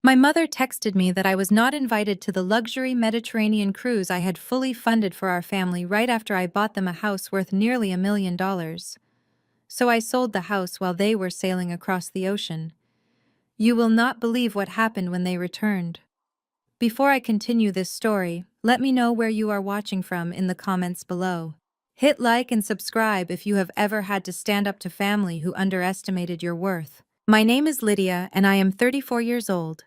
My mother texted me that I was not invited to the luxury Mediterranean cruise I had fully funded for our family right after I bought them a house worth nearly $1 million. So I sold the house while they were sailing across the ocean. You will not believe what happened when they returned. Before I continue this story, let me know where you are watching from in the comments below. Hit like and subscribe if you have ever had to stand up to family who underestimated your worth. My name is Lydia and I am 34 years old.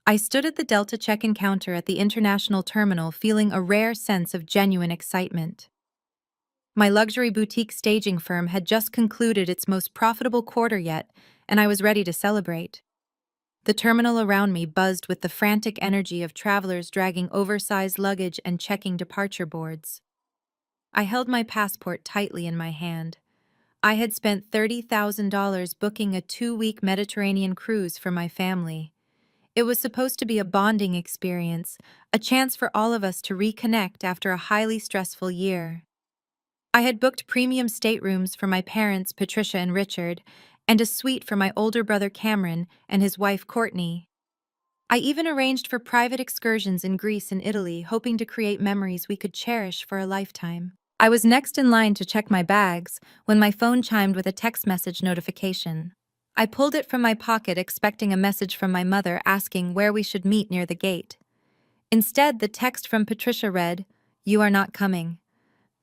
I stood at the Delta check-in counter at the international terminal feeling a rare sense of genuine excitement. My luxury boutique staging firm had just concluded its most profitable quarter yet, and I was ready to celebrate. The terminal around me buzzed with the frantic energy of travelers dragging oversized luggage and checking departure boards. I held my passport tightly in my hand. I had spent $30,000 booking a 2-week Mediterranean cruise for my family. It was supposed to be a bonding experience, a chance for all of us to reconnect after a highly stressful year. I had booked premium staterooms for my parents, Patricia and Richard, and a suite for my older brother Cameron and his wife Courtney. I even arranged for private excursions in Greece and Italy, hoping to create memories we could cherish for a lifetime. I was next in line to check my bags when my phone chimed with a text message notification. I pulled it from my pocket, expecting a message from my mother asking where we should meet near the gate. Instead, the text from Patricia read, "You are not coming.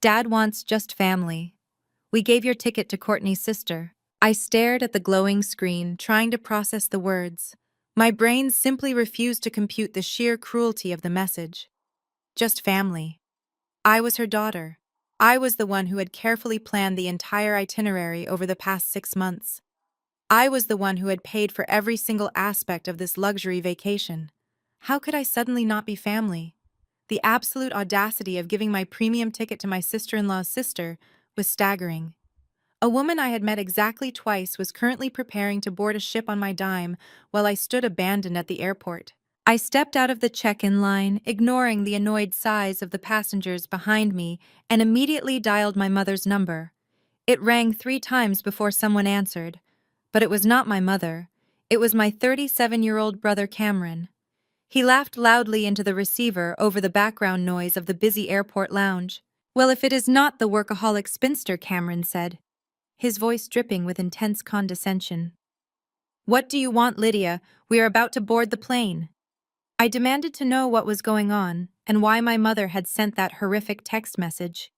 Dad wants just family. We gave your ticket to Courtney's sister." I stared at the glowing screen, trying to process the words. My brain simply refused to compute the sheer cruelty of the message. Just family. I was her daughter. I was the one who had carefully planned the entire itinerary over the past 6 months. I was the one who had paid for every single aspect of this luxury vacation. How could I suddenly not be family? The absolute audacity of giving my premium ticket to my sister-in-law's sister was staggering. A woman I had met exactly twice was currently preparing to board a ship on my dime while I stood abandoned at the airport. I stepped out of the check-in line, ignoring the annoyed sighs of the passengers behind me, and immediately dialed my mother's number. It rang 3 times before someone answered. But it was not my mother. It was my 37-year-old brother Cameron. He laughed loudly into the receiver over the background noise of the busy airport lounge. "Well, if it is not the workaholic spinster," Cameron said, his voice dripping with intense condescension. "What do you want, Lydia? We are about to board the plane." I demanded to know what was going on and why my mother had sent that horrific text message.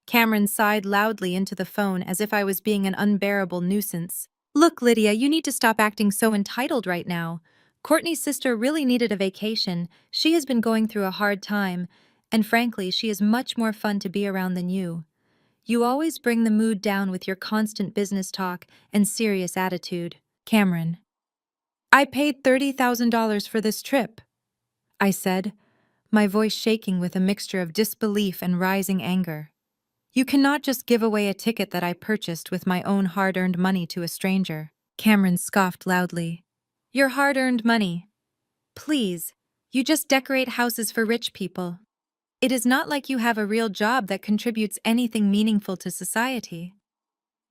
Cameron sighed loudly into the phone as if I was being an unbearable nuisance. "Look, Lydia, you need to stop acting so entitled right now. Courtney's sister really needed a vacation. She has been going through a hard time, and frankly, she is much more fun to be around than you. You always bring the mood down with your constant business talk and serious attitude." Cameron. "I paid $30,000 for this trip," I said, my voice shaking with a mixture of disbelief and rising anger. "You cannot just give away a ticket that I purchased with my own hard-earned money to a stranger." Cameron scoffed loudly. "Your hard-earned money? Please, you just decorate houses for rich people. It is not like you have a real job that contributes anything meaningful to society.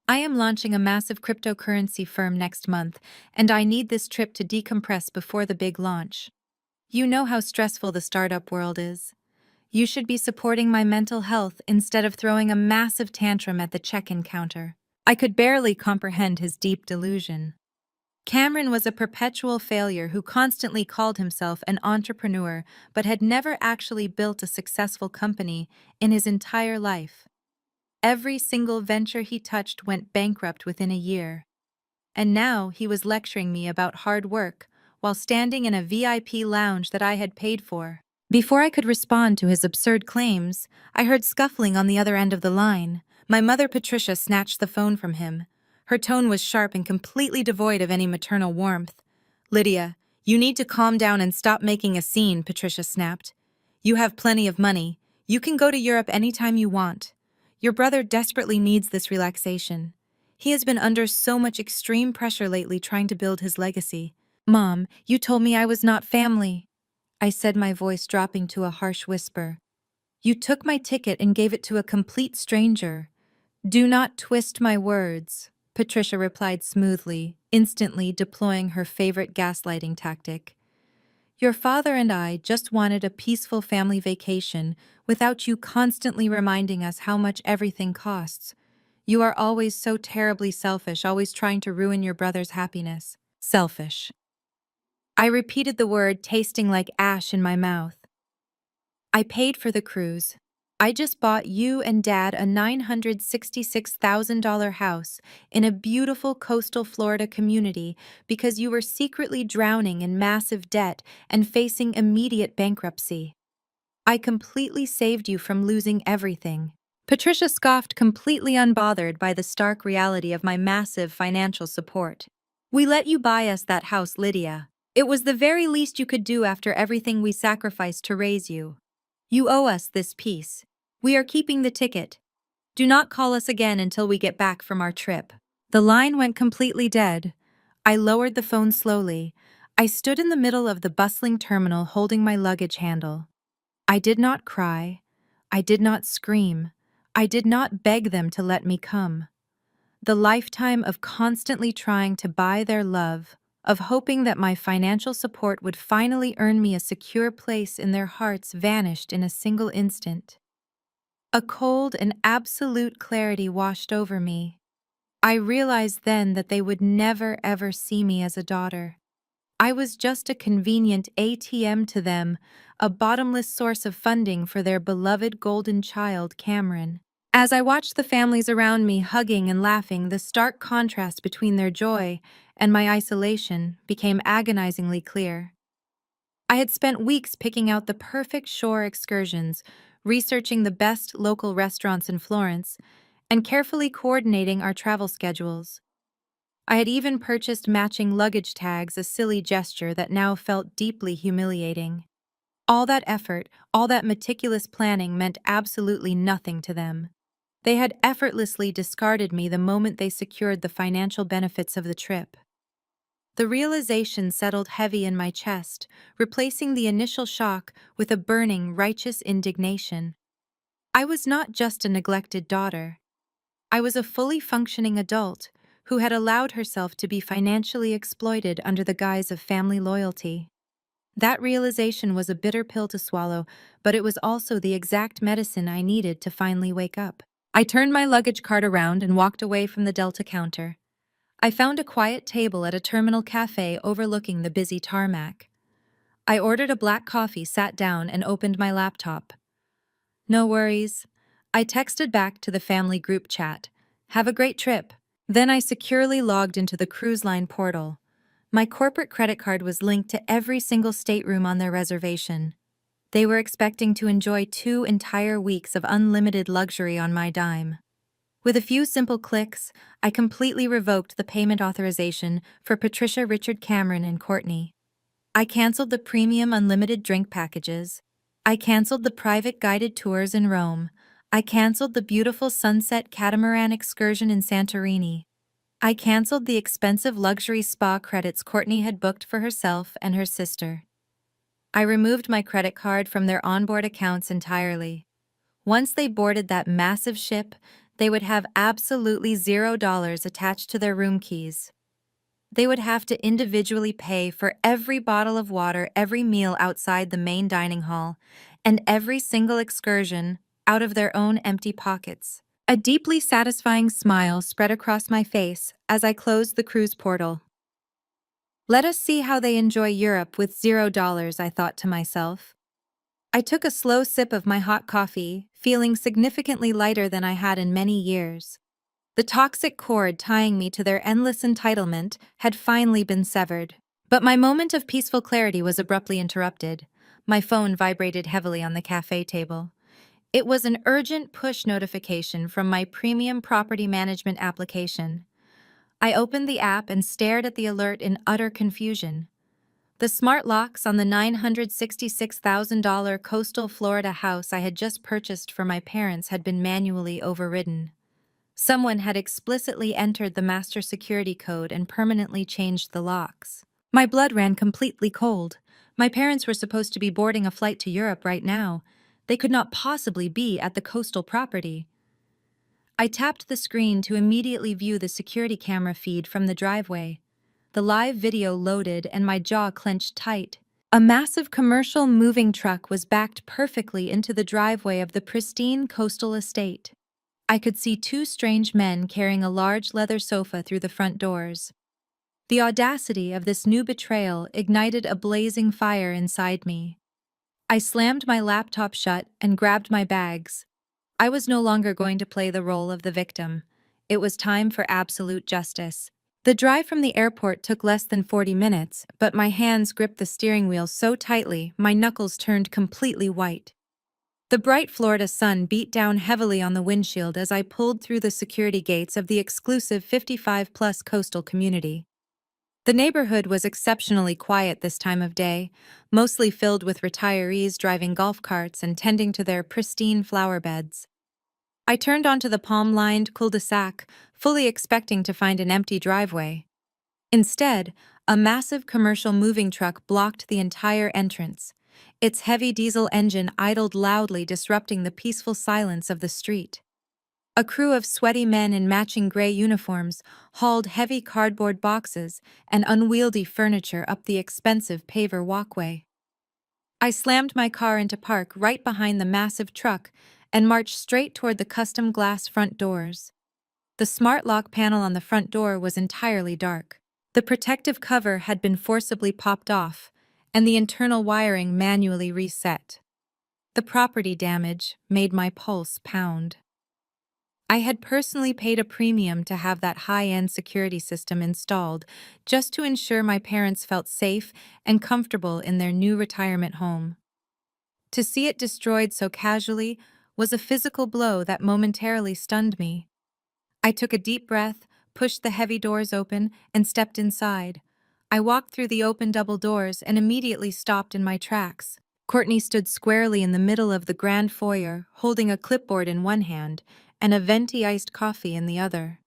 I am launching a massive cryptocurrency firm next month, and I need this trip to decompress before the big launch. You know how stressful the startup world is. You should be supporting my mental health instead of throwing a massive tantrum at the check-in counter." I could barely comprehend his deep delusion. Cameron was a perpetual failure who constantly called himself an entrepreneur but had never actually built a successful company in his entire life. Every single venture he touched went bankrupt within a year. And now he was lecturing me about hard work while standing in a VIP lounge that I had paid for. Before I could respond to his absurd claims, I heard scuffling on the other end of the line. My mother Patricia snatched the phone from him. Her tone was sharp and completely devoid of any maternal warmth. "Lydia, you need to calm down and stop making a scene," Patricia snapped. "You have plenty of money. You can go to Europe anytime you want. Your brother desperately needs this relaxation. He has been under so much extreme pressure lately trying to build his legacy." "Mom, you told me I was not family," I said, my voice dropping to a harsh whisper. "You took my ticket and gave it to a complete stranger." "Do not twist my words," Patricia replied smoothly, instantly deploying her favorite gaslighting tactic. Your father and I just wanted a peaceful family vacation without you constantly reminding us how much everything costs. You are always so terribly selfish, always trying to ruin your brother's happiness. Selfish. I repeated the word, tasting like ash in my mouth. I paid for the cruise. I just bought you and Dad a $966,000 house in a beautiful coastal Florida community because you were secretly drowning in massive debt and facing immediate bankruptcy. I completely saved you from losing everything. Patricia scoffed, completely unbothered by the stark reality of my massive financial support. We let you buy us that house, Lydia. It was the very least you could do after everything we sacrificed to raise you. You owe us this piece. We are keeping the ticket. Do not call us again until we get back from our trip. The line went completely dead. I lowered the phone slowly. I stood in the middle of the bustling terminal holding my luggage handle. I did not cry. I did not scream. I did not beg them to let me come. The lifetime of constantly trying to buy their love, of hoping that my financial support would finally earn me a secure place in their hearts, vanished in a single instant. A cold and absolute clarity washed over me. I realized then that they would never ever see me as a daughter. I was just a convenient ATM to them, a bottomless source of funding for their beloved golden child, Cameron. As I watched the families around me hugging and laughing, the stark contrast between their joy and my isolation became agonizingly clear. I had spent weeks picking out the perfect shore excursions, researching the best local restaurants in Florence, and carefully coordinating our travel schedules. I had even purchased matching luggage tags, a silly gesture that now felt deeply humiliating. All that effort, all that meticulous planning meant absolutely nothing to them. They had effortlessly discarded me the moment they secured the financial benefits of the trip. The realization settled heavy in my chest, replacing the initial shock with a burning, righteous indignation. I was not just a neglected daughter. I was a fully functioning adult who had allowed herself to be financially exploited under the guise of family loyalty. That realization was a bitter pill to swallow, but it was also the exact medicine I needed to finally wake up. I turned my luggage cart around and walked away from the Delta counter. I found a quiet table at a terminal cafe overlooking the busy tarmac. I ordered a black coffee, sat down, and opened my laptop. No worries. I texted back to the family group chat. Have a great trip. Then I securely logged into the cruise line portal. My corporate credit card was linked to every single stateroom on their reservation. They were expecting to enjoy 2 entire weeks of unlimited luxury on my dime. With a few simple clicks, I completely revoked the payment authorization for Patricia, Richard, Cameron, and Courtney. I canceled the premium unlimited drink packages. I canceled the private guided tours in Rome. I canceled the beautiful sunset catamaran excursion in Santorini. I canceled the expensive luxury spa credits Courtney had booked for herself and her sister. I removed my credit card from their onboard accounts entirely. Once they boarded that massive ship, they would have absolutely $0 attached to their room keys. They would have to individually pay for every bottle of water, every meal outside the main dining hall, and every single excursion out of their own empty pockets. A deeply satisfying smile spread across my face as I closed the cruise portal. Let us see how they enjoy Europe with $0, I thought to myself. I took a slow sip of my hot coffee, feeling significantly lighter than I had in many years. The toxic cord tying me to their endless entitlement had finally been severed. But my moment of peaceful clarity was abruptly interrupted. My phone vibrated heavily on the cafe table. It was an urgent push notification from my premium property management application. I opened the app and stared at the alert in utter confusion. The smart locks on the $966,000 coastal Florida house I had just purchased for my parents had been manually overridden. Someone had explicitly entered the master security code and permanently changed the locks. My blood ran completely cold. My parents were supposed to be boarding a flight to Europe right now. They could not possibly be at the coastal property. I tapped the screen to immediately view the security camera feed from the driveway. The live video loaded and my jaw clenched tight. A massive commercial moving truck was backed perfectly into the driveway of the pristine coastal estate. I could see two strange men carrying a large leather sofa through the front doors. The audacity of this new betrayal ignited a blazing fire inside me. I slammed my laptop shut and grabbed my bags. I was no longer going to play the role of the victim. It was time for absolute justice. The drive from the airport took less than 40 minutes, but my hands gripped the steering wheel so tightly my knuckles turned completely white. The bright Florida sun beat down heavily on the windshield as I pulled through the security gates of the exclusive 55-plus coastal community. The neighborhood was exceptionally quiet this time of day, mostly filled with retirees driving golf carts and tending to their pristine flower beds. I turned onto the palm-lined cul-de-sac, fully expecting to find an empty driveway. Instead, a massive commercial moving truck blocked the entire entrance. Its heavy diesel engine idled loudly, disrupting the peaceful silence of the street. A crew of sweaty men in matching gray uniforms hauled heavy cardboard boxes and unwieldy furniture up the expensive paver walkway. I slammed my car into park right behind the massive truck and marched straight toward the custom glass front doors. The smart lock panel on the front door was entirely dark. The protective cover had been forcibly popped off, and the internal wiring manually reset. The property damage made my pulse pound. I had personally paid a premium to have that high-end security system installed just to ensure my parents felt safe and comfortable in their new retirement home. To see it destroyed so casually was a physical blow that momentarily stunned me. I took a deep breath, pushed the heavy doors open, and stepped inside. I walked through the open double doors and immediately stopped in my tracks. Courtney stood squarely in the middle of the grand foyer, holding a clipboard in one hand and a venti iced coffee in the other.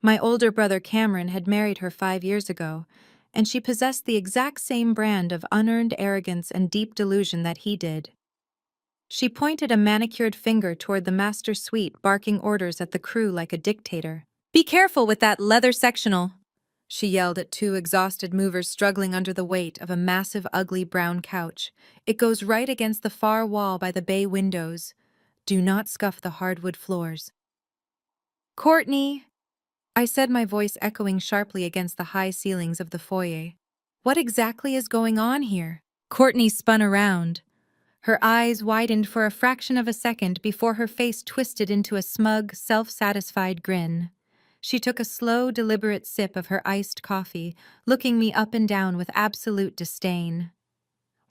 My older brother Cameron had married her 5 years ago, and she possessed the exact same brand of unearned arrogance and deep delusion that he did. She pointed a manicured finger toward the master suite, barking orders at the crew like a dictator. "Be careful with that leather sectional," she yelled at two exhausted movers struggling under the weight of a massive, ugly brown couch. "It goes right against the far wall by the bay windows. Do not scuff the hardwood floors." "Courtney," I said, my voice echoing sharply against the high ceilings of the foyer. "What exactly is going on here?" Courtney spun around. Her eyes widened for a fraction of a second before her face twisted into a smug, self-satisfied grin. She took a slow, deliberate sip of her iced coffee, looking me up and down with absolute disdain.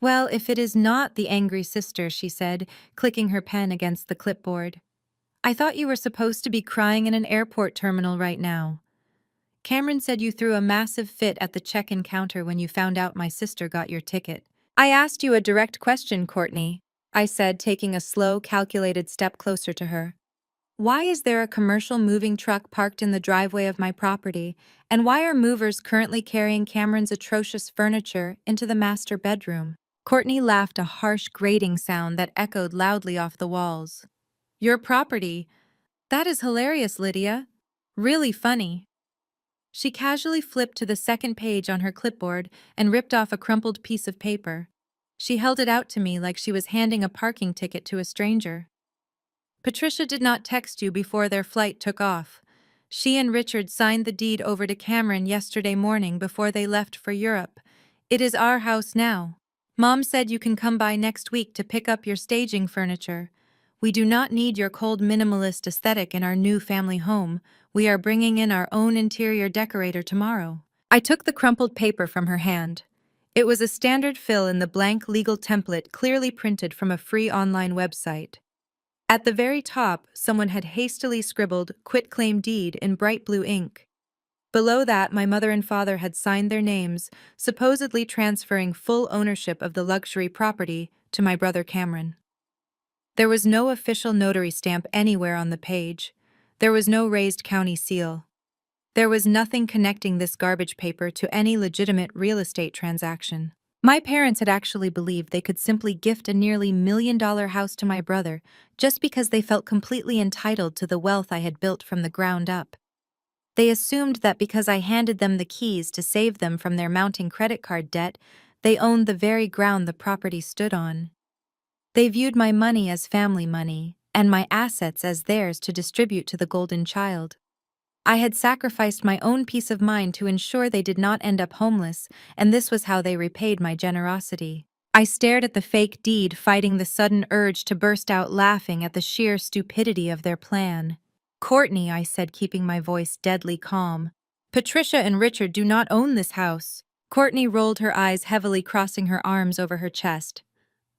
"Well, if it is not the angry sister," she said, clicking her pen against the clipboard. "I thought you were supposed to be crying in an airport terminal right now. Cameron said you threw a massive fit at the check-in counter when you found out my sister got your ticket." "I asked you a direct question, Courtney," I said, taking a slow, calculated step closer to her. "Why is there a commercial moving truck parked in the driveway of my property, and why are movers currently carrying Cameron's atrocious furniture into the master bedroom?" Courtney laughed, a harsh, grating sound that echoed loudly off the walls. "Your property? That is hilarious, Lydia. Really funny." She casually flipped to the second page on her clipboard and ripped off a crumpled piece of paper. She held it out to me like she was handing a parking ticket to a stranger. "Patricia did not text you before their flight took off. She and Richard signed the deed over to Cameron yesterday morning before they left for Europe. It is our house now. Mom said you can come by next week to pick up your staging furniture. We do not need your cold minimalist aesthetic in our new family home. We are bringing in our own interior decorator tomorrow." I took the crumpled paper from her hand. It was a standard fill in the blank legal template clearly printed from a free online website. At the very top, someone had hastily scribbled "Quitclaim Deed" in bright blue ink. Below that, my mother and father had signed their names, supposedly transferring full ownership of the luxury property to my brother Cameron. There was no official notary stamp anywhere on the page. There was no raised county seal. There was nothing connecting this garbage paper to any legitimate real estate transaction. My parents had actually believed they could simply gift a nearly $1 million house to my brother just because they felt completely entitled to the wealth I had built from the ground up. They assumed that because I handed them the keys to save them from their mounting credit card debt, They owned the very ground the property stood on. They viewed my money as family money, and my assets as theirs to distribute to the golden child. I had sacrificed my own peace of mind to ensure they did not end up homeless, and this was how they repaid my generosity. I stared at the fake deed, fighting the sudden urge to burst out laughing at the sheer stupidity of their plan. "Courtney," I said, keeping my voice deadly calm. "Patricia and Richard do not own this house." Courtney rolled her eyes heavily, crossing her arms over her chest.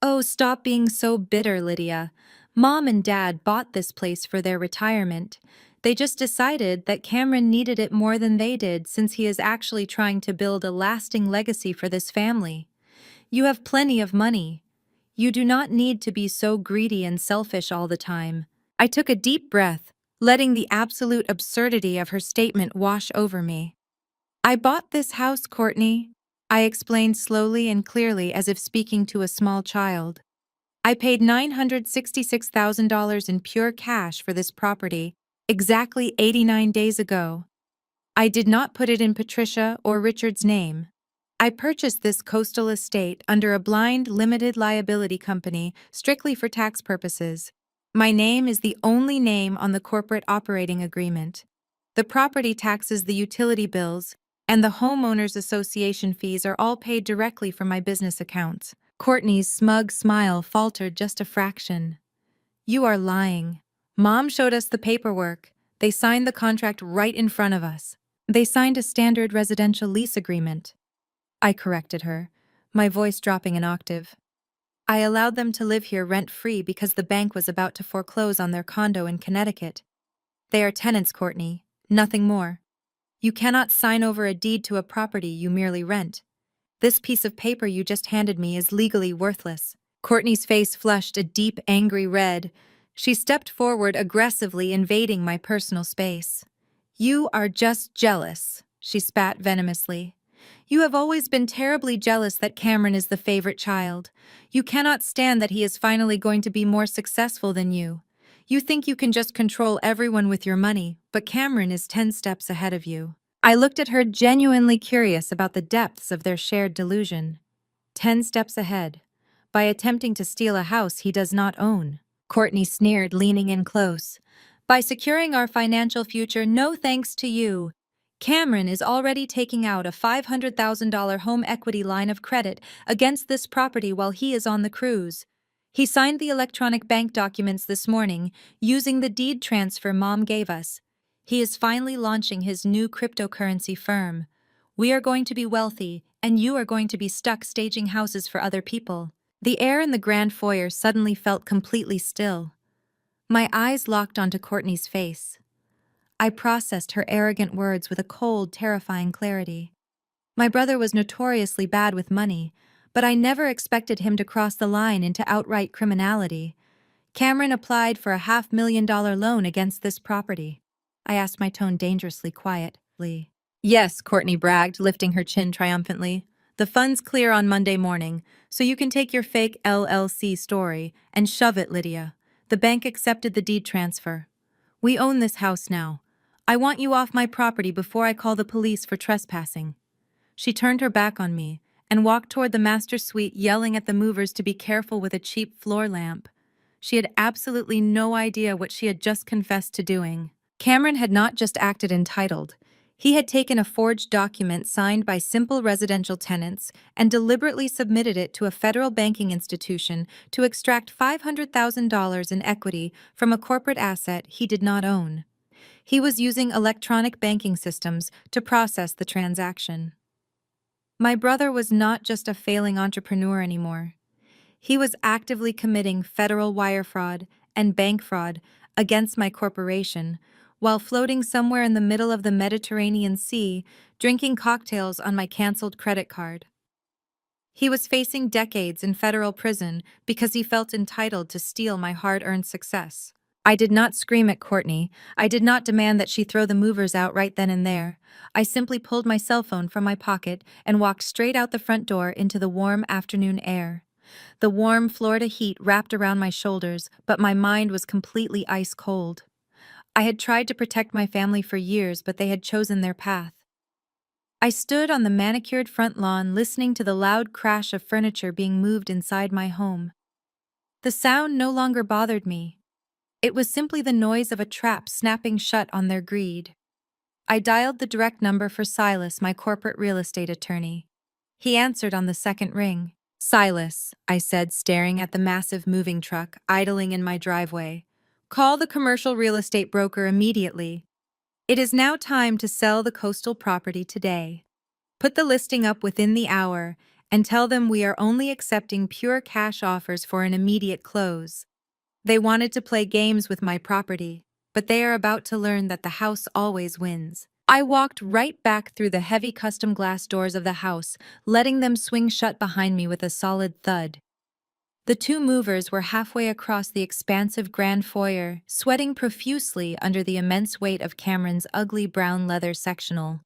"Oh, stop being so bitter, Lydia. Mom and Dad bought this place for their retirement. They just decided that Cameron needed it more than they did, since he is actually trying to build a lasting legacy for this family. You have plenty of money. You do not need to be so greedy and selfish all the time." I took a deep breath, letting the absolute absurdity of her statement wash over me. "I bought this house, Courtney," I explained slowly and clearly, as if speaking to a small child. "I paid $966,000 in pure cash for this property, exactly 89 days ago. I did not put it in Patricia or Richard's name. I purchased this coastal estate under a blind limited liability company strictly for tax purposes. My name is the only name on the corporate operating agreement. The property taxes, the utility bills, and the homeowners association fees are all paid directly from my business accounts." Courtney's smug smile faltered just a fraction. "You are lying. Mom showed us the paperwork. They signed the contract right in front of us." "They signed a standard residential lease agreement," I corrected her, my voice dropping an octave. "I allowed them to live here rent-free because the bank was about to foreclose on their condo in Connecticut. They are tenants, Courtney, nothing more. You cannot sign over a deed to a property you merely rent. This piece of paper you just handed me is legally worthless." Courtney's face flushed a deep, angry red. She stepped forward, aggressively invading my personal space. "You are just jealous," she spat venomously. "You have always been terribly jealous that Cameron is the favorite child. You cannot stand that he is finally going to be more successful than you. You think you can just control everyone with your money, but Cameron is 10 steps ahead of you." I looked at her, genuinely curious about the depths of their shared delusion. 10 steps ahead. By attempting to steal a house he does not own. Courtney sneered, leaning in close. "By securing our financial future, no thanks to you. Cameron is already taking out a $500,000 home equity line of credit against this property while he is on the cruise. He signed the electronic bank documents this morning, using the deed transfer Mom gave us. He is finally launching his new cryptocurrency firm. We are going to be wealthy, and you are going to be stuck staging houses for other people." The air in the grand foyer suddenly felt completely still. My eyes locked onto Courtney's face. I processed her arrogant words with a cold, terrifying clarity. My brother was notoriously bad with money, but I never expected him to cross the line into outright criminality. Cameron applied for a $500,000 loan against this property. I asked, my tone dangerously quietly. "Yes," Courtney bragged, lifting her chin triumphantly. "The funds clear on Monday morning, so you can take your fake LLC story and shove it, Lydia. The bank accepted the deed transfer. We own this house now. I want you off my property before I call the police for trespassing." She turned her back on me and walked toward the master suite, yelling at the movers to be careful with a cheap floor lamp. She had absolutely no idea what she had just confessed to doing. Cameron had not just acted entitled. He had taken a forged document signed by simple residential tenants and deliberately submitted it to a federal banking institution to extract $500,000 in equity from a corporate asset he did not own. He was using electronic banking systems to process the transaction. My brother was not just a failing entrepreneur anymore. He was actively committing federal wire fraud and bank fraud against my corporation, while floating somewhere in the middle of the Mediterranean Sea, drinking cocktails on my canceled credit card. He was facing decades in federal prison because he felt entitled to steal my hard-earned success. I did not scream at Courtney. I did not demand that she throw the movers out right then and there. I simply pulled my cell phone from my pocket and walked straight out the front door into the warm afternoon air. The warm Florida heat wrapped around my shoulders, but my mind was completely ice cold. I had tried to protect my family for years, but they had chosen their path. I stood on the manicured front lawn listening to the loud crash of furniture being moved inside my home. The sound no longer bothered me. It was simply the noise of a trap snapping shut on their greed. I dialed the direct number for Silas, my corporate real estate attorney. He answered on the second ring. "Silas," I said, staring at the massive moving truck idling in my driveway. "Call the commercial real estate broker immediately. It is now time to sell the coastal property today. Put the listing up within the hour and tell them we are only accepting pure cash offers for an immediate close." They wanted to play games with my property, but they are about to learn that the house always wins. I walked right back through the heavy custom glass doors of the house, letting them swing shut behind me with a solid thud. The two movers were halfway across the expansive grand foyer, sweating profusely under the immense weight of Cameron's ugly brown leather sectional.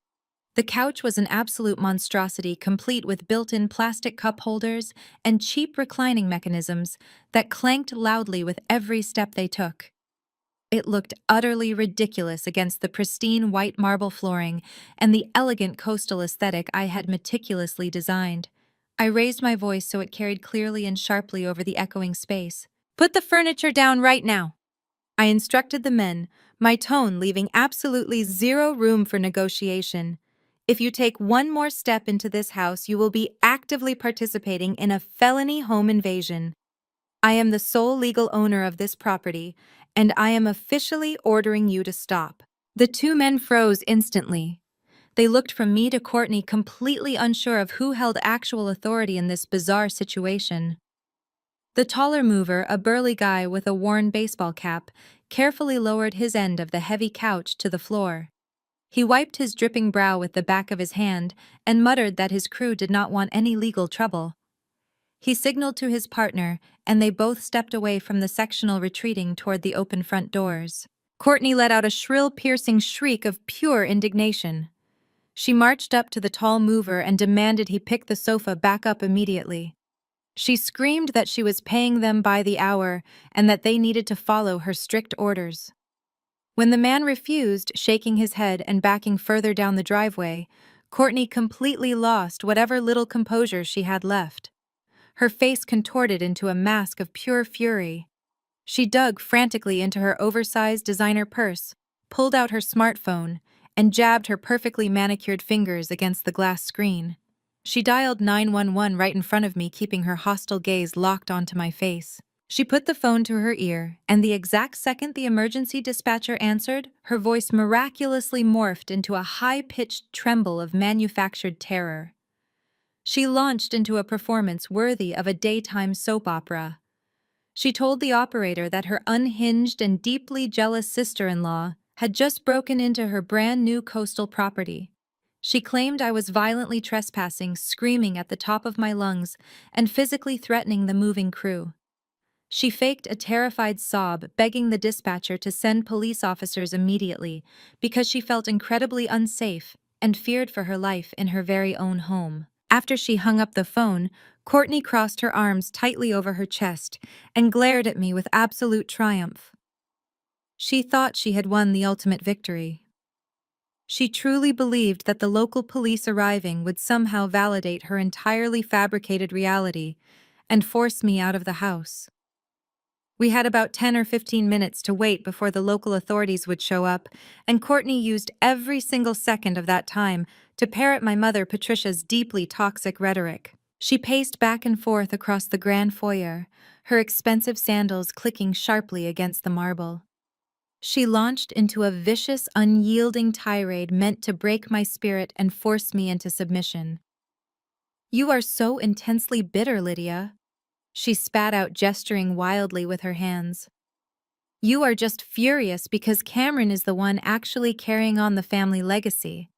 The couch was an absolute monstrosity, complete with built-in plastic cup holders and cheap reclining mechanisms that clanked loudly with every step they took. It looked utterly ridiculous against the pristine white marble flooring and the elegant coastal aesthetic I had meticulously designed. I raised my voice so it carried clearly and sharply over the echoing space. "Put the furniture down right now!" I instructed the men, my tone leaving absolutely zero room for negotiation. "If you take one more step into this house, you will be actively participating in a felony home invasion. I am the sole legal owner of this property, and I am officially ordering you to stop." The two men froze instantly. They looked from me to Courtney, completely unsure of who held actual authority in this bizarre situation. The taller mover, a burly guy with a worn baseball cap, carefully lowered his end of the heavy couch to the floor. He wiped his dripping brow with the back of his hand and muttered that his crew did not want any legal trouble. He signaled to his partner, and they both stepped away from the sectional, retreating toward the open front doors. Courtney let out a shrill, piercing shriek of pure indignation. She marched up to the tall mover and demanded he pick the sofa back up immediately. She screamed that she was paying them by the hour and that they needed to follow her strict orders. When the man refused, shaking his head and backing further down the driveway, Courtney completely lost whatever little composure she had left. Her face contorted into a mask of pure fury. She dug frantically into her oversized designer purse, pulled out her smartphone, and jabbed her perfectly manicured fingers against the glass screen. She dialed 911 right in front of me, keeping her hostile gaze locked onto my face. She put the phone to her ear, and the exact second the emergency dispatcher answered, her voice miraculously morphed into a high-pitched tremble of manufactured terror. She launched into a performance worthy of a daytime soap opera. She told the operator that her unhinged and deeply jealous sister-in-law had just broken into her brand-new coastal property. She claimed I was violently trespassing, screaming at the top of my lungs, and physically threatening the moving crew. She faked a terrified sob, begging the dispatcher to send police officers immediately because she felt incredibly unsafe and feared for her life in her very own home. After she hung up the phone, Courtney crossed her arms tightly over her chest and glared at me with absolute triumph. She thought she had won the ultimate victory. She truly believed that the local police arriving would somehow validate her entirely fabricated reality and force me out of the house. We had about 10 or 15 minutes to wait before the local authorities would show up, and Courtney used every single second of that time to parrot my mother Patricia's deeply toxic rhetoric. She paced back and forth across the grand foyer, her expensive sandals clicking sharply against the marble. She launched into a vicious, unyielding tirade meant to break my spirit and force me into submission. "You are so intensely bitter, Lydia," she spat out, gesturing wildly with her hands. "You are just furious because Cameron is the one actually carrying on the family legacy.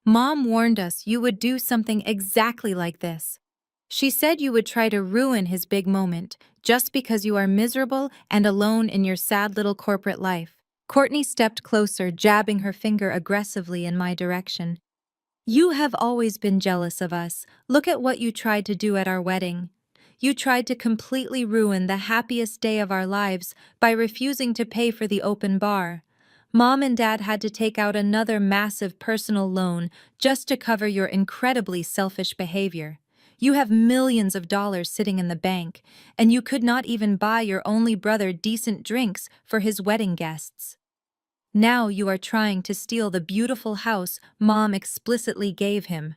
Mom warned us you would do something exactly like this. She said you would try to ruin his big moment just because you are miserable and alone in your sad little corporate life." Courtney stepped closer, jabbing her finger aggressively in my direction. "You have always been jealous of us. Look at what you tried to do at our wedding. You tried to completely ruin the happiest day of our lives by refusing to pay for the open bar. Mom and Dad had to take out another massive personal loan just to cover your incredibly selfish behavior. You have millions of dollars sitting in the bank, and you could not even buy your only brother decent drinks for his wedding guests. Now you are trying to steal the beautiful house Mom explicitly gave him.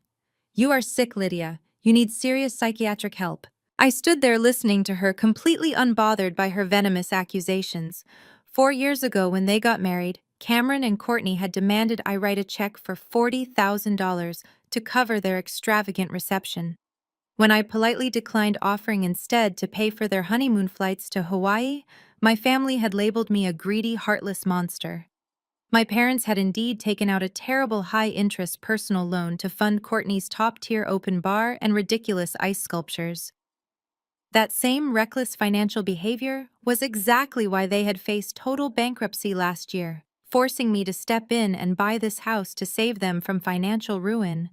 You are sick, Lydia. You need serious psychiatric help. I stood there listening to her, completely unbothered by her venomous accusations. 4 years ago, when they got married, Cameron and Courtney had demanded I write a check for $40,000 to cover their extravagant reception. When I politely declined, offering instead to pay for their honeymoon flights to Hawaii, my family had labeled me a greedy, heartless monster. My parents had indeed taken out a terrible high-interest personal loan to fund Courtney's top-tier open bar and ridiculous ice sculptures. That same reckless financial behavior was exactly why they had faced total bankruptcy last year, forcing me to step in and buy this house to save them from financial ruin.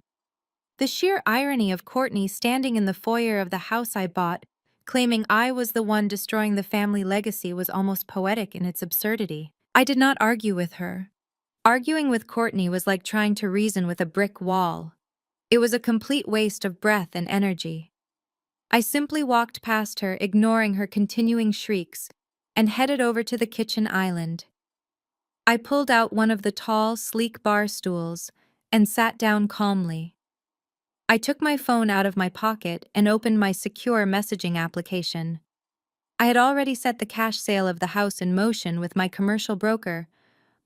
The sheer irony of Courtney standing in the foyer of the house I bought, claiming I was the one destroying the family legacy, was almost poetic in its absurdity. I did not argue with her. Arguing with Courtney was like trying to reason with a brick wall. It was a complete waste of breath and energy. I simply walked past her, ignoring her continuing shrieks, and headed over to the kitchen island. I pulled out one of the tall, sleek bar stools and sat down calmly. I took my phone out of my pocket and opened my secure messaging application. I had already set the cash sale of the house in motion with my commercial broker,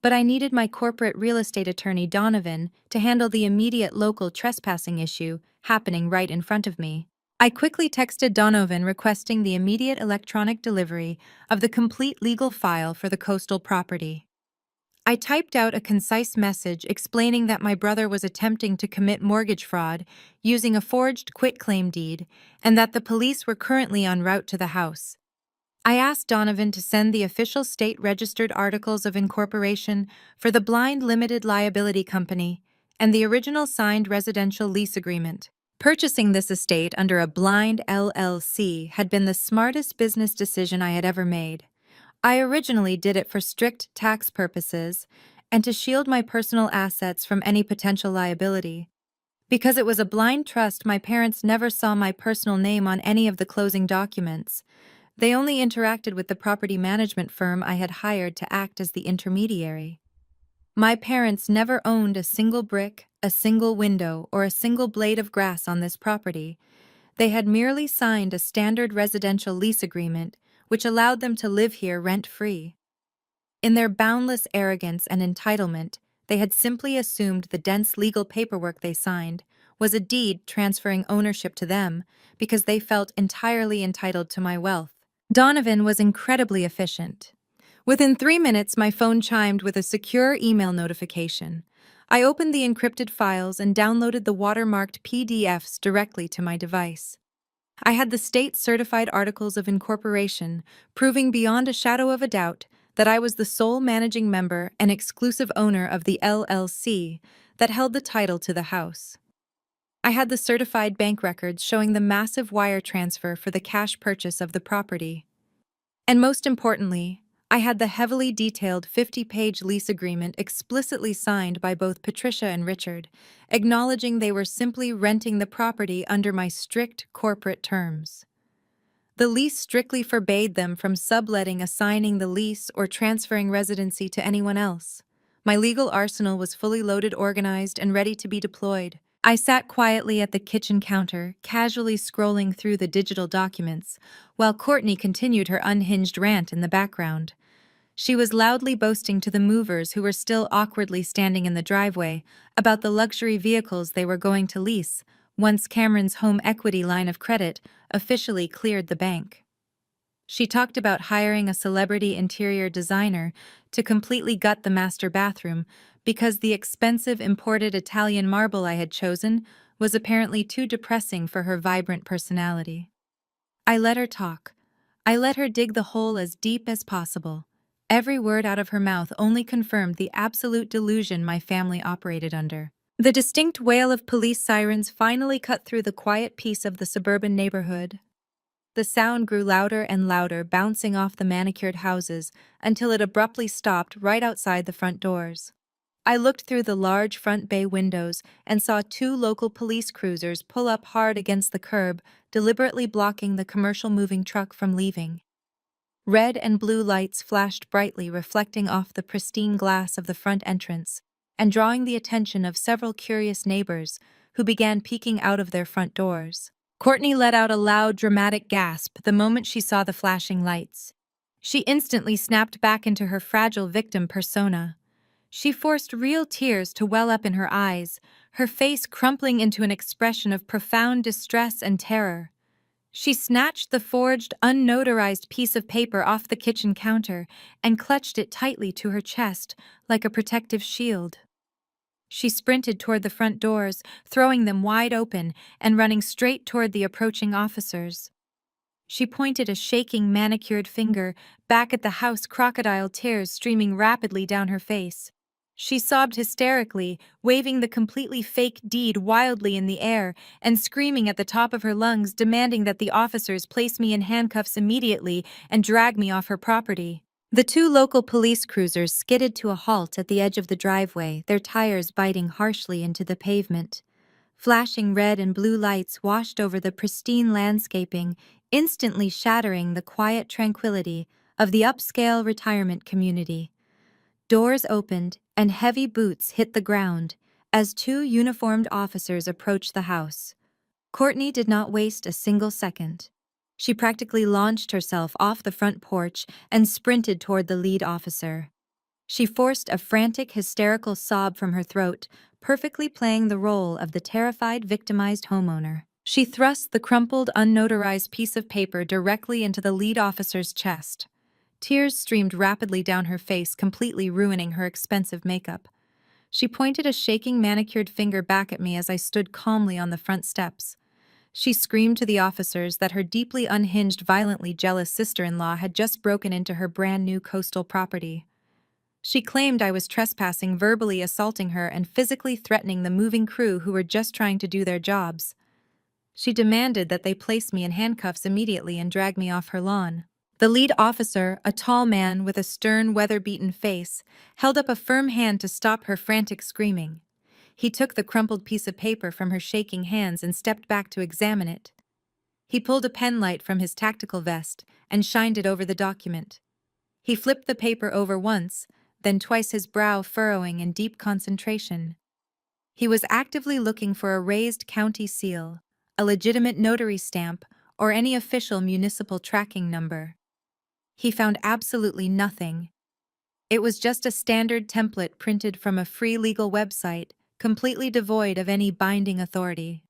but I needed my corporate real estate attorney, Donovan, to handle the immediate local trespassing issue happening right in front of me. I quickly texted Donovan requesting the immediate electronic delivery of the complete legal file for the coastal property. I typed out a concise message explaining that my brother was attempting to commit mortgage fraud using a forged quitclaim deed and that the police were currently en route to the house. I asked Donovan to send the official state-registered articles of incorporation for the Blind Limited Liability Company and the original signed residential lease agreement. Purchasing this estate under a blind LLC had been the smartest business decision I had ever made. I originally did it for strict tax purposes and to shield my personal assets from any potential liability. Because it was a blind trust, my parents never saw my personal name on any of the closing documents. They only interacted with the property management firm I had hired to act as the intermediary. My parents never owned a single brick, a single window, or a single blade of grass on this property. They had merely signed a standard residential lease agreement, which allowed them to live here rent-free. In their boundless arrogance and entitlement, they had simply assumed the dense legal paperwork they signed was a deed transferring ownership to them because they felt entirely entitled to my wealth. Donovan was incredibly efficient. Within 3 minutes, my phone chimed with a secure email notification. I opened the encrypted files and downloaded the watermarked PDFs directly to my device. I had the state-certified articles of incorporation, proving beyond a shadow of a doubt that I was the sole managing member and exclusive owner of the LLC that held the title to the house. I had the certified bank records showing the massive wire transfer for the cash purchase of the property. And most importantly, I had the heavily detailed 50-page lease agreement explicitly signed by both Patricia and Richard, acknowledging they were simply renting the property under my strict corporate terms. The lease strictly forbade them from subletting, assigning the lease, or transferring residency to anyone else. My legal arsenal was fully loaded, organized, and ready to be deployed. I sat quietly at the kitchen counter, casually scrolling through the digital documents, while Courtney continued her unhinged rant in the background. She was loudly boasting to the movers, who were still awkwardly standing in the driveway, about the luxury vehicles they were going to lease once Cameron's home equity line of credit officially cleared the bank. She talked about hiring a celebrity interior designer to completely gut the master bathroom because the expensive imported Italian marble I had chosen was apparently too depressing for her vibrant personality. I let her talk. I let her dig the hole as deep as possible. Every word out of her mouth only confirmed the absolute delusion my family operated under. The distinct wail of police sirens finally cut through the quiet peace of the suburban neighborhood. The sound grew louder and louder, bouncing off the manicured houses until it abruptly stopped right outside the front doors. I looked through the large front bay windows and saw two local police cruisers pull up hard against the curb, deliberately blocking the commercial moving truck from leaving. Red and blue lights flashed brightly, reflecting off the pristine glass of the front entrance and drawing the attention of several curious neighbors who began peeking out of their front doors. Courtney let out a loud, dramatic gasp the moment she saw the flashing lights. She instantly snapped back into her fragile victim persona. She forced real tears to well up in her eyes, her face crumpling into an expression of profound distress and terror. She snatched the forged, unnotarized piece of paper off the kitchen counter and clutched it tightly to her chest like a protective shield. She sprinted toward the front doors, throwing them wide open and running straight toward the approaching officers. She pointed a shaking, manicured finger back at the house, crocodile tears streaming rapidly down her face. She sobbed hysterically, waving the completely fake deed wildly in the air and screaming at the top of her lungs, demanding that the officers place me in handcuffs immediately and drag me off her property. The two local police cruisers skidded to a halt at the edge of the driveway, their tires biting harshly into the pavement. Flashing red and blue lights washed over the pristine landscaping, instantly shattering the quiet tranquility of the upscale retirement community. Doors opened, and heavy boots hit the ground as two uniformed officers approached the house. Courtney did not waste a single second. She practically launched herself off the front porch and sprinted toward the lead officer. She forced a frantic, hysterical sob from her throat, perfectly playing the role of the terrified, victimized homeowner. She thrust the crumpled, unnotarized piece of paper directly into the lead officer's chest. Tears streamed rapidly down her face, completely ruining her expensive makeup. She pointed a shaking, manicured finger back at me as I stood calmly on the front steps. She screamed to the officers that her deeply unhinged, violently jealous sister-in-law had just broken into her brand-new coastal property. She claimed I was trespassing, verbally assaulting her and physically threatening the moving crew who were just trying to do their jobs. She demanded that they place me in handcuffs immediately and drag me off her lawn. The lead officer, a tall man with a stern, weather-beaten face, held up a firm hand to stop her frantic screaming. He took the crumpled piece of paper from her shaking hands and stepped back to examine it. He pulled a penlight from his tactical vest and shined it over the document. He flipped the paper over once, then twice, his brow furrowing in deep concentration. He was actively looking for a raised county seal, a legitimate notary stamp, or any official municipal tracking number. He found absolutely nothing. It was just a standard template printed from a free legal website, completely devoid of any binding authority.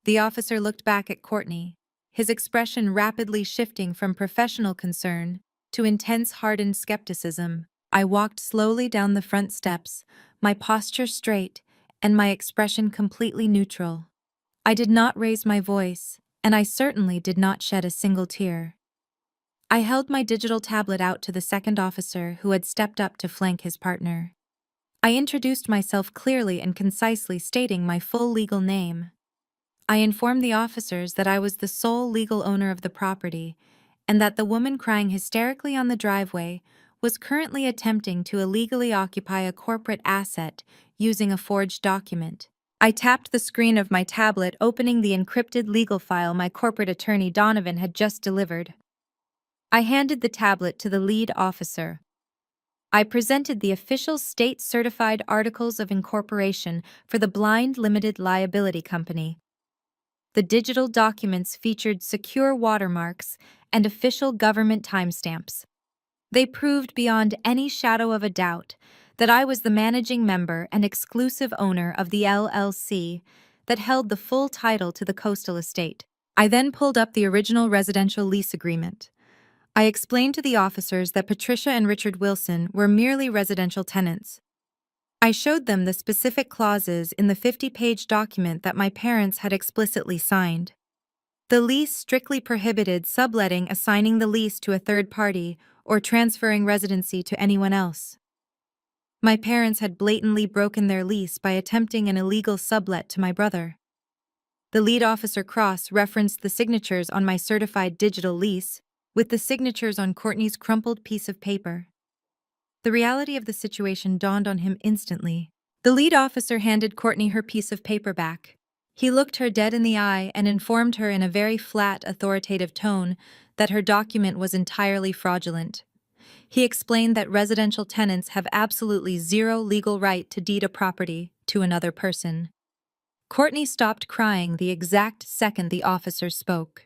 The officer looked back at Courtney, his expression rapidly shifting from professional concern to intense, hardened skepticism. I walked slowly down the front steps, my posture straight and my expression completely neutral. I did not raise my voice, and I certainly did not shed a single tear. I held my digital tablet out to the second officer who had stepped up to flank his partner. I introduced myself clearly and concisely, stating my full legal name. I informed the officers that I was the sole legal owner of the property and that the woman crying hysterically on the driveway was currently attempting to illegally occupy a corporate asset using a forged document. I tapped the screen of my tablet, opening the encrypted legal file my corporate attorney Donovan had just delivered. I handed the tablet to the lead officer. I presented the official state-certified articles of incorporation for the Blind Limited Liability Company. The digital documents featured secure watermarks and official government timestamps. They proved beyond any shadow of a doubt that I was the managing member and exclusive owner of the LLC that held the full title to the coastal estate. I then pulled up the original residential lease agreement. I explained to the officers that Patricia and Richard Wilson were merely residential tenants. I showed them the specific clauses in the 50-page document that my parents had explicitly signed. The lease strictly prohibited subletting, assigning the lease to a third party, or transferring residency to anyone else. My parents had blatantly broken their lease by attempting an illegal sublet to my brother. The lead officer cross-referenced the signatures on my certified digital lease with the signatures on Courtney's crumpled piece of paper. The reality of the situation dawned on him instantly. The lead officer handed Courtney her piece of paper back. He looked her dead in the eye and informed her in a very flat, authoritative tone that her document was entirely fraudulent. He explained that residential tenants have absolutely zero legal right to deed a property to another person. Courtney stopped crying the exact second the officer spoke.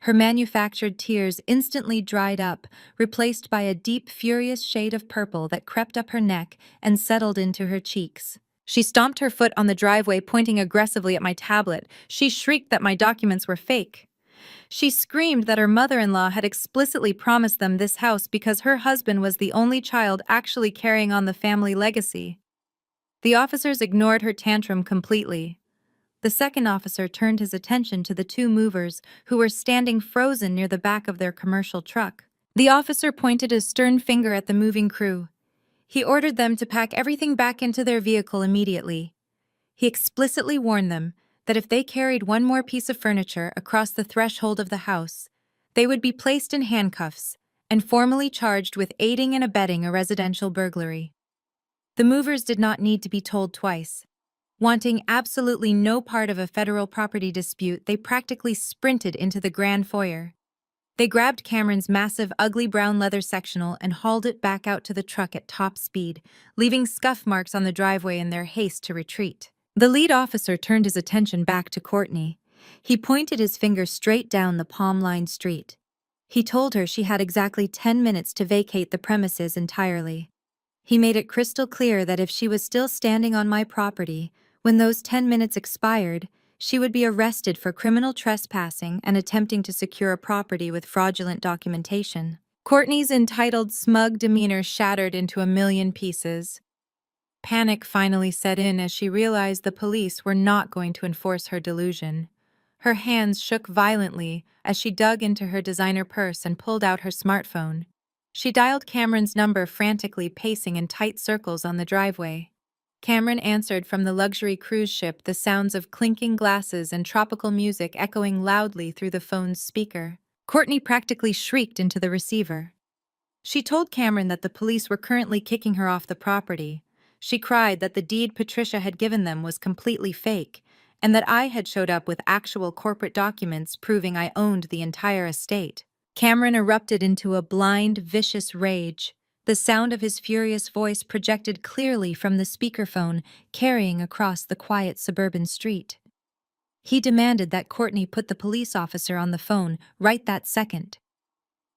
Her manufactured tears instantly dried up, replaced by a deep, furious shade of purple that crept up her neck and settled into her cheeks. She stomped her foot on the driveway, pointing aggressively at my tablet. She shrieked that my documents were fake. She screamed that her mother-in-law had explicitly promised them this house because her husband was the only child actually carrying on the family legacy. The officers ignored her tantrum completely. The second officer turned his attention to the two movers who were standing frozen near the back of their commercial truck. The officer pointed a stern finger at the moving crew. He ordered them to pack everything back into their vehicle immediately. He explicitly warned them that if they carried one more piece of furniture across the threshold of the house, they would be placed in handcuffs and formally charged with aiding and abetting a residential burglary. The movers did not need to be told twice. Wanting absolutely no part of a federal property dispute, they practically sprinted into the grand foyer. They grabbed Cameron's massive, ugly brown leather sectional and hauled it back out to the truck at top speed, leaving scuff marks on the driveway in their haste to retreat. The lead officer turned his attention back to Courtney. He pointed his finger straight down the palm-lined street. He told her she had exactly 10 minutes to vacate the premises entirely. He made it crystal clear that if she was still standing on my property, when those 10 minutes expired, she would be arrested for criminal trespassing and attempting to secure a property with fraudulent documentation. Courtney's entitled, smug demeanor shattered into a million pieces. Panic finally set in as she realized the police were not going to enforce her delusion. Her hands shook violently as she dug into her designer purse and pulled out her smartphone. She dialed Cameron's number, frantically pacing in tight circles on the driveway. Cameron answered from the luxury cruise ship, the sounds of clinking glasses and tropical music echoing loudly through the phone's speaker. Courtney practically shrieked into the receiver. She told Cameron that the police were currently kicking her off the property. She cried that the deed Patricia had given them was completely fake, and that I had showed up with actual corporate documents proving I owned the entire estate. Cameron erupted into a blind, vicious rage. The sound of his furious voice projected clearly from the speakerphone, carrying across the quiet suburban street. He demanded that Courtney put the police officer on the phone right that second.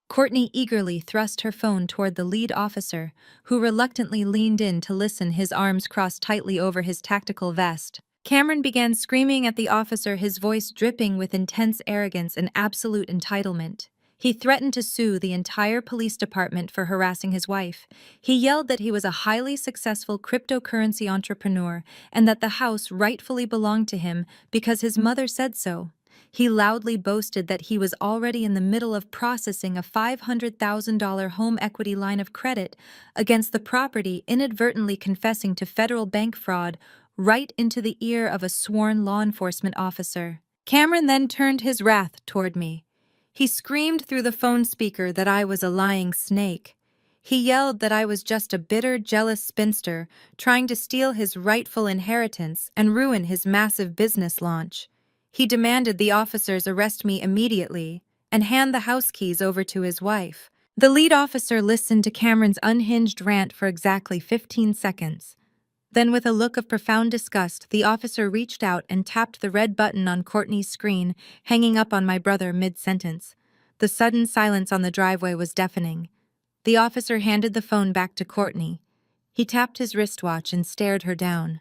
Courtney eagerly thrust her phone toward the lead officer, who reluctantly leaned in to listen, his arms crossed tightly over his tactical vest. Cameron began screaming at the officer, his voice dripping with intense arrogance and absolute entitlement. He threatened to sue the entire police department for harassing his wife. He yelled that he was a highly successful cryptocurrency entrepreneur and that the house rightfully belonged to him because his mother said so. He loudly boasted that he was already in the middle of processing a $500,000 home equity line of credit against the property, inadvertently confessing to federal bank fraud right into the ear of a sworn law enforcement officer. Cameron then turned his wrath toward me. He screamed through the phone speaker that I was a lying snake. He yelled that I was just a bitter, jealous spinster trying to steal his rightful inheritance and ruin his massive business launch. He demanded the officers arrest me immediately and hand the house keys over to his wife. The lead officer listened to Cameron's unhinged rant for exactly 15 seconds. Then, with a look of profound disgust, the officer reached out and tapped the red button on Courtney's screen, hanging up on my brother mid-sentence. The sudden silence on the driveway was deafening. The officer handed the phone back to Courtney. He tapped his wristwatch and stared her down.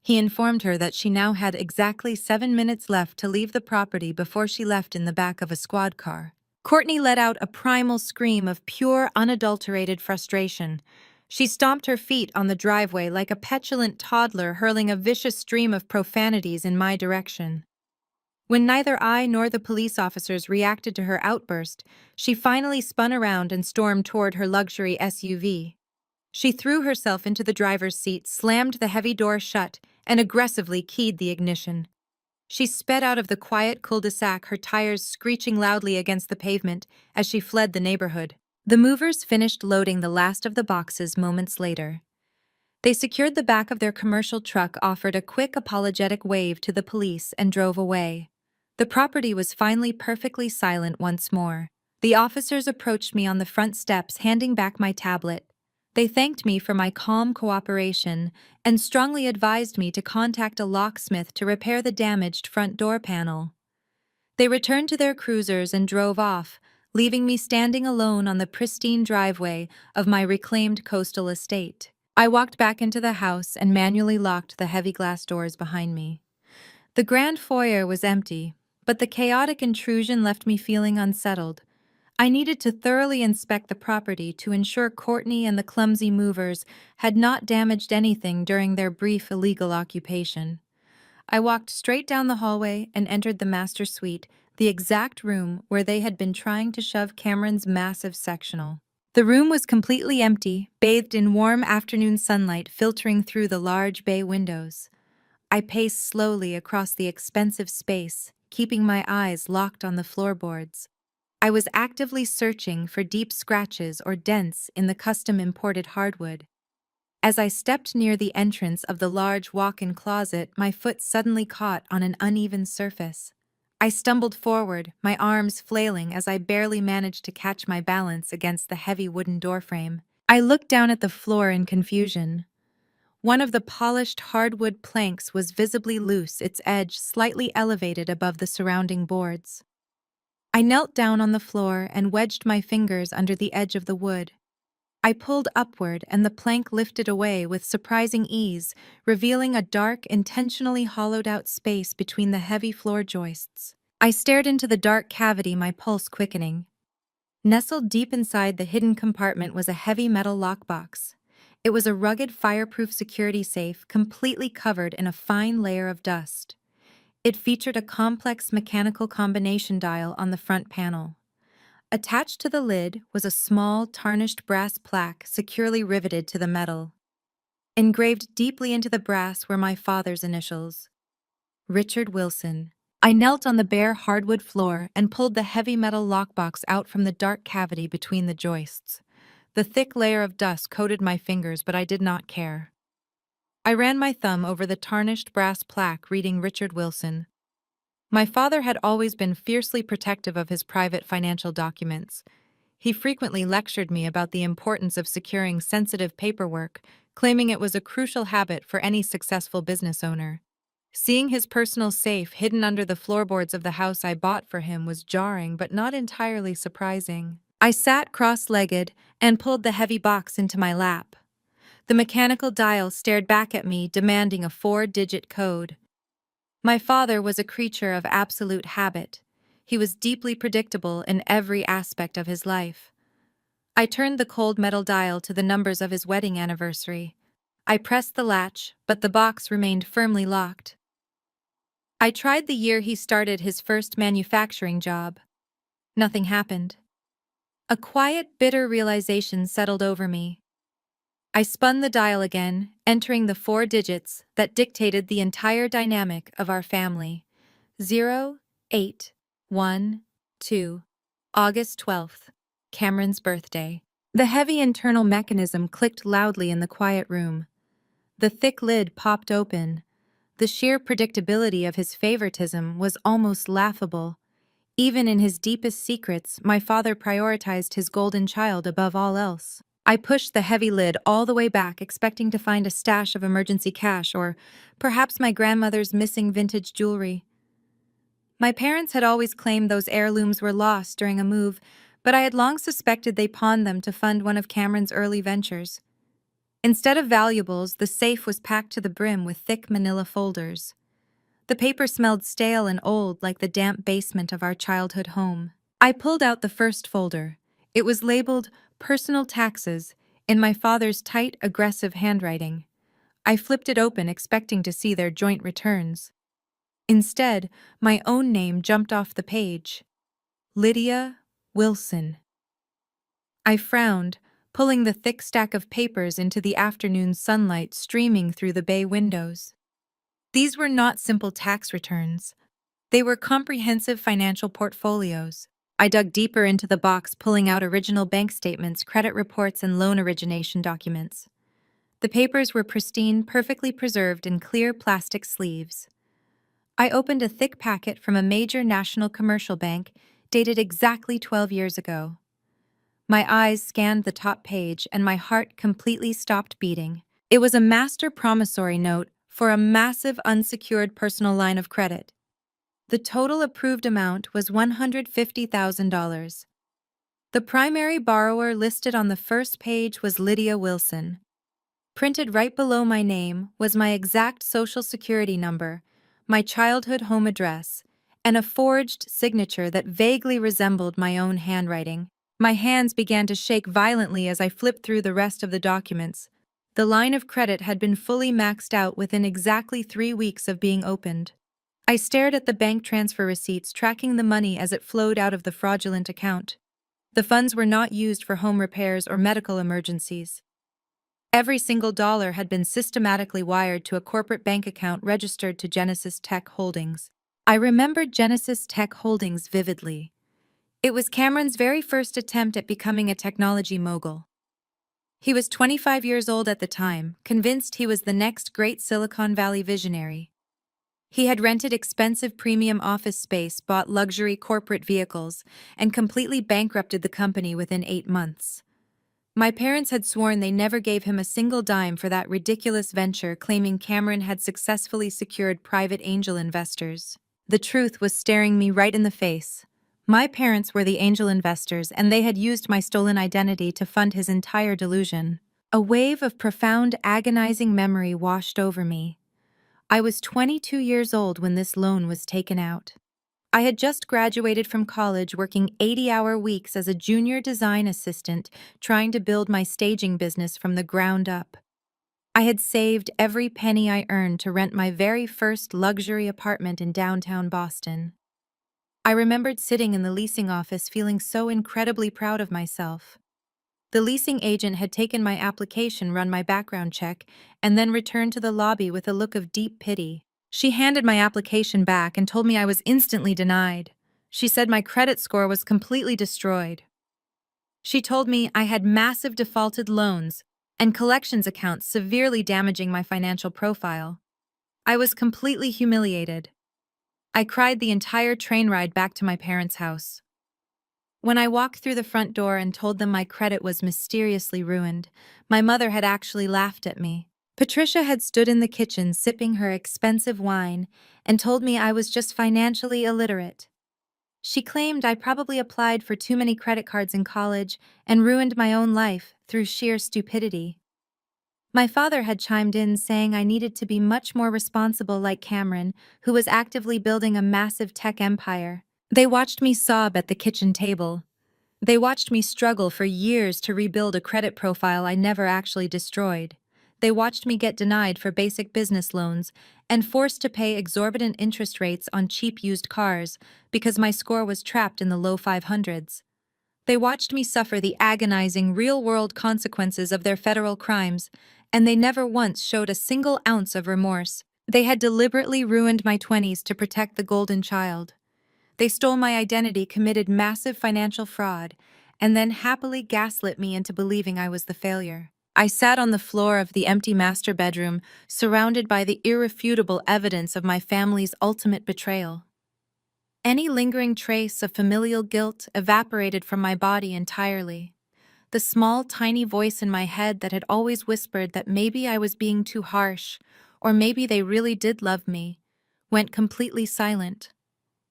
He informed her that she now had exactly 7 minutes left to leave the property before she left in the back of a squad car. Courtney let out a primal scream of pure, unadulterated frustration. She stomped her feet on the driveway like a petulant toddler, hurling a vicious stream of profanities in my direction. When neither I nor the police officers reacted to her outburst, she finally spun around and stormed toward her luxury SUV. She threw herself into the driver's seat, slammed the heavy door shut, and aggressively keyed the ignition. She sped out of the quiet cul-de-sac, her tires screeching loudly against the pavement as she fled the neighborhood. The movers finished loading the last of the boxes moments later. They secured the back of their commercial truck, offered a quick apologetic wave to the police, and drove away. The property was finally perfectly silent once more. The officers approached me on the front steps, handing back my tablet. They thanked me for my calm cooperation and strongly advised me to contact a locksmith to repair the damaged front door panel. They returned to their cruisers and drove off, leaving me standing alone on the pristine driveway of my reclaimed coastal estate. I walked back into the house and manually locked the heavy glass doors behind me. The grand foyer was empty, but the chaotic intrusion left me feeling unsettled. I needed to thoroughly inspect the property to ensure Courtney and the clumsy movers had not damaged anything during their brief illegal occupation. I walked straight down the hallway and entered the master suite, the exact room where they had been trying to shove Cameron's massive sectional. The room was completely empty, bathed in warm afternoon sunlight filtering through the large bay windows. I paced slowly across the expensive space, keeping my eyes locked on the floorboards. I was actively searching for deep scratches or dents in the custom-imported hardwood. As I stepped near the entrance of the large walk-in closet, my foot suddenly caught on an uneven surface. I stumbled forward, my arms flailing as I barely managed to catch my balance against the heavy wooden doorframe. I looked down at the floor in confusion. One of the polished hardwood planks was visibly loose, its edge slightly elevated above the surrounding boards. I knelt down on the floor and wedged my fingers under the edge of the wood. I pulled upward and the plank lifted away with surprising ease, revealing a dark, intentionally hollowed-out space between the heavy floor joists. I stared into the dark cavity, my pulse quickening. Nestled deep inside the hidden compartment was a heavy metal lockbox. It was a rugged, fireproof security safe, completely covered in a fine layer of dust. It featured a complex mechanical combination dial on the front panel. Attached to the lid was a small, tarnished brass plaque securely riveted to the metal. Engraved deeply into the brass were my father's initials, Richard Wilson. I knelt on the bare hardwood floor and pulled the heavy metal lockbox out from the dark cavity between the joists. The thick layer of dust coated my fingers, but I did not care. I ran my thumb over the tarnished brass plaque reading Richard Wilson. My father had always been fiercely protective of his private financial documents. He frequently lectured me about the importance of securing sensitive paperwork, claiming it was a crucial habit for any successful business owner. Seeing his personal safe hidden under the floorboards of the house I bought for him was jarring but not entirely surprising. I sat cross-legged and pulled the heavy box into my lap. The mechanical dial stared back at me, demanding a 4-digit code. My father was a creature of absolute habit. He was deeply predictable in every aspect of his life. I turned the cold metal dial to the numbers of his wedding anniversary. I pressed the latch, but the box remained firmly locked. I tried the year he started his first manufacturing job. Nothing happened. A quiet, bitter realization settled over me. I spun the dial again, entering the 4 digits that dictated the entire dynamic of our family. 0812, August 12th, Cameron's birthday. The heavy internal mechanism clicked loudly in the quiet room. The thick lid popped open. The sheer predictability of his favoritism was almost laughable. Even in his deepest secrets, my father prioritized his golden child above all else. I pushed the heavy lid all the way back, expecting to find a stash of emergency cash or perhaps my grandmother's missing vintage jewelry. My parents had always claimed those heirlooms were lost during a move, but I had long suspected they pawned them to fund one of Cameron's early ventures. Instead of valuables, the safe was packed to the brim with thick manila folders. The paper smelled stale and old, like the damp basement of our childhood home. I pulled out the first folder. It was labeled Personal Taxes in my father's tight, aggressive handwriting. I flipped it open, expecting to see their joint returns. Instead, my own name jumped off the page. Lydia Wilson. I frowned, pulling the thick stack of papers into the afternoon sunlight streaming through the bay windows. These were not simple tax returns. They were comprehensive financial portfolios. I dug deeper into the box, pulling out original bank statements, credit reports, and loan origination documents. The papers were pristine, perfectly preserved in clear plastic sleeves. I opened a thick packet from a major national commercial bank, dated exactly 12 years ago. My eyes scanned the top page, and my heart completely stopped beating. It was a master promissory note for a massive unsecured personal line of credit. The total approved amount was $150,000. The primary borrower listed on the first page was Lydia Wilson. Printed right below my name was my exact social security number, my childhood home address, and a forged signature that vaguely resembled my own handwriting. My hands began to shake violently as I flipped through the rest of the documents. The line of credit had been fully maxed out within exactly 3 weeks of being opened. I stared at the bank transfer receipts, tracking the money as it flowed out of the fraudulent account. The funds were not used for home repairs or medical emergencies. Every single dollar had been systematically wired to a corporate bank account registered to Genesis Tech Holdings. I remembered Genesis Tech Holdings vividly. It was Cameron's very first attempt at becoming a technology mogul. He was 25 years old at the time, convinced he was the next great Silicon Valley visionary. He had rented expensive premium office space, bought luxury corporate vehicles, and completely bankrupted the company within 8 months. My parents had sworn they never gave him a single dime for that ridiculous venture, claiming Cameron had successfully secured private angel investors. The truth was staring me right in the face. My parents were the angel investors, and they had used my stolen identity to fund his entire delusion. A wave of profound, agonizing memory washed over me. I was 22 years old when this loan was taken out. I had just graduated from college, working 80-hour weeks as a junior design assistant, trying to build my staging business from the ground up. I had saved every penny I earned to rent my very first luxury apartment in downtown Boston. I remembered sitting in the leasing office feeling so incredibly proud of myself. The leasing agent had taken my application, run my background check, and then returned to the lobby with a look of deep pity. She handed my application back and told me I was instantly denied. She said my credit score was completely destroyed. She told me I had massive defaulted loans and collections accounts severely damaging my financial profile. I was completely humiliated. I cried the entire train ride back to my parents' house. When I walked through the front door and told them my credit was mysteriously ruined, my mother had actually laughed at me. Patricia had stood in the kitchen sipping her expensive wine and told me I was just financially illiterate. She claimed I probably applied for too many credit cards in college and ruined my own life through sheer stupidity. My father had chimed in, saying I needed to be much more responsible like Cameron, who was actively building a massive tech empire. They watched me sob at the kitchen table. They watched me struggle for years to rebuild a credit profile I never actually destroyed. They watched me get denied for basic business loans and forced to pay exorbitant interest rates on cheap used cars because my score was trapped in the low 500s. They watched me suffer the agonizing real-world consequences of their federal crimes, and they never once showed a single ounce of remorse. They had deliberately ruined my 20s to protect the golden child. They stole my identity, committed massive financial fraud, and then happily gaslit me into believing I was the failure. I sat on the floor of the empty master bedroom, surrounded by the irrefutable evidence of my family's ultimate betrayal. Any lingering trace of familial guilt evaporated from my body entirely. The small, tiny voice in my head that had always whispered that maybe I was being too harsh, or maybe they really did love me, went completely silent.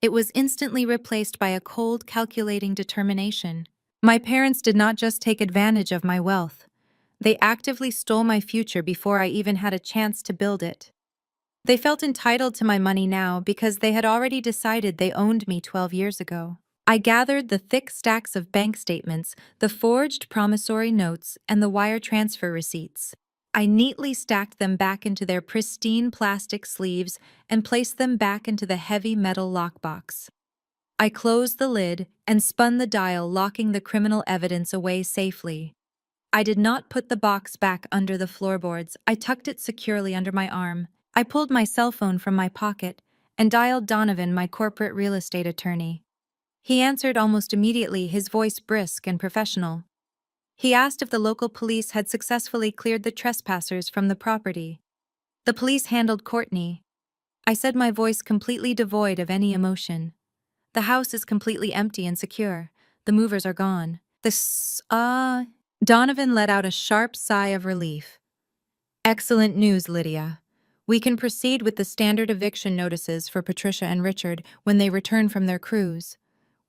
It was instantly replaced by a cold, calculating determination. My parents did not just take advantage of my wealth. They actively stole my future before I even had a chance to build it. They felt entitled to my money now because they had already decided they owned me 12 years ago. I gathered the thick stacks of bank statements, the forged promissory notes, and the wire transfer receipts. I neatly stacked them back into their pristine plastic sleeves and placed them back into the heavy metal lockbox. I closed the lid and spun the dial, locking the criminal evidence away safely. I did not put the box back under the floorboards. I tucked it securely under my arm. I pulled my cell phone from my pocket and dialed Donovan, my corporate real estate attorney. He answered almost immediately, his voice brisk and professional. He asked if the local police had successfully cleared the trespassers from the property. The police handled Courtney. I said, my voice completely devoid of any emotion. The house is completely empty and secure. The movers are gone. Donovan let out a sharp sigh of relief. Excellent news, Lydia. We can proceed with the standard eviction notices for Patricia and Richard when they return from their cruise.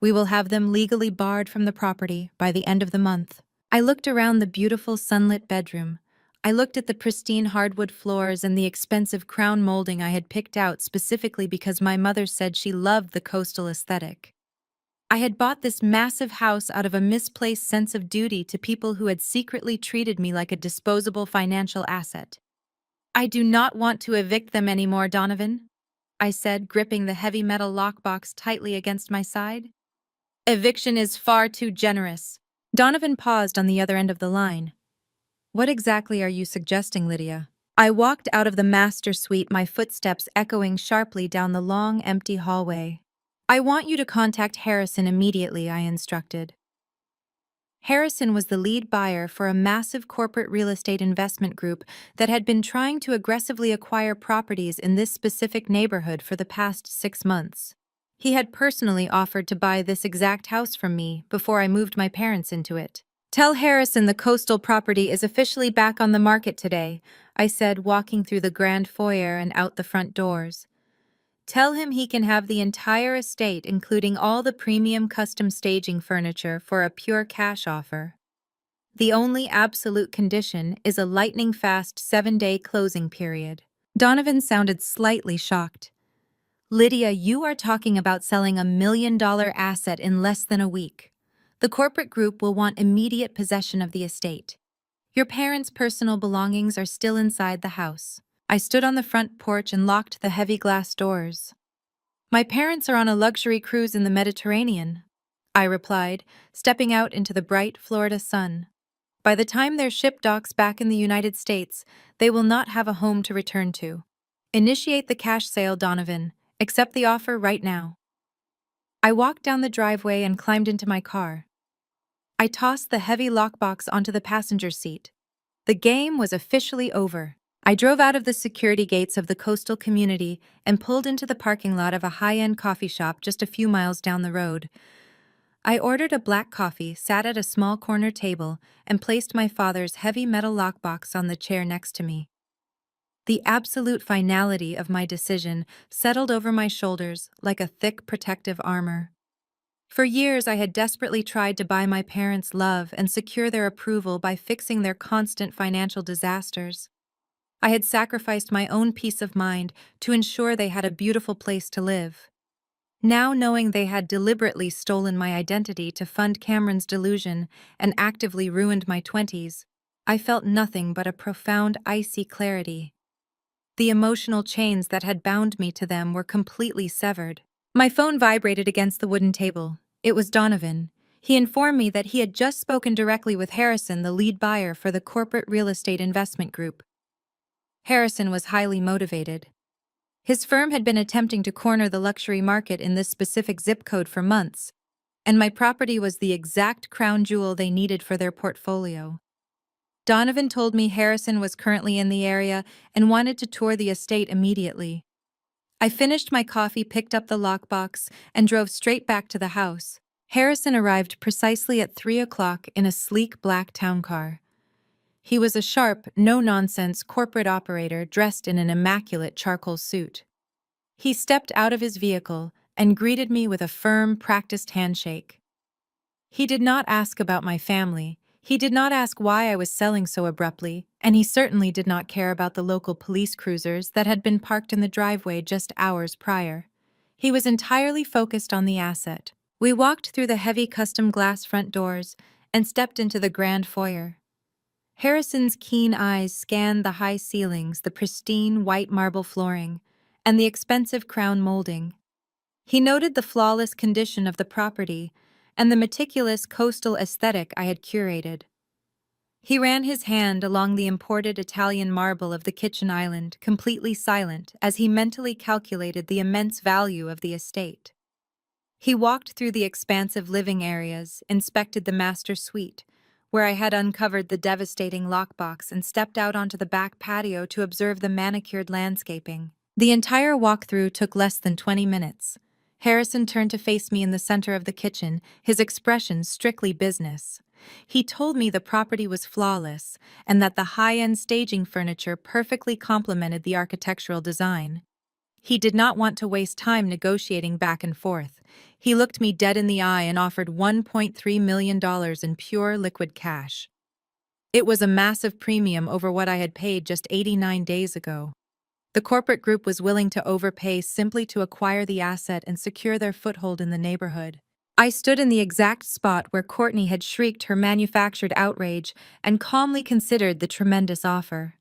We will have them legally barred from the property by the end of the month. I looked around the beautiful sunlit bedroom. I looked at the pristine hardwood floors and the expensive crown molding I had picked out specifically because my mother said she loved the coastal aesthetic. I had bought this massive house out of a misplaced sense of duty to people who had secretly treated me like a disposable financial asset. I do not want to evict them anymore, Donovan, I said, gripping the heavy metal lockbox tightly against my side. Eviction is far too generous. Donovan paused on the other end of the line. What exactly are you suggesting, Lydia? I walked out of the master suite, my footsteps echoing sharply down the long, empty hallway. I want you to contact Harrison immediately, I instructed. Harrison was the lead buyer for a massive corporate real estate investment group that had been trying to aggressively acquire properties in this specific neighborhood for the past 6 months. He had personally offered to buy this exact house from me before I moved my parents into it. Tell Harrison the coastal property is officially back on the market today, I said, walking through the grand foyer and out the front doors. Tell him he can have the entire estate, including all the premium custom staging furniture, for a pure cash offer. The only absolute condition is a lightning-fast 7-day closing period. Donovan sounded slightly shocked. Lydia, you are talking about selling $1 million asset in less than a week. The corporate group will want immediate possession of the estate. Your parents' personal belongings are still inside the house. I stood on the front porch and locked the heavy glass doors. My parents are on a luxury cruise in the Mediterranean, I replied, stepping out into the bright Florida sun. By the time their ship docks back in the United States, they will not have a home to return to. Initiate the cash sale, Donovan. Accept the offer right now. I walked down the driveway and climbed into my car. I tossed the heavy lockbox onto the passenger seat. The game was officially over. I drove out of the security gates of the coastal community and pulled into the parking lot of a high-end coffee shop just a few miles down the road. I ordered a black coffee, sat at a small corner table, and placed my father's heavy metal lockbox on the chair next to me. The absolute finality of my decision settled over my shoulders like a thick protective armor. For years, I had desperately tried to buy my parents' love and secure their approval by fixing their constant financial disasters. I had sacrificed my own peace of mind to ensure they had a beautiful place to live. Now, knowing they had deliberately stolen my identity to fund Cameron's delusion and actively ruined my 20s, I felt nothing but a profound, icy clarity. The emotional chains that had bound me to them were completely severed. My phone vibrated against the wooden table. It was Donovan. He informed me that he had just spoken directly with Harrison, the lead buyer for the corporate real estate investment group. Harrison was highly motivated. His firm had been attempting to corner the luxury market in this specific zip code for months, and my property was the exact crown jewel they needed for their portfolio. Donovan told me Harrison was currently in the area and wanted to tour the estate immediately. I finished my coffee, picked up the lockbox, and drove straight back to the house. Harrison arrived precisely at 3 o'clock in a sleek black town car. He was a sharp, no-nonsense corporate operator dressed in an immaculate charcoal suit. He stepped out of his vehicle and greeted me with a firm, practiced handshake. He did not ask about my family. He did not ask why I was selling so abruptly, and he certainly did not care about the local police cruisers that had been parked in the driveway just hours prior. He was entirely focused on the asset. We walked through the heavy custom glass front doors and stepped into the grand foyer. Harrison's keen eyes scanned the high ceilings, the pristine white marble flooring, and the expensive crown molding. He noted the flawless condition of the property and the meticulous coastal aesthetic I had curated. He ran his hand along the imported Italian marble of the kitchen island, completely silent, as he mentally calculated the immense value of the estate. He walked through the expansive living areas, inspected the master suite, where I had uncovered the devastating lockbox, and stepped out onto the back patio to observe the manicured landscaping. The entire walkthrough took less than 20 minutes. Harrison turned to face me in the center of the kitchen, his expression strictly business. He told me the property was flawless and that the high-end staging furniture perfectly complemented the architectural design. He did not want to waste time negotiating back and forth. He looked me dead in the eye and offered $1.3 million in pure liquid cash. It was a massive premium over what I had paid just 89 days ago. The corporate group was willing to overpay simply to acquire the asset and secure their foothold in the neighborhood. I stood in the exact spot where Courtney had shrieked her manufactured outrage and calmly considered the tremendous offer.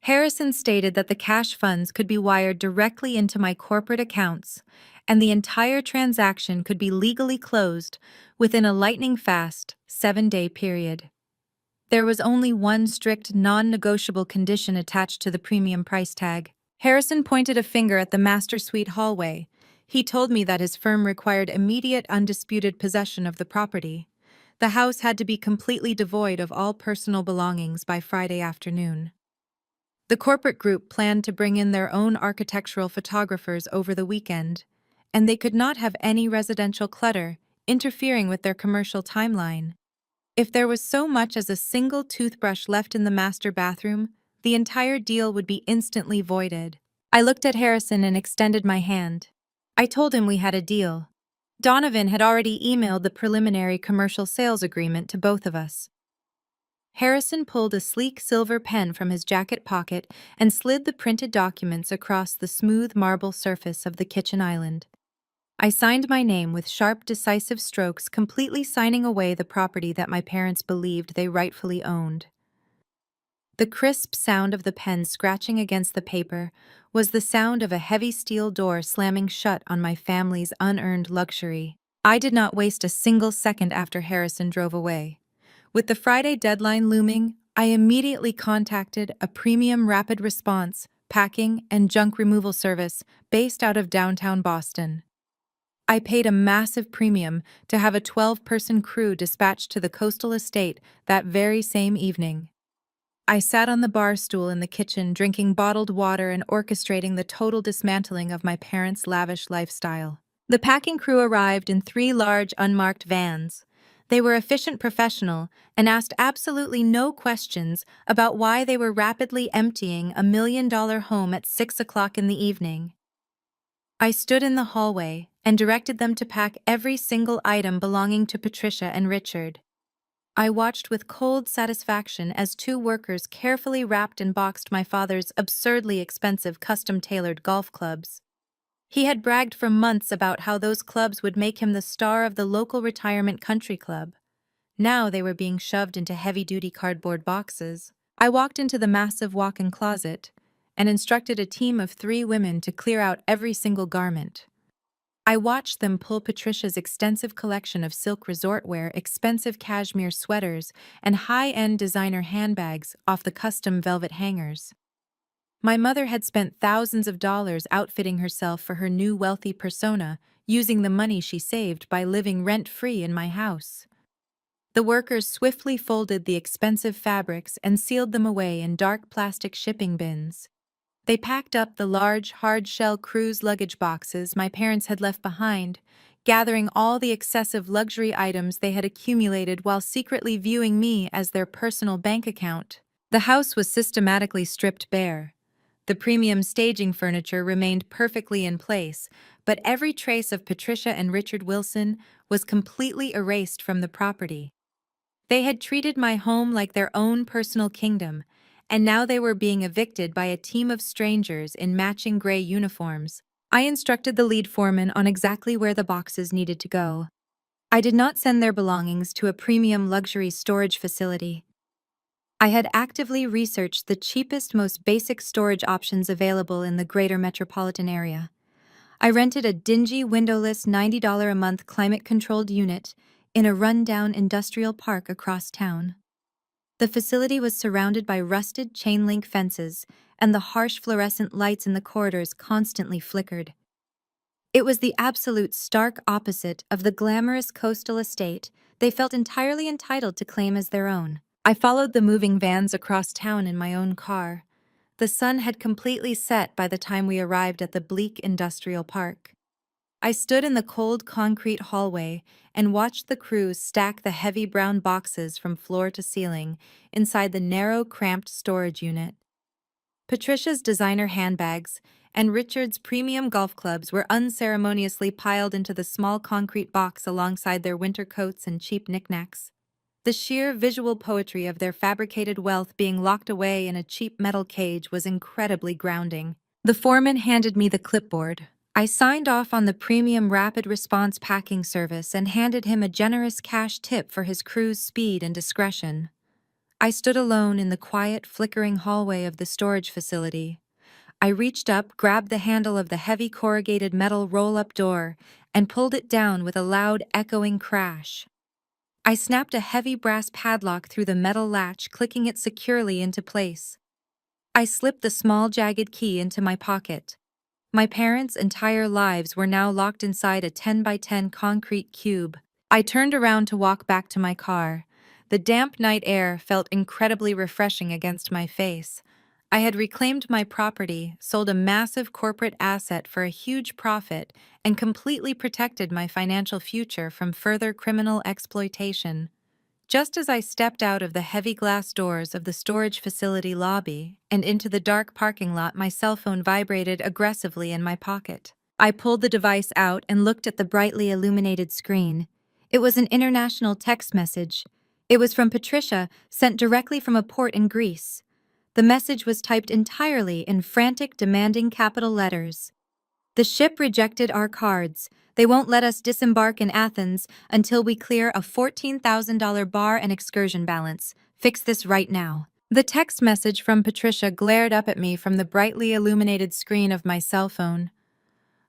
Harrison stated that the cash funds could be wired directly into my corporate accounts, and the entire transaction could be legally closed within a lightning-fast 7-day period. There was only one strict, non-negotiable condition attached to the premium price tag. Harrison pointed a finger at the master suite hallway. He told me that his firm required immediate, undisputed possession of the property. The house had to be completely devoid of all personal belongings by Friday afternoon. The corporate group planned to bring in their own architectural photographers over the weekend, and they could not have any residential clutter interfering with their commercial timeline. If there was so much as a single toothbrush left in the master bathroom, the entire deal would be instantly voided. I looked at Harrison and extended my hand. I told him we had a deal. Donovan had already emailed the preliminary commercial sales agreement to both of us. Harrison pulled a sleek silver pen from his jacket pocket and slid the printed documents across the smooth marble surface of the kitchen island. I signed my name with sharp, decisive strokes, completely signing away the property that my parents believed they rightfully owned. The crisp sound of the pen scratching against the paper was the sound of a heavy steel door slamming shut on my family's unearned luxury. I did not waste a single second after Harrison drove away. With the Friday deadline looming, I immediately contacted a premium rapid response, packing, and junk removal service based out of downtown Boston. I paid a massive premium to have a 12-person crew dispatched to the coastal estate that very same evening. I sat on the bar stool in the kitchen drinking bottled water and orchestrating the total dismantling of my parents' lavish lifestyle. The packing crew arrived in 3 large unmarked vans. They were efficient professional and asked absolutely no questions about why they were rapidly emptying a $1 million home at 6 o'clock in the evening. I stood in the hallway and directed them to pack every single item belonging to Patricia and Richard. I watched with cold satisfaction as 2 workers carefully wrapped and boxed my father's absurdly expensive custom-tailored golf clubs. He had bragged for months about how those clubs would make him the star of the local retirement country club. Now they were being shoved into heavy-duty cardboard boxes. I walked into the massive walk-in closet and instructed a team of 3 women to clear out every single garment. I watched them pull Patricia's extensive collection of silk resort wear, expensive cashmere sweaters, and high-end designer handbags off the custom velvet hangers. My mother had spent thousands of dollars outfitting herself for her new wealthy persona, using the money she saved by living rent-free in my house. The workers swiftly folded the expensive fabrics and sealed them away in dark plastic shipping bins. They packed up the large, hard-shell cruise luggage boxes my parents had left behind, gathering all the excessive luxury items they had accumulated while secretly viewing me as their personal bank account. The house was systematically stripped bare. The premium staging furniture remained perfectly in place, but every trace of Patricia and Richard Wilson was completely erased from the property. They had treated my home like their own personal kingdom, and now they were being evicted by a team of strangers in matching gray uniforms. I instructed the lead foreman on exactly where the boxes needed to go. I did not send their belongings to a premium luxury storage facility. I had actively researched the cheapest, most basic storage options available in the greater metropolitan area. I rented a dingy, windowless $90 a month climate-controlled unit in a run-down industrial park across town. The facility was surrounded by rusted chain link fences, and the harsh fluorescent lights in the corridors constantly flickered. It was the absolute stark opposite of the glamorous coastal estate they felt entirely entitled to claim as their own. I followed the moving vans across town in my own car. The sun had completely set by the time we arrived at the bleak industrial park. I stood in the cold concrete hallway and watched the crews stack the heavy brown boxes from floor to ceiling inside the narrow, cramped storage unit. Patricia's designer handbags and Richard's premium golf clubs were unceremoniously piled into the small concrete box alongside their winter coats and cheap knickknacks. The sheer visual poetry of their fabricated wealth being locked away in a cheap metal cage was incredibly grounding. The foreman handed me the clipboard. I signed off on the premium rapid response packing service and handed him a generous cash tip for his crew's speed and discretion. I stood alone in the quiet, flickering hallway of the storage facility. I reached up, grabbed the handle of the heavy corrugated metal roll-up door, and pulled it down with a loud, echoing crash. I snapped a heavy brass padlock through the metal latch, clicking it securely into place. I slipped the small, jagged key into my pocket. My parents' entire lives were now locked inside a 10 by 10 concrete cube. I turned around to walk back to my car. The damp night air felt incredibly refreshing against my face. I had reclaimed my property, sold a massive corporate asset for a huge profit, and completely protected my financial future from further criminal exploitation. Just as I stepped out of the heavy glass doors of the storage facility lobby and into the dark parking lot, my cell phone vibrated aggressively in my pocket. I pulled the device out and looked at the brightly illuminated screen. It was an international text message. It was from Patricia, sent directly from a port in Greece. The message was typed entirely in frantic, demanding capital letters. The ship rejected our cards. They won't let us disembark in Athens until we clear a $14,000 bar and excursion balance. Fix this right now. The text message from Patricia glared up at me from the brightly illuminated screen of my cell phone.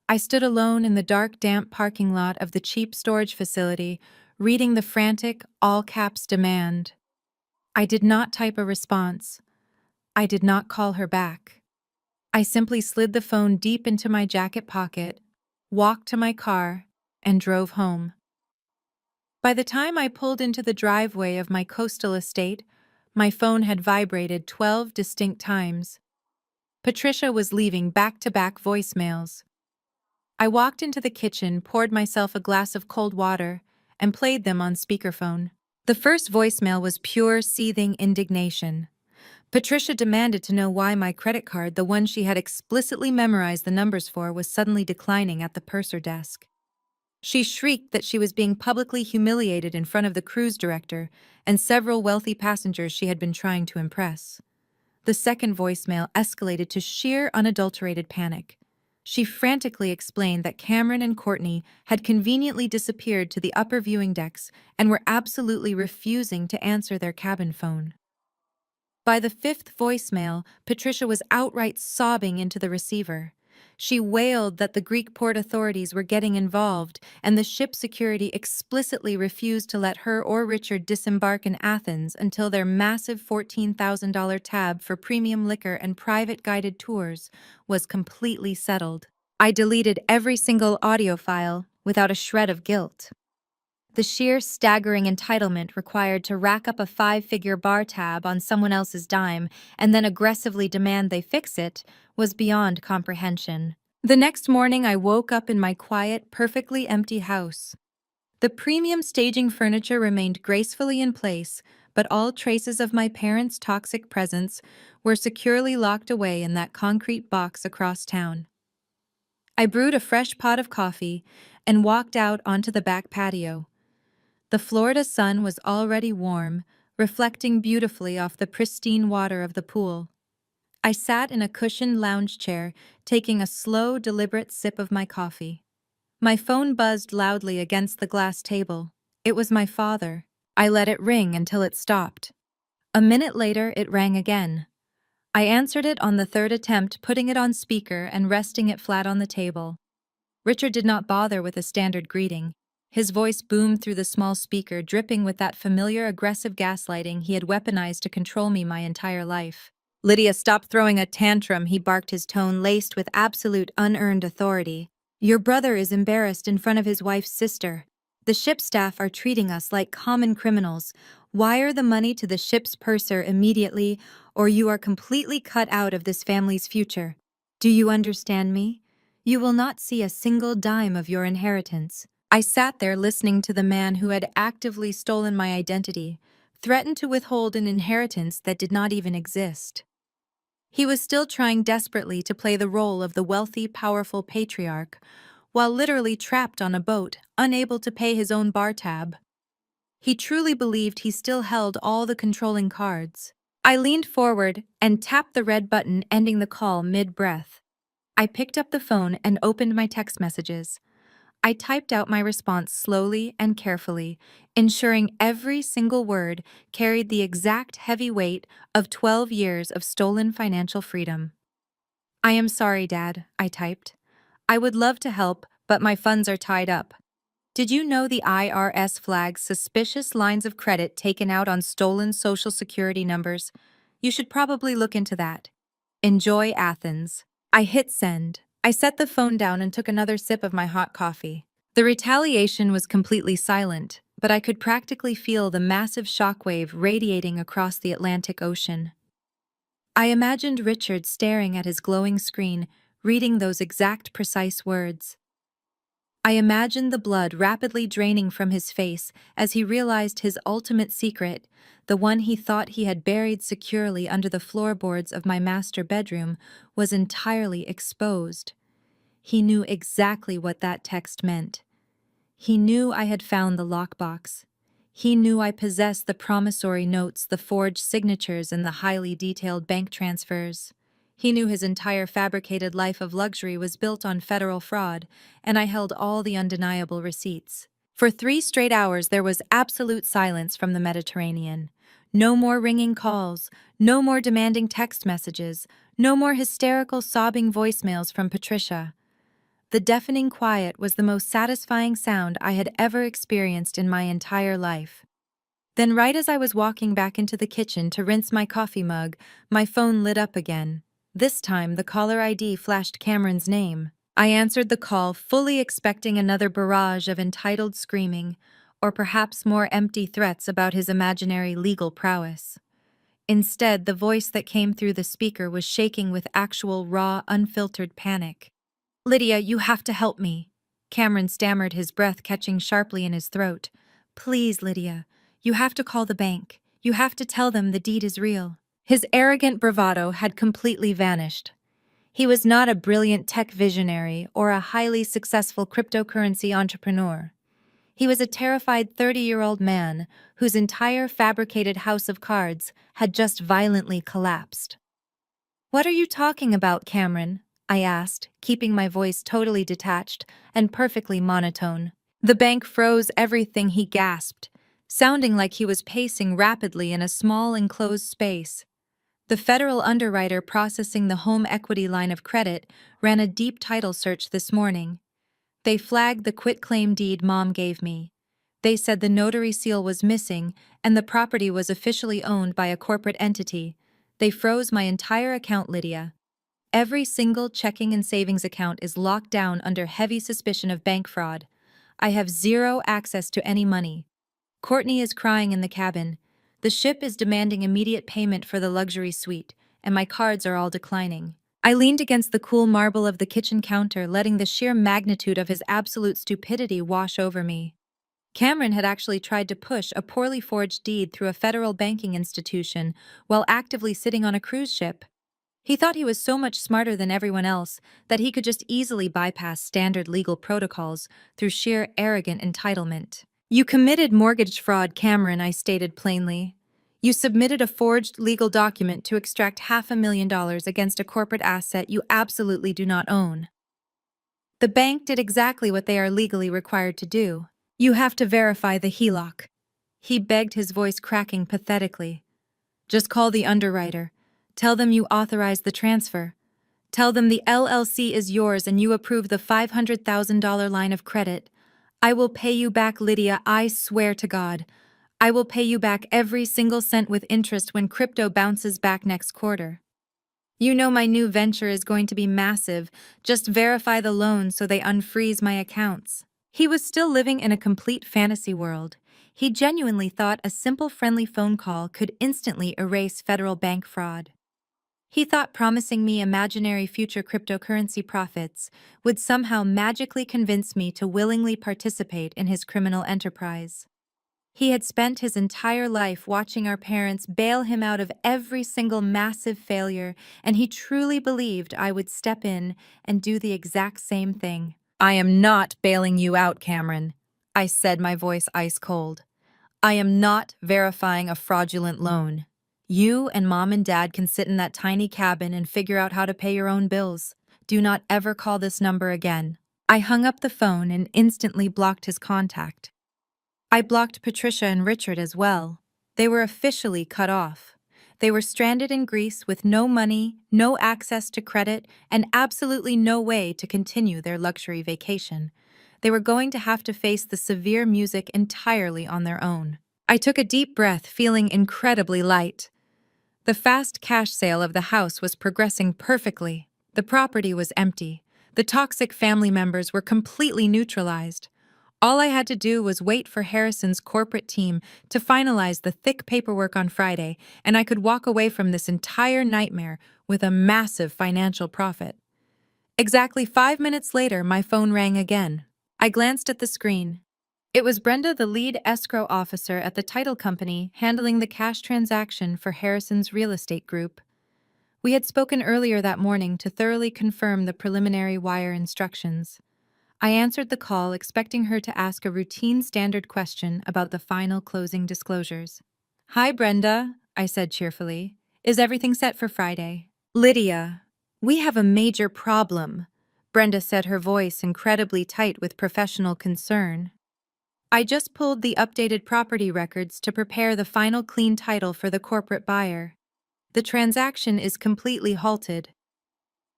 I stood alone in the dark, damp parking lot of the cheap storage facility, reading the frantic, all-caps demand. I did not type a response. I did not call her back. I simply slid the phone deep into my jacket pocket, walked to my car, and drove home. By the time I pulled into the driveway of my coastal estate, my phone had vibrated 12 distinct times. Patricia was leaving back-to-back voicemails. I walked into the kitchen, poured myself a glass of cold water, and played them on speakerphone. The first voicemail was pure, seething indignation. Patricia demanded to know why my credit card, the one she had explicitly memorized the numbers for, was suddenly declining at the purser desk. She shrieked that she was being publicly humiliated in front of the cruise director and several wealthy passengers she had been trying to impress. The second voicemail escalated to sheer, unadulterated panic. She frantically explained that Cameron and Courtney had conveniently disappeared to the upper viewing decks and were absolutely refusing to answer their cabin phone. By the fifth voicemail, Patricia was outright sobbing into the receiver. She wailed that the Greek port authorities were getting involved, and the ship security explicitly refused to let her or Richard disembark in Athens until their massive $14,000 tab for premium liquor and private guided tours was completely settled. I deleted every single audio file without a shred of guilt. The sheer staggering entitlement required to rack up a five-figure bar tab on someone else's dime and then aggressively demand they fix it was beyond comprehension. The next morning, I woke up in my quiet, perfectly empty house. The premium staging furniture remained gracefully in place, but all traces of my parents' toxic presence were securely locked away in that concrete box across town. I brewed a fresh pot of coffee and walked out onto the back patio. The Florida sun was already warm, reflecting beautifully off the pristine water of the pool. I sat in a cushioned lounge chair, taking a slow, deliberate sip of my coffee. My phone buzzed loudly against the glass table. It was my father. I let it ring until it stopped. A minute later, it rang again. I answered it on the third attempt, putting it on speaker and resting it flat on the table. Richard did not bother with a standard greeting. His voice boomed through the small speaker, dripping with that familiar aggressive gaslighting he had weaponized to control me my entire life. Lydia, stop throwing a tantrum, he barked, his tone laced with absolute unearned authority. Your brother is embarrassed in front of his wife's sister. The ship staff are treating us like common criminals. Wire the money to the ship's purser immediately, or you are completely cut out of this family's future. Do you understand me? You will not see a single dime of your inheritance. I sat there listening to the man who had actively stolen my identity, threatened to withhold an inheritance that did not even exist. He was still trying desperately to play the role of the wealthy, powerful patriarch, while literally trapped on a boat, unable to pay his own bar tab. He truly believed he still held all the controlling cards. I leaned forward and tapped the red button, ending the call mid-breath. I picked up the phone and opened my text messages. I typed out my response slowly and carefully, ensuring every single word carried the exact heavy weight of 12 years of stolen financial freedom. I am sorry, Dad, I typed. I would love to help, but my funds are tied up. Did you know the IRS flags suspicious lines of credit taken out on stolen Social Security numbers? You should probably look into that. Enjoy Athens. I hit send. I set the phone down and took another sip of my hot coffee. The retaliation was completely silent, but I could practically feel the massive shockwave radiating across the Atlantic Ocean. I imagined Richard staring at his glowing screen, reading those exact precise words. I imagined the blood rapidly draining from his face as he realized his ultimate secret, the one he thought he had buried securely under the floorboards of my master bedroom, was entirely exposed. He knew exactly what that text meant. He knew I had found the lockbox. He knew I possessed the promissory notes, the forged signatures, and the highly detailed bank transfers. He knew his entire fabricated life of luxury was built on federal fraud, and I held all the undeniable receipts. For 3 straight hours there was absolute silence from the Mediterranean. No more ringing calls, no more demanding text messages, no more hysterical sobbing voicemails from Patricia. The deafening quiet was the most satisfying sound I had ever experienced in my entire life. Then, right as I was walking back into the kitchen to rinse my coffee mug, my phone lit up again. This time, the caller ID flashed Cameron's name. I answered the call, fully expecting another barrage of entitled screaming, or perhaps more empty threats about his imaginary legal prowess. Instead, the voice that came through the speaker was shaking with actual, raw, unfiltered panic. Lydia, you have to help me. Cameron stammered, his breath catching sharply in his throat. Please, Lydia. You have to call the bank. You have to tell them the deed is real. His arrogant bravado had completely vanished. He was not a brilliant tech visionary or a highly successful cryptocurrency entrepreneur. He was a terrified 30-year-old man whose entire fabricated house of cards had just violently collapsed. What are you talking about, Cameron? I asked, keeping my voice totally detached and perfectly monotone. The bank froze everything, he gasped, sounding like he was pacing rapidly in a small enclosed space. The federal underwriter processing the home equity line of credit ran a deep title search this morning. They flagged the quitclaim deed Mom gave me. They said the notary seal was missing and the property was officially owned by a corporate entity. They froze my entire account, Lydia. Every single checking and savings account is locked down under heavy suspicion of bank fraud. I have zero access to any money. Courtney is crying in the cabin. The ship is demanding immediate payment for the luxury suite, and my cards are all declining. I leaned against the cool marble of the kitchen counter, letting the sheer magnitude of his absolute stupidity wash over me. Cameron had actually tried to push a poorly forged deed through a federal banking institution while actively sitting on a cruise ship. He thought he was so much smarter than everyone else that he could just easily bypass standard legal protocols through sheer arrogant entitlement. You committed mortgage fraud, Cameron, I stated plainly. You submitted a forged legal document to extract $500,000 against a corporate asset you absolutely do not own. The bank did exactly what they are legally required to do. You have to verify the HELOC. He begged, his voice cracking pathetically. Just call the underwriter. Tell them you authorize the transfer. Tell them the LLC is yours and you approve the $500,000 line of credit. I will pay you back, Lydia, I swear to God. I will pay you back every single cent with interest when crypto bounces back next quarter. You know my new venture is going to be massive. Just verify the loan so they unfreeze my accounts. He was still living in a complete fantasy world. He genuinely thought a simple friendly phone call could instantly erase federal bank fraud. He thought promising me imaginary future cryptocurrency profits would somehow magically convince me to willingly participate in his criminal enterprise. He had spent his entire life watching our parents bail him out of every single massive failure, and he truly believed I would step in and do the exact same thing. I am not bailing you out, Cameron, I said, my voice ice cold. I am not verifying a fraudulent loan. You and Mom and Dad can sit in that tiny cabin and figure out how to pay your own bills. Do not ever call this number again. I hung up the phone and instantly blocked his contact. I blocked Patricia and Richard as well. They were officially cut off. They were stranded in Greece with no money, no access to credit, and absolutely no way to continue their luxury vacation. They were going to have to face the severe music entirely on their own. I took a deep breath, feeling incredibly light. The fast cash sale of the house was progressing perfectly. The property was empty. The toxic family members were completely neutralized. All I had to do was wait for Harrison's corporate team to finalize the thick paperwork on Friday, and I could walk away from this entire nightmare with a massive financial profit. Exactly 5 minutes later, my phone rang again. I glanced at the screen. It was Brenda, the lead escrow officer at the title company, handling the cash transaction for Harrison's real estate group. We had spoken earlier that morning to thoroughly confirm the preliminary wire instructions. I answered the call, expecting her to ask a routine standard question about the final closing disclosures. Hi, Brenda, I said cheerfully. Is everything set for Friday? Lydia, we have a major problem, Brenda said, her voice incredibly tight with professional concern. I just pulled the updated property records to prepare the final clean title for the corporate buyer. The transaction is completely halted.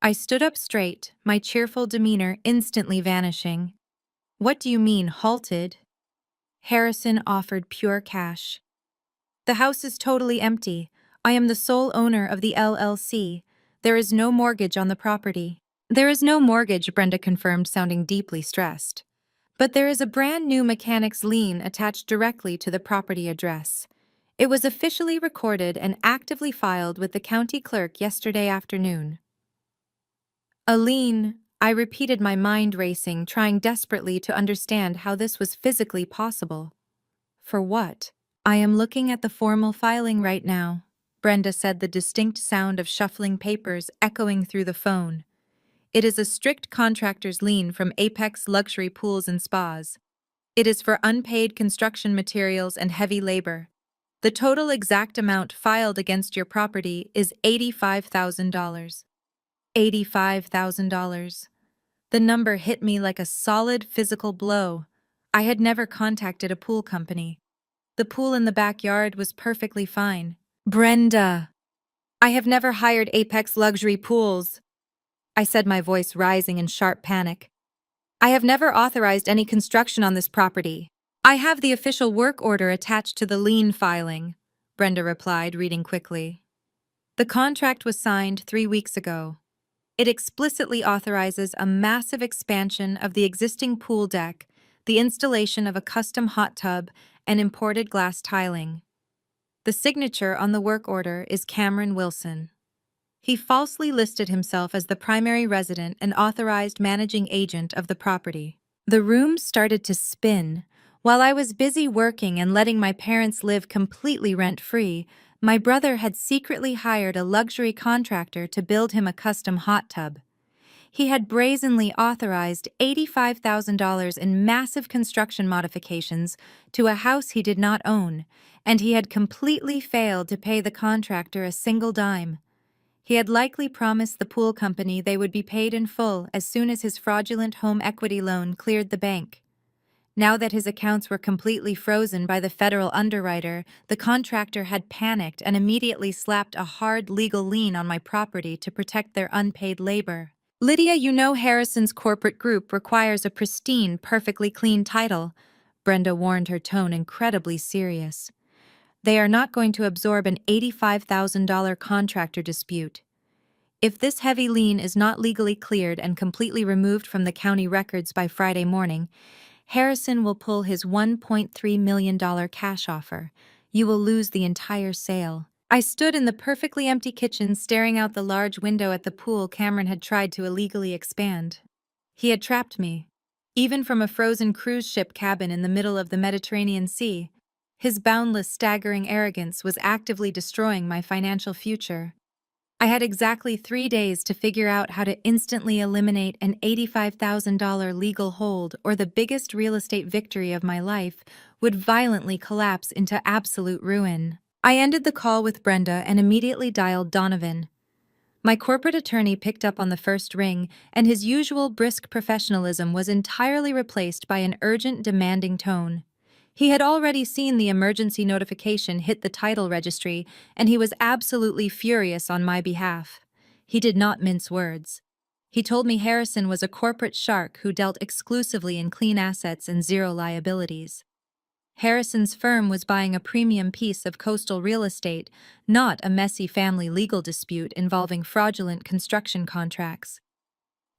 I stood up straight, my cheerful demeanor instantly vanishing. What do you mean, halted? Harrison offered pure cash. The house is totally empty. I am the sole owner of the LLC. There is no mortgage on the property. There is no mortgage, Brenda confirmed, sounding deeply stressed. But there is a brand new mechanic's lien attached directly to the property address. It was officially recorded and actively filed with the county clerk yesterday afternoon. A lien, I repeated, my mind racing, trying desperately to understand how this was physically possible. For what? I am looking at the formal filing right now, Brenda said, the distinct sound of shuffling papers echoing through the phone. It is a strict contractor's lien from Apex Luxury Pools and Spas. It is for unpaid construction materials and heavy labor. The total exact amount filed against your property is $85,000. $85,000. The number hit me like a solid physical blow. I had never contacted a pool company. The pool in the backyard was perfectly fine. Brenda! I have never hired Apex Luxury Pools, I said, my voice rising in sharp panic. I have never authorized any construction on this property. I have the official work order attached to the lien filing, Brenda replied, reading quickly. The contract was signed 3 weeks ago. It explicitly authorizes a massive expansion of the existing pool deck, the installation of a custom hot tub, and imported glass tiling. The signature on the work order is Cameron Wilson. He falsely listed himself as the primary resident and authorized managing agent of the property. The room started to spin. While I was busy working and letting my parents live completely rent-free, my brother had secretly hired a luxury contractor to build him a custom hot tub. He had brazenly authorized $85,000 in massive construction modifications to a house he did not own, and he had completely failed to pay the contractor a single dime. He had likely promised the pool company they would be paid in full as soon as his fraudulent home equity loan cleared the bank. Now that his accounts were completely frozen by the federal underwriter, the contractor had panicked and immediately slapped a hard legal lien on my property to protect their unpaid labor. Lydia, you know Harrison's corporate group requires a pristine, perfectly clean title. Brenda warned, her tone incredibly serious. They are not going to absorb an $85,000 contractor dispute. If this heavy lien is not legally cleared and completely removed from the county records by Friday morning, Harrison will pull his $1.3 million cash offer. You will lose the entire sale. I stood in the perfectly empty kitchen staring out the large window at the pool Cameron had tried to illegally expand. He had trapped me. Even from a frozen cruise ship cabin in the middle of the Mediterranean Sea, his boundless, staggering arrogance was actively destroying my financial future. I had exactly 3 days to figure out how to instantly eliminate an $85,000 legal hold, or the biggest real estate victory of my life would violently collapse into absolute ruin. I ended the call with Brenda and immediately dialed Donovan. My corporate attorney picked up on the first ring, and his usual brisk professionalism was entirely replaced by an urgent, demanding tone. He had already seen the emergency notification hit the title registry, and he was absolutely furious on my behalf. He did not mince words. He told me Harrison was a corporate shark who dealt exclusively in clean assets and zero liabilities. Harrison's firm was buying a premium piece of coastal real estate, not a messy family legal dispute involving fraudulent construction contracts.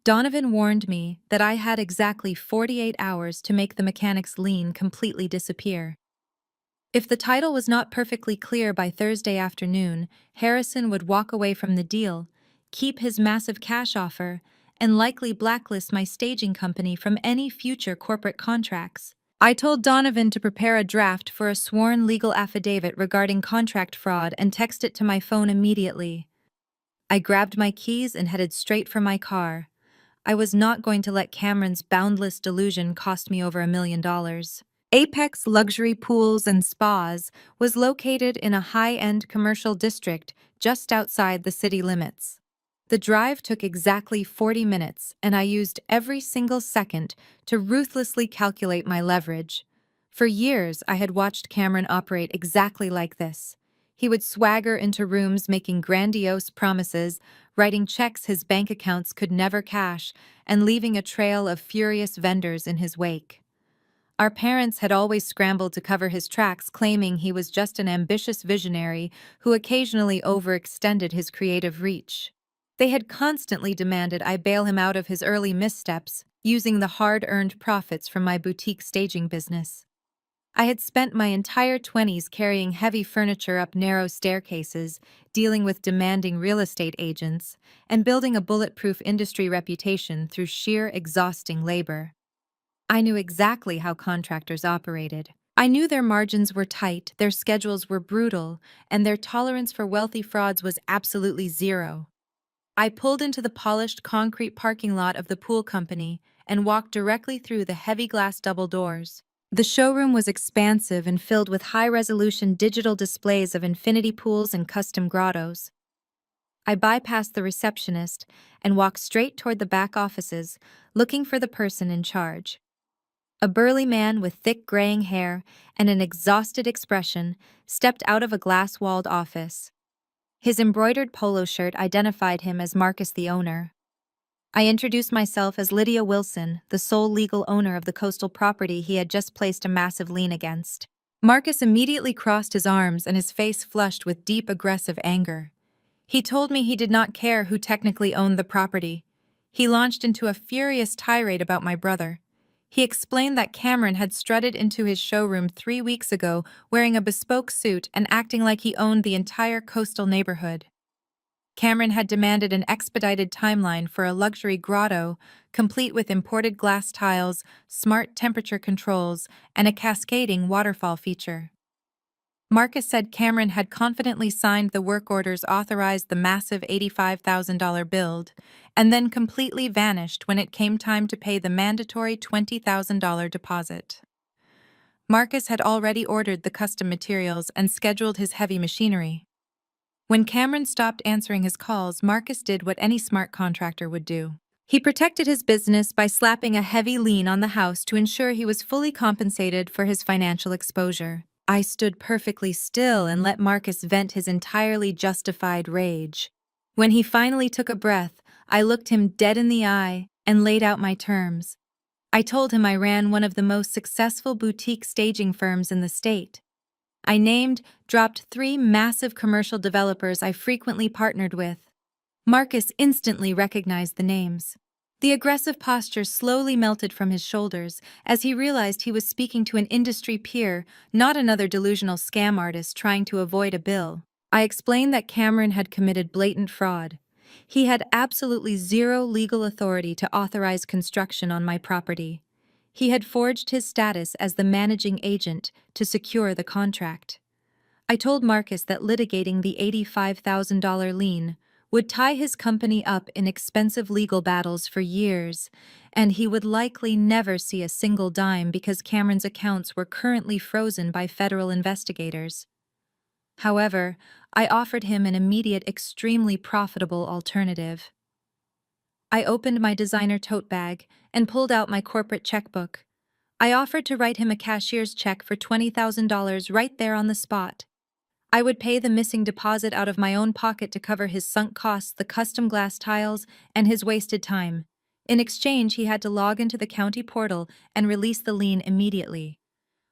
Donovan warned me that I had exactly 48 hours to make the mechanic's lien completely disappear. If the title was not perfectly clear by Thursday afternoon, Harrison would walk away from the deal, keep his massive cash offer, and likely blacklist my staging company from any future corporate contracts. I told Donovan to prepare a draft for a sworn legal affidavit regarding contract fraud and text it to my phone immediately. I grabbed my keys and headed straight for my car. I was not going to let Cameron's boundless delusion cost me over $1 million. Apex Luxury Pools and Spas was located in a high-end commercial district just outside the city limits. The drive took exactly 40 minutes, and I used every single second to ruthlessly calculate my leverage. For years, I had watched Cameron operate exactly like this. He would swagger into rooms making grandiose promises, writing checks his bank accounts could never cash, and leaving a trail of furious vendors in his wake. Our parents had always scrambled to cover his tracks, claiming he was just an ambitious visionary who occasionally overextended his creative reach. They had constantly demanded I bail him out of his early missteps, using the hard-earned profits from my boutique staging business. I had spent my entire 20s carrying heavy furniture up narrow staircases, dealing with demanding real estate agents, and building a bulletproof industry reputation through sheer exhausting labor. I knew exactly how contractors operated. I knew their margins were tight, their schedules were brutal, and their tolerance for wealthy frauds was absolutely zero. I pulled into the polished concrete parking lot of the pool company and walked directly through the heavy glass double doors. The showroom was expansive and filled with high-resolution digital displays of infinity pools and custom grottos. I bypassed the receptionist and walked straight toward the back offices, looking for the person in charge. A burly man with thick graying hair and an exhausted expression stepped out of a glass-walled office. His embroidered polo shirt identified him as Marcus, the owner. I introduced myself as Lydia Wilson, the sole legal owner of the coastal property he had just placed a massive lien against. Marcus immediately crossed his arms and his face flushed with deep, aggressive anger. He told me he did not care who technically owned the property. He launched into a furious tirade about my brother. He explained that Cameron had strutted into his showroom 3 weeks ago wearing a bespoke suit and acting like he owned the entire coastal neighborhood. Cameron had demanded an expedited timeline for a luxury grotto, complete with imported glass tiles, smart temperature controls, and a cascading waterfall feature. Marcus said Cameron had confidently signed the work orders authorized the massive $85,000 build, and then completely vanished when it came time to pay the mandatory $20,000 deposit. Marcus had already ordered the custom materials and scheduled his heavy machinery. When Cameron stopped answering his calls, Marcus did what any smart contractor would do. He protected his business by slapping a heavy lien on the house to ensure he was fully compensated for his financial exposure. I stood perfectly still and let Marcus vent his entirely justified rage. When he finally took a breath, I looked him dead in the eye and laid out my terms. I told him I ran one of the most successful boutique staging firms in the state. I dropped 3 massive commercial developers I frequently partnered with. Marcus instantly recognized the names. The aggressive posture slowly melted from his shoulders as he realized he was speaking to an industry peer, not another delusional scam artist trying to avoid a bill. I explained that Cameron had committed blatant fraud. He had absolutely zero legal authority to authorize construction on my property. He had forged his status as the managing agent to secure the contract. I told Marcus that litigating the $85,000 lien would tie his company up in expensive legal battles for years, and he would likely never see a single dime because Cameron's accounts were currently frozen by federal investigators. However, I offered him an immediate, extremely profitable alternative. I opened my designer tote bag and pulled out my corporate checkbook. I offered to write him a cashier's check for $20,000 right there on the spot. I would pay the missing deposit out of my own pocket to cover his sunk costs, the custom glass tiles, and his wasted time. In exchange, he had to log into the county portal and release the lien immediately.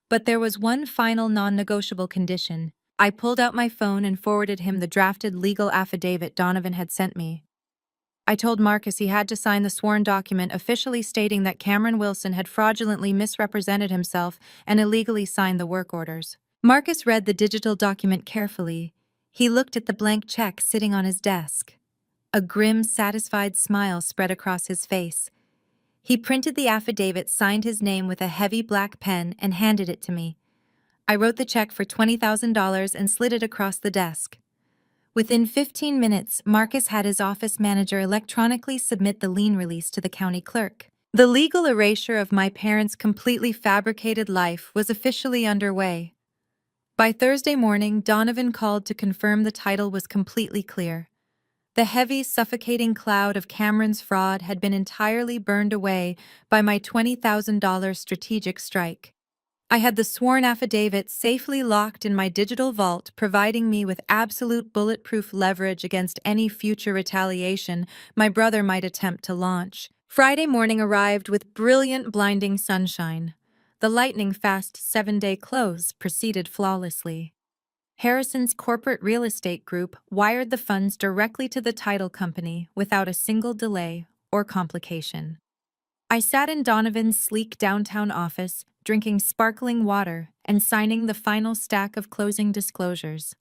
But there was one final non-negotiable condition. I pulled out my phone and forwarded him the drafted legal affidavit Donovan had sent me. I told Marcus he had to sign the sworn document officially stating that Cameron Wilson had fraudulently misrepresented himself and illegally signed the work orders. Marcus read the digital document carefully. He looked at the blank check sitting on his desk. A grim, satisfied smile spread across his face. He printed the affidavit, signed his name with a heavy black pen, and handed it to me. I wrote the check for $20,000 and slid it across the desk. Within 15 minutes, Marcus had his office manager electronically submit the lien release to the county clerk. The legal erasure of my parents' completely fabricated life was officially underway. By Thursday morning, Donovan called to confirm the title was completely clear. The heavy, suffocating cloud of Cameron's fraud had been entirely burned away by my $20,000 strategic strike. I had the sworn affidavit safely locked in my digital vault, providing me with absolute bulletproof leverage against any future retaliation my brother might attempt to launch. Friday morning arrived with brilliant, blinding sunshine. The lightning-fast 7-day close proceeded flawlessly. Harrison's corporate real estate group wired the funds directly to the title company without a single delay or complication. I sat in Donovan's sleek downtown office, drinking sparkling water and signing the final stack of closing disclosures.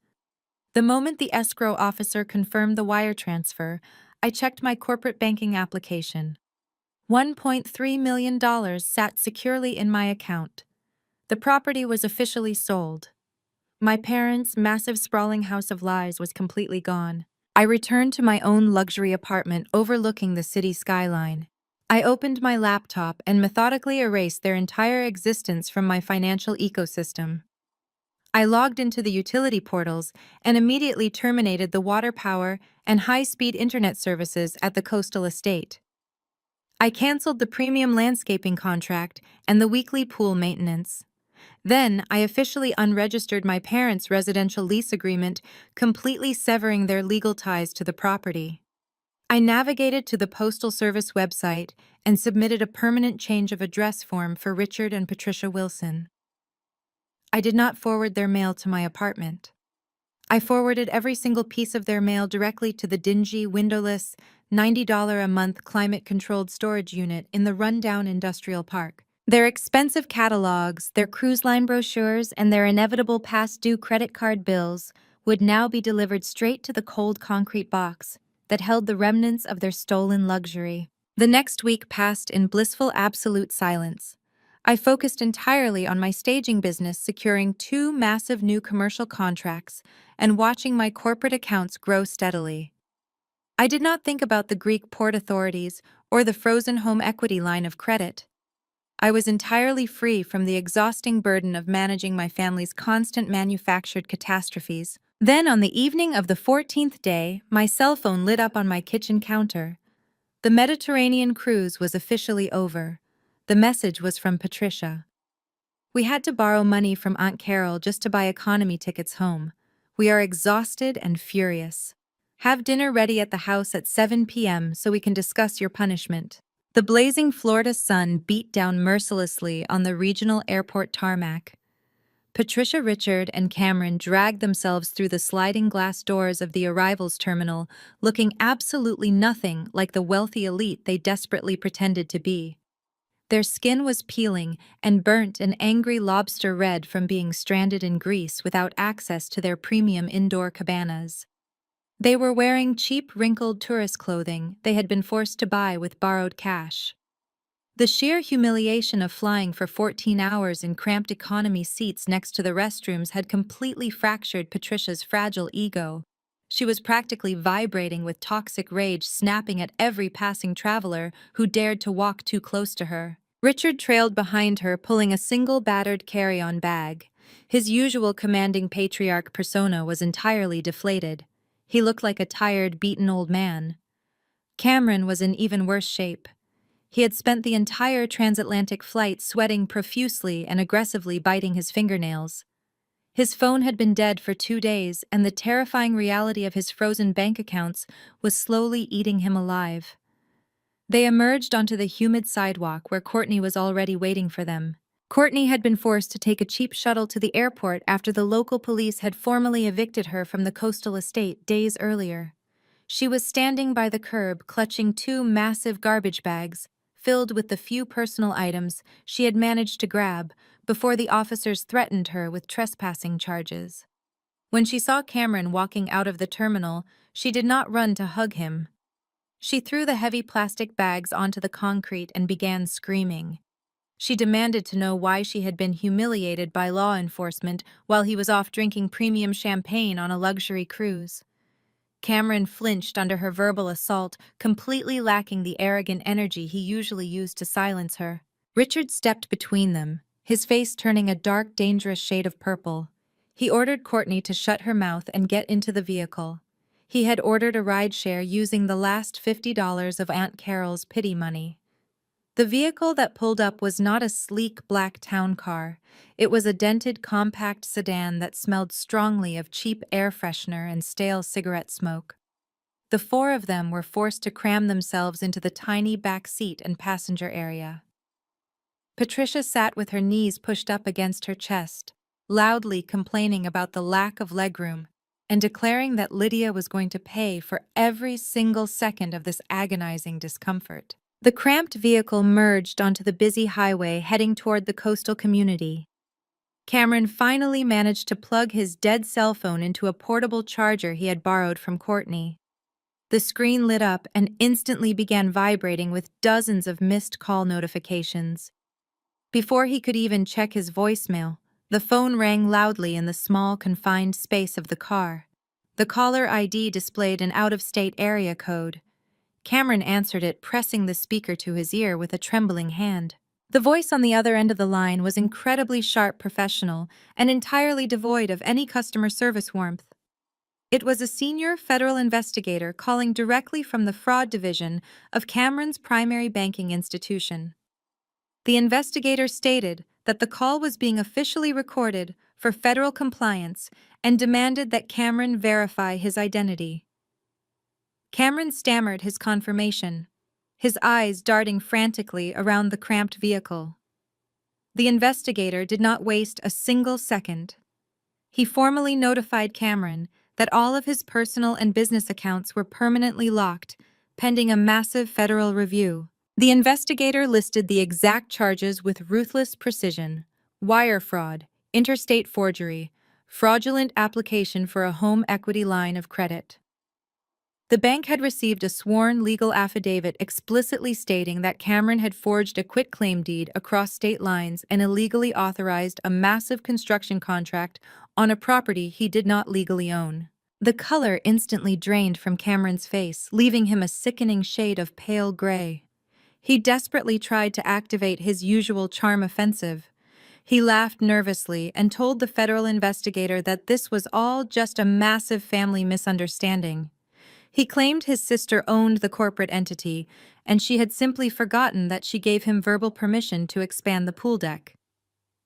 The moment the escrow officer confirmed the wire transfer, I checked my corporate banking application. $1.3 million sat securely in my account. The property was officially sold. My parents' massive sprawling house of lies was completely gone. I returned to my own luxury apartment overlooking the city skyline. I opened my laptop and methodically erased their entire existence from my financial ecosystem. I logged into the utility portals and immediately terminated the water power and high-speed internet services at the coastal estate. I canceled the premium landscaping contract and the weekly pool maintenance. Then, I officially unregistered my parents' residential lease agreement, completely severing their legal ties to the property. I navigated to the Postal Service website and submitted a permanent change of address form for Richard and Patricia Wilson. I did not forward their mail to my apartment. I forwarded every single piece of their mail directly to the dingy, windowless, $90 a month climate-controlled storage unit in the rundown industrial park. Their expensive catalogs, their cruise line brochures, and their inevitable past-due credit card bills would now be delivered straight to the cold concrete box that held the remnants of their stolen luxury. The next week passed in blissful absolute silence. I focused entirely on my staging business, securing 2 massive new commercial contracts and watching my corporate accounts grow steadily. I did not think about the Greek port authorities or the frozen home equity line of credit. I was entirely free from the exhausting burden of managing my family's constant manufactured catastrophes. Then, on the evening of the 14th day, my cell phone lit up on my kitchen counter. The Mediterranean cruise was officially over. The message was from Patricia. We had to borrow money from Aunt Carol just to buy economy tickets home. We are exhausted and furious. Have dinner ready at the house at 7 p.m. so we can discuss your punishment. The blazing Florida sun beat down mercilessly on the regional airport tarmac. Patricia, Richard, and Cameron dragged themselves through the sliding glass doors of the arrivals terminal, looking absolutely nothing like the wealthy elite they desperately pretended to be. Their skin was peeling and burnt an angry lobster red from being stranded in Greece without access to their premium indoor cabanas. They were wearing cheap, wrinkled tourist clothing they had been forced to buy with borrowed cash. The sheer humiliation of flying for 14 hours in cramped economy seats next to the restrooms had completely fractured Patricia's fragile ego. She was practically vibrating with toxic rage, snapping at every passing traveler who dared to walk too close to her. Richard trailed behind her, pulling a single battered carry-on bag. His usual commanding patriarch persona was entirely deflated. He looked like a tired, beaten old man. Cameron was in even worse shape. He had spent the entire transatlantic flight sweating profusely and aggressively biting his fingernails. His phone had been dead for 2 days, and the terrifying reality of his frozen bank accounts was slowly eating him alive. They emerged onto the humid sidewalk where Courtney was already waiting for them. Courtney had been forced to take a cheap shuttle to the airport after the local police had formally evicted her from the coastal estate days earlier. She was standing by the curb, clutching 2 massive garbage bags, filled with the few personal items she had managed to grab before the officers threatened her with trespassing charges. When she saw Cameron walking out of the terminal, she did not run to hug him. She threw the heavy plastic bags onto the concrete and began screaming. She demanded to know why she had been humiliated by law enforcement while he was off drinking premium champagne on a luxury cruise. Cameron flinched under her verbal assault, completely lacking the arrogant energy he usually used to silence her. Richard stepped between them, his face turning a dark, dangerous shade of purple. He ordered Courtney to shut her mouth and get into the vehicle. He had ordered a rideshare using the last $50 of Aunt Carol's pity money. The vehicle that pulled up was not a sleek black town car. It was a dented, compact sedan that smelled strongly of cheap air freshener and stale cigarette smoke. The 4 of them were forced to cram themselves into the tiny back seat and passenger area. Patricia sat with her knees pushed up against her chest, loudly complaining about the lack of legroom and declaring that Lydia was going to pay for every single second of this agonizing discomfort. The cramped vehicle merged onto the busy highway heading toward the coastal community. Cameron finally managed to plug his dead cell phone into a portable charger he had borrowed from Courtney. The screen lit up and instantly began vibrating with dozens of missed call notifications. Before he could even check his voicemail, the phone rang loudly in the small, confined space of the car. The caller ID displayed an out-of-state area code. Cameron answered it, pressing the speaker to his ear with a trembling hand. The voice on the other end of the line was incredibly sharp, professional, and entirely devoid of any customer service warmth. It was a senior federal investigator calling directly from the fraud division of Cameron's primary banking institution. The investigator stated that the call was being officially recorded for federal compliance and demanded that Cameron verify his identity. Cameron stammered his confirmation, his eyes darting frantically around the cramped vehicle. The investigator did not waste a single second. He formally notified Cameron that all of his personal and business accounts were permanently locked, pending a massive federal review. The investigator listed the exact charges with ruthless precision: wire fraud, interstate forgery, fraudulent application for a home equity line of credit. The bank had received a sworn legal affidavit explicitly stating that Cameron had forged a quitclaim deed across state lines and illegally authorized a massive construction contract on a property he did not legally own. The color instantly drained from Cameron's face, leaving him a sickening shade of pale gray. He desperately tried to activate his usual charm offensive. He laughed nervously and told the federal investigator that this was all just a massive family misunderstanding. He claimed his sister owned the corporate entity, and she had simply forgotten that she gave him verbal permission to expand the pool deck.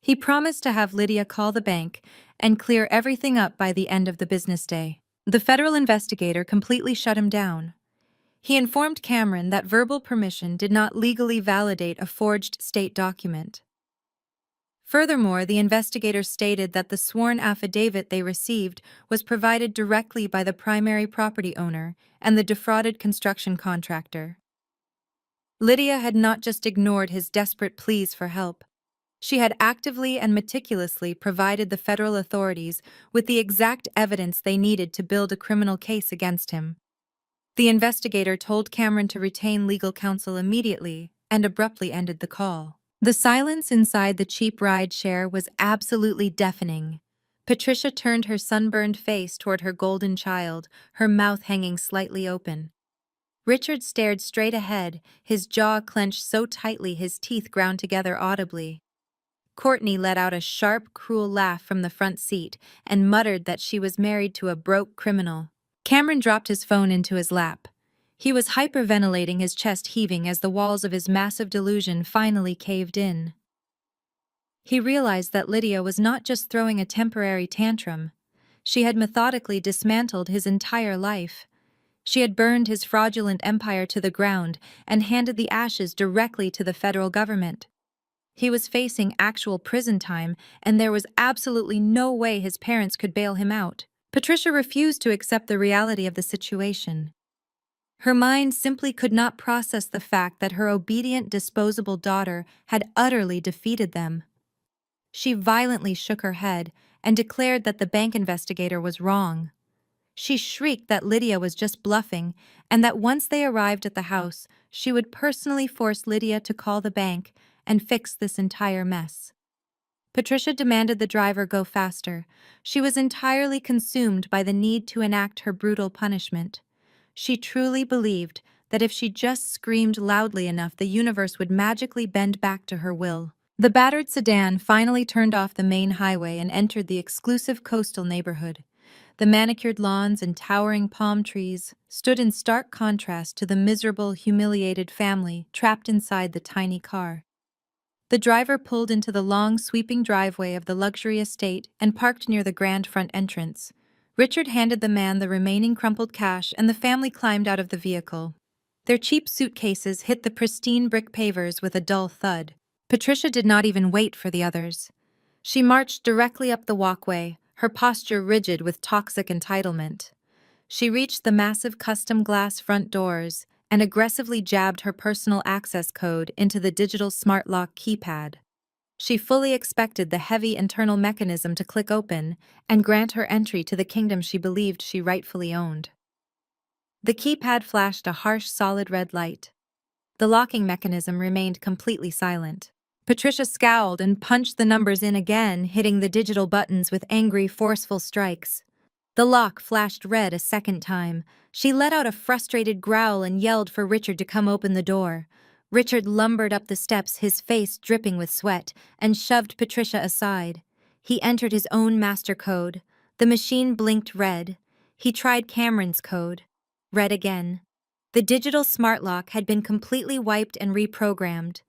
He promised to have Lydia call the bank and clear everything up by the end of the business day. The federal investigator completely shut him down. He informed Cameron that verbal permission did not legally validate a forged state document. Furthermore, the investigators stated that the sworn affidavit they received was provided directly by the primary property owner and the defrauded construction contractor. Lydia had not just ignored his desperate pleas for help. She had actively and meticulously provided the federal authorities with the exact evidence they needed to build a criminal case against him. The investigator told Cameron to retain legal counsel immediately and abruptly ended the call. The silence inside the cheap ride share was absolutely deafening. Patricia turned her sunburned face toward her golden child, her mouth hanging slightly open. Richard stared straight ahead, his jaw clenched so tightly his teeth ground together audibly. Courtney let out a sharp, cruel laugh from the front seat and muttered that she was married to a broke criminal. Cameron dropped his phone into his lap. He was hyperventilating, his chest heaving as the walls of his massive delusion finally caved in. He realized that Lydia was not just throwing a temporary tantrum. She had methodically dismantled his entire life. She had burned his fraudulent empire to the ground and handed the ashes directly to the federal government. He was facing actual prison time, and there was absolutely no way his parents could bail him out. Patricia refused to accept the reality of the situation. Her mind simply could not process the fact that her obedient, disposable daughter had utterly defeated them. She violently shook her head and declared that the bank investigator was wrong. She shrieked that Lydia was just bluffing and that once they arrived at the house, she would personally force Lydia to call the bank and fix this entire mess. Patricia demanded the driver go faster. She was entirely consumed by the need to enact her brutal punishment. She truly believed that if she just screamed loudly enough, the universe would magically bend back to her will. The battered sedan finally turned off the main highway and entered the exclusive coastal neighborhood. The manicured lawns and towering palm trees stood in stark contrast to the miserable, humiliated family trapped inside the tiny car. The driver pulled into the long, sweeping driveway of the luxury estate and parked near the grand front entrance. Richard handed the man the remaining crumpled cash, and the family climbed out of the vehicle. Their cheap suitcases hit the pristine brick pavers with a dull thud. Patricia did not even wait for the others. She marched directly up the walkway, her posture rigid with toxic entitlement. She reached the massive custom glass front doors and aggressively jabbed her personal access code into the digital smart lock keypad. She fully expected the heavy internal mechanism to click open and grant her entry to the kingdom she believed she rightfully owned. The keypad flashed a harsh, solid red light. The locking mechanism remained completely silent. Patricia scowled and punched the numbers in again, hitting the digital buttons with angry, forceful strikes. The lock flashed red a second time. She let out a frustrated growl and yelled for Richard to come open the door. Richard lumbered up the steps, his face dripping with sweat, and shoved Patricia aside. He entered his own master code. The machine blinked red. He tried Cameron's code. Red again. The digital smart lock had been completely wiped and reprogrammed.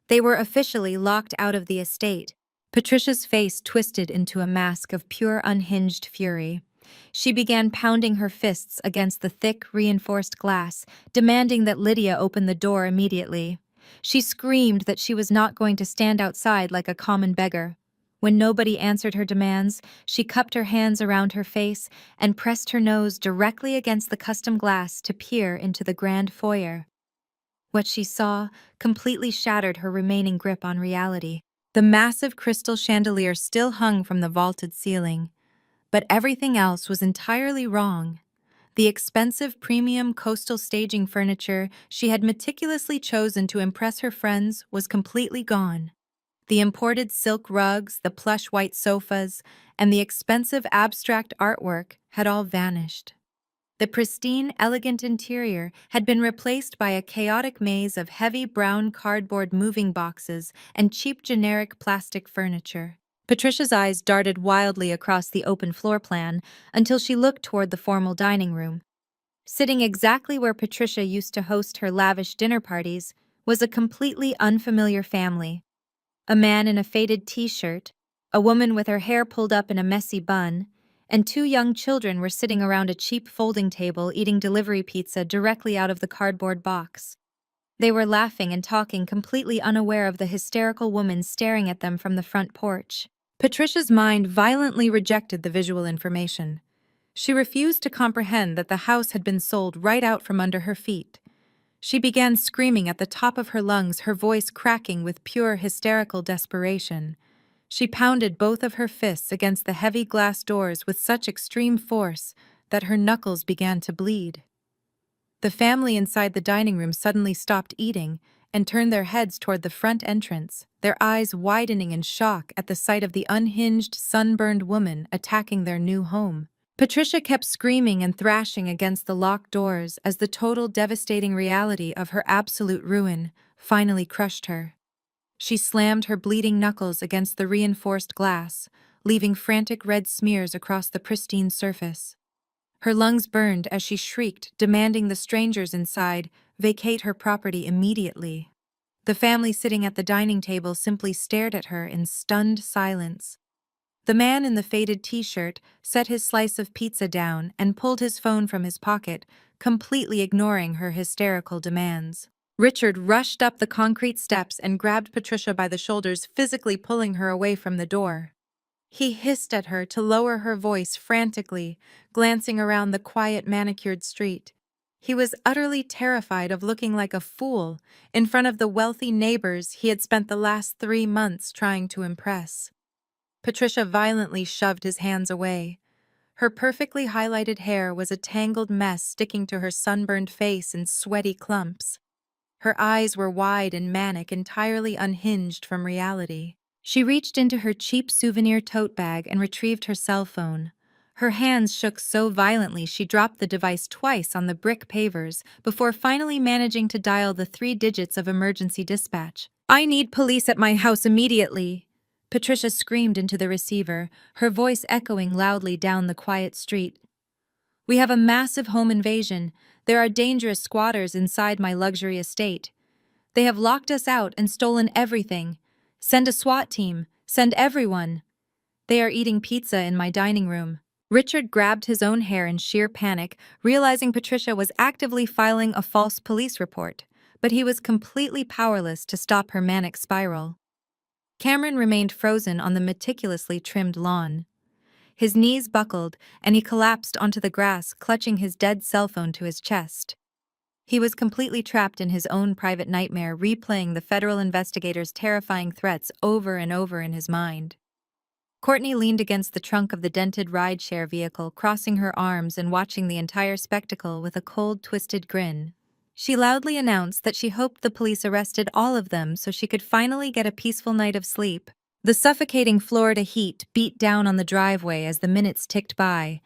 They were officially locked out of the estate. Patricia's face twisted into a mask of pure unhinged fury. She began pounding her fists against the thick, reinforced glass, demanding that Lydia open the door immediately. She screamed that she was not going to stand outside like a common beggar. When nobody answered her demands, she cupped her hands around her face and pressed her nose directly against the custom glass to peer into the grand foyer. What she saw completely shattered her remaining grip on reality. The massive crystal chandelier still hung from the vaulted ceiling. But everything else was entirely wrong. The expensive premium coastal staging furniture she had meticulously chosen to impress her friends was completely gone. The imported silk rugs, the plush white sofas, and the expensive abstract artwork had all vanished. The pristine, elegant interior had been replaced by a chaotic maze of heavy brown cardboard moving boxes and cheap generic plastic furniture. Patricia's eyes darted wildly across the open floor plan until she looked toward the formal dining room. Sitting exactly where Patricia used to host her lavish dinner parties was a completely unfamiliar family. A man in a faded t-shirt, a woman with her hair pulled up in a messy bun, and two young children were sitting around a cheap folding table eating delivery pizza directly out of the cardboard box. They were laughing and talking, completely unaware of the hysterical woman staring at them from the front porch. Patricia's mind violently rejected the visual information. She refused to comprehend that the house had been sold right out from under her feet. She began screaming at the top of her lungs, her voice cracking with pure hysterical desperation. She pounded both of her fists against the heavy glass doors with such extreme force that her knuckles began to bleed. The family inside the dining room suddenly stopped eating and turned their heads toward the front entrance, their eyes widening in shock at the sight of the unhinged, sunburned woman attacking their new home. Patricia kept screaming and thrashing against the locked doors as the total devastating reality of her absolute ruin finally crushed her. She slammed her bleeding knuckles against the reinforced glass, leaving frantic red smears across the pristine surface. Her lungs burned as she shrieked, demanding the strangers inside vacate her property immediately. The family sitting at the dining table simply stared at her in stunned silence. The man in the faded t-shirt set his slice of pizza down and pulled his phone from his pocket, completely ignoring her hysterical demands. Richard rushed up the concrete steps and grabbed Patricia by the shoulders, physically pulling her away from the door. He hissed at her to lower her voice frantically, glancing around the quiet, manicured street. He was utterly terrified of looking like a fool in front of the wealthy neighbors he had spent the last 3 months trying to impress. Patricia violently shoved his hands away. Her perfectly highlighted hair was a tangled mess sticking to her sunburned face in sweaty clumps. Her eyes were wide and manic, entirely unhinged from reality. She reached into her cheap souvenir tote bag and retrieved her cell phone. Her hands shook so violently she dropped the device twice on the brick pavers before finally managing to dial the 3 digits of emergency dispatch. "I need police at my house immediately," Patricia screamed into the receiver, her voice echoing loudly down the quiet street. "We have a massive home invasion. There are dangerous squatters inside my luxury estate. They have locked us out and stolen everything. Send a SWAT team. Send everyone. They are eating pizza in my dining room." Richard grabbed his own hair in sheer panic, realizing Patricia was actively filing a false police report, but he was completely powerless to stop her manic spiral. Cameron remained frozen on the meticulously trimmed lawn. His knees buckled, and he collapsed onto the grass, clutching his dead cell phone to his chest. He was completely trapped in his own private nightmare, replaying the federal investigators' terrifying threats over and over in his mind. Courtney leaned against the trunk of the dented rideshare vehicle, crossing her arms and watching the entire spectacle with a cold, twisted grin. She loudly announced that she hoped the police arrested all of them so she could finally get a peaceful night of sleep. The suffocating Florida heat beat down on the driveway as the minutes ticked by.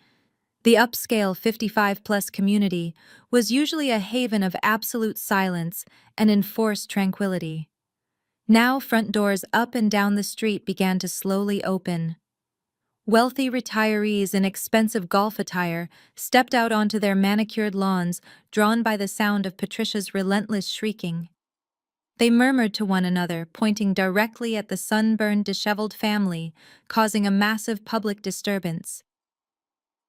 The upscale 55-plus community was usually a haven of absolute silence and enforced tranquility. Now front doors up and down the street began to slowly open. Wealthy retirees in expensive golf attire stepped out onto their manicured lawns, drawn by the sound of Patricia's relentless shrieking. They murmured to one another, pointing directly at the sunburned, disheveled family, causing a massive public disturbance.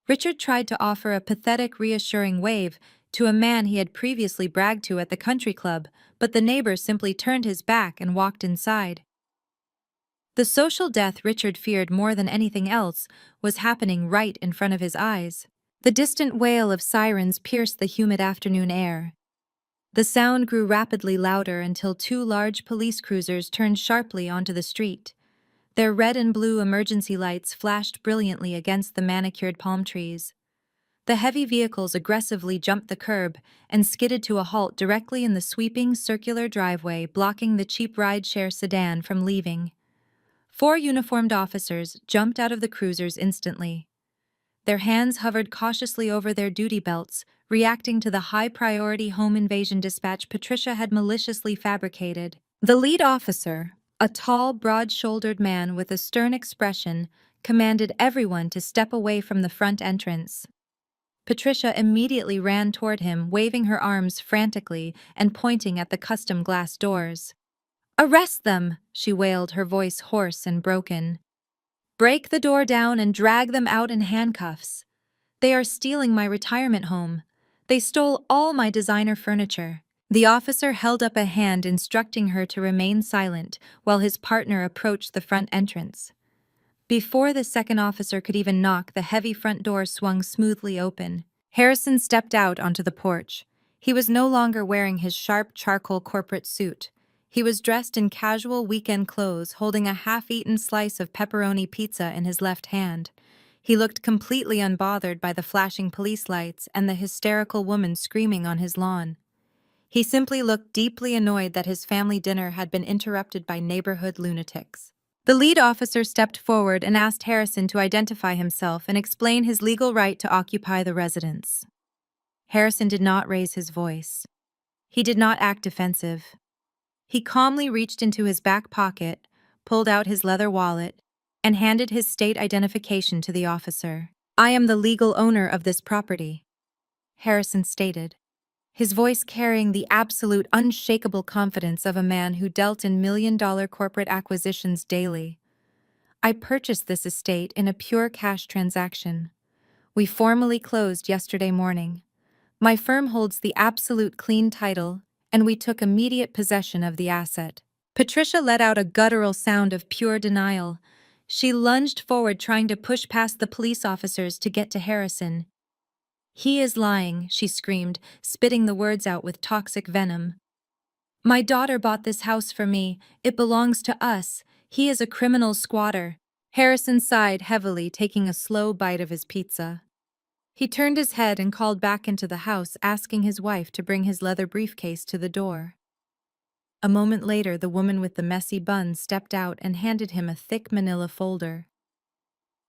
Richard tried to offer a pathetic, reassuring wave to a man he had previously bragged to at the country club, but the neighbor simply turned his back and walked inside. The social death Richard feared more than anything else was happening right in front of his eyes. The distant wail of sirens pierced the humid afternoon air. The sound grew rapidly louder until 2 large police cruisers turned sharply onto the street. Their red and blue emergency lights flashed brilliantly against the manicured palm trees. The heavy vehicles aggressively jumped the curb and skidded to a halt directly in the sweeping, circular driveway, blocking the cheap rideshare sedan from leaving. 4 uniformed officers jumped out of the cruisers instantly. Their hands hovered cautiously over their duty belts, reacting to the high-priority home invasion dispatch Patricia had maliciously fabricated. The lead officer, a tall, broad-shouldered man with a stern expression, commanded everyone to step away from the front entrance. Patricia immediately ran toward him, waving her arms frantically and pointing at the custom glass doors. "Arrest them!" she wailed, her voice hoarse and broken. Break the door down and drag them out in handcuffs. They are stealing my retirement home. They stole all my designer furniture. The officer held up a hand instructing her to remain silent while his partner approached the front entrance. Before the second officer could even knock, the heavy front door swung smoothly open. Harrison stepped out onto the porch. He was no longer wearing his sharp charcoal corporate suit. He was dressed in casual weekend clothes, holding a half-eaten slice of pepperoni pizza in his left hand. He looked completely unbothered by the flashing police lights and the hysterical woman screaming on his lawn. He simply looked deeply annoyed that his family dinner had been interrupted by neighborhood lunatics. The lead officer stepped forward and asked Harrison to identify himself and explain his legal right to occupy the residence. Harrison did not raise his voice. He did not act defensive. He calmly reached into his back pocket, pulled out his leather wallet, and handed his state identification to the officer. "I am the legal owner of this property," Harrison stated, his voice carrying the absolute unshakable confidence of a man who dealt in million-dollar corporate acquisitions daily. "I purchased this estate in a pure cash transaction. We formally closed yesterday morning. My firm holds the absolute clean title, and we took immediate possession of the asset." Patricia let out a guttural sound of pure denial. She lunged forward, trying to push past the police officers to get to Harrison. "He is lying," she screamed, spitting the words out with toxic venom. "My daughter bought this house for me. It belongs to us. He is a criminal squatter." Harrison sighed heavily, taking a slow bite of his pizza. He turned his head and called back into the house, asking his wife to bring his leather briefcase to the door. A moment later, the woman with the messy bun stepped out and handed him a thick manila folder.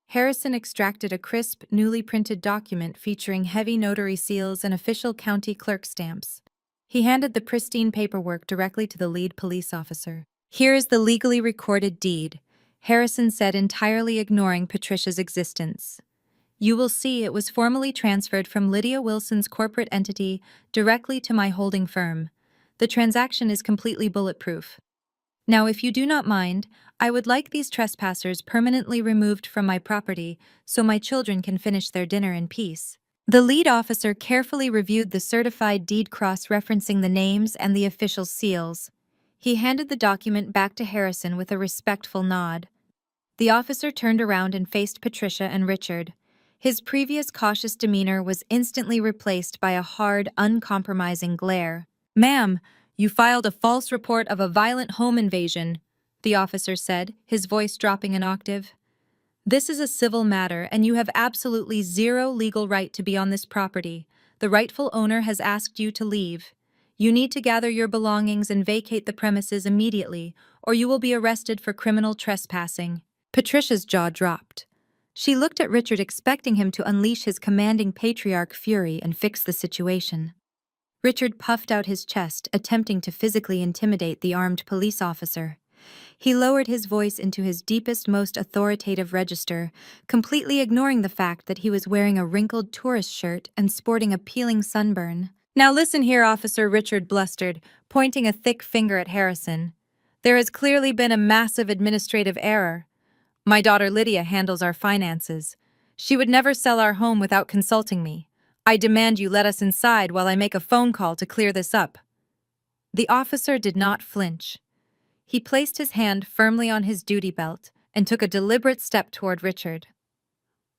Harrison extracted a crisp, newly printed document featuring heavy notary seals and official county clerk stamps. He handed the pristine paperwork directly to the lead police officer. "Here is the legally recorded deed," Harrison said, entirely ignoring Patricia's existence. "You will see it was formally transferred from Lydia Wilson's corporate entity directly to my holding firm. The transaction is completely bulletproof. Now, if you do not mind, I would like these trespassers permanently removed from my property so my children can finish their dinner in peace." The lead officer carefully reviewed the certified deed cross-referencing the names and the official seals. He handed the document back to Harrison with a respectful nod. The officer turned around and faced Patricia and Richard. His previous cautious demeanor was instantly replaced by a hard, uncompromising glare. "Ma'am, you filed a false report of a violent home invasion," the officer said, his voice dropping an octave. "This is a civil matter, and you have absolutely zero legal right to be on this property. The rightful owner has asked you to leave. You need to gather your belongings and vacate the premises immediately, or you will be arrested for criminal trespassing." Patricia's jaw dropped. She looked at Richard, expecting him to unleash his commanding patriarch fury and fix the situation. Richard puffed out his chest, attempting to physically intimidate the armed police officer. He lowered his voice into his deepest, most authoritative register, completely ignoring the fact that he was wearing a wrinkled tourist shirt and sporting a peeling sunburn. "Now listen here, officer," Richard blustered, pointing a thick finger at Harrison. "There has clearly been a massive administrative error. My daughter Lydia handles our finances. She would never sell our home without consulting me. I demand you let us inside while I make a phone call to clear this up." The officer did not flinch. He placed his hand firmly on his duty belt and took a deliberate step toward Richard.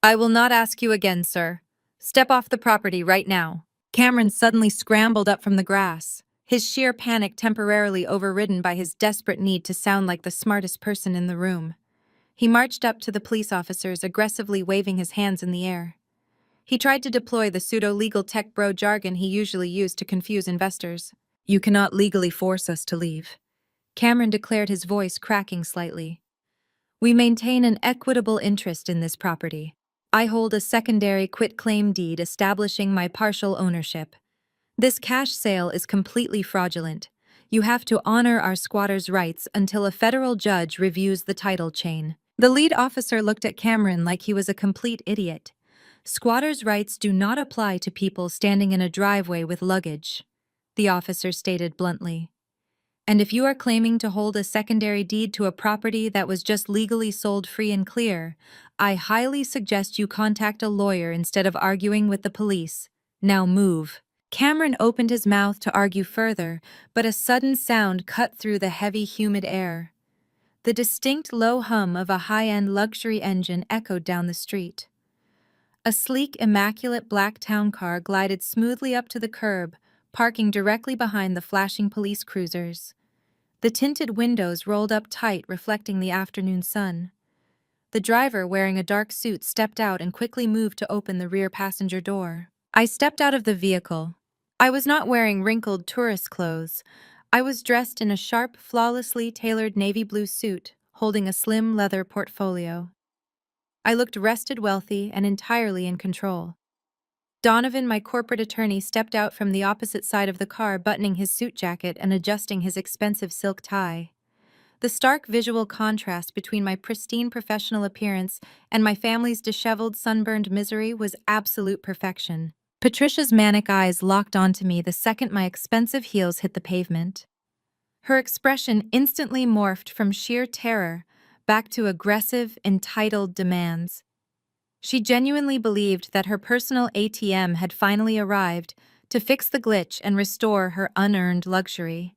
"I will not ask you again, sir. Step off the property right now." Cameron suddenly scrambled up from the grass, his sheer panic temporarily overridden by his desperate need to sound like the smartest person in the room. He marched up to the police officers, aggressively waving his hands in the air. He tried to deploy the pseudo-legal tech bro jargon he usually used to confuse investors. "You cannot legally force us to leave," Cameron declared, his voice cracking slightly. "We maintain an equitable interest in this property. I hold a secondary quitclaim deed establishing my partial ownership. This cash sale is completely fraudulent. You have to honor our squatters' rights until a federal judge reviews the title chain." The lead officer looked at Cameron like he was a complete idiot. "Squatters' rights do not apply to people standing in a driveway with luggage," the officer stated bluntly. And if you are claiming to hold a secondary deed to a property that was just legally sold free and clear, I highly suggest you contact a lawyer instead of arguing with the police. Now move." Cameron opened his mouth to argue further, but a sudden sound cut through the heavy, humid air. The distinct low hum of a high-end luxury engine echoed down the street. A sleek, immaculate black town car glided smoothly up to the curb, parking directly behind the flashing police cruisers. The tinted windows rolled up tight, reflecting the afternoon sun. The driver, wearing a dark suit, stepped out and quickly moved to open the rear passenger door. I stepped out of the vehicle. I was not wearing wrinkled tourist clothes. I was dressed in a sharp, flawlessly tailored navy blue suit, holding a slim leather portfolio. I looked rested, wealthy, and entirely in control. Donovan, my corporate attorney, stepped out from the opposite side of the car, buttoning his suit jacket and adjusting his expensive silk tie. The stark visual contrast between my pristine professional appearance and my family's disheveled, sunburned misery was absolute perfection. Patricia's manic eyes locked onto me the second my expensive heels hit the pavement. Her expression instantly morphed from sheer terror back to aggressive, entitled demands. She genuinely believed that her personal ATM had finally arrived to fix the glitch and restore her unearned luxury.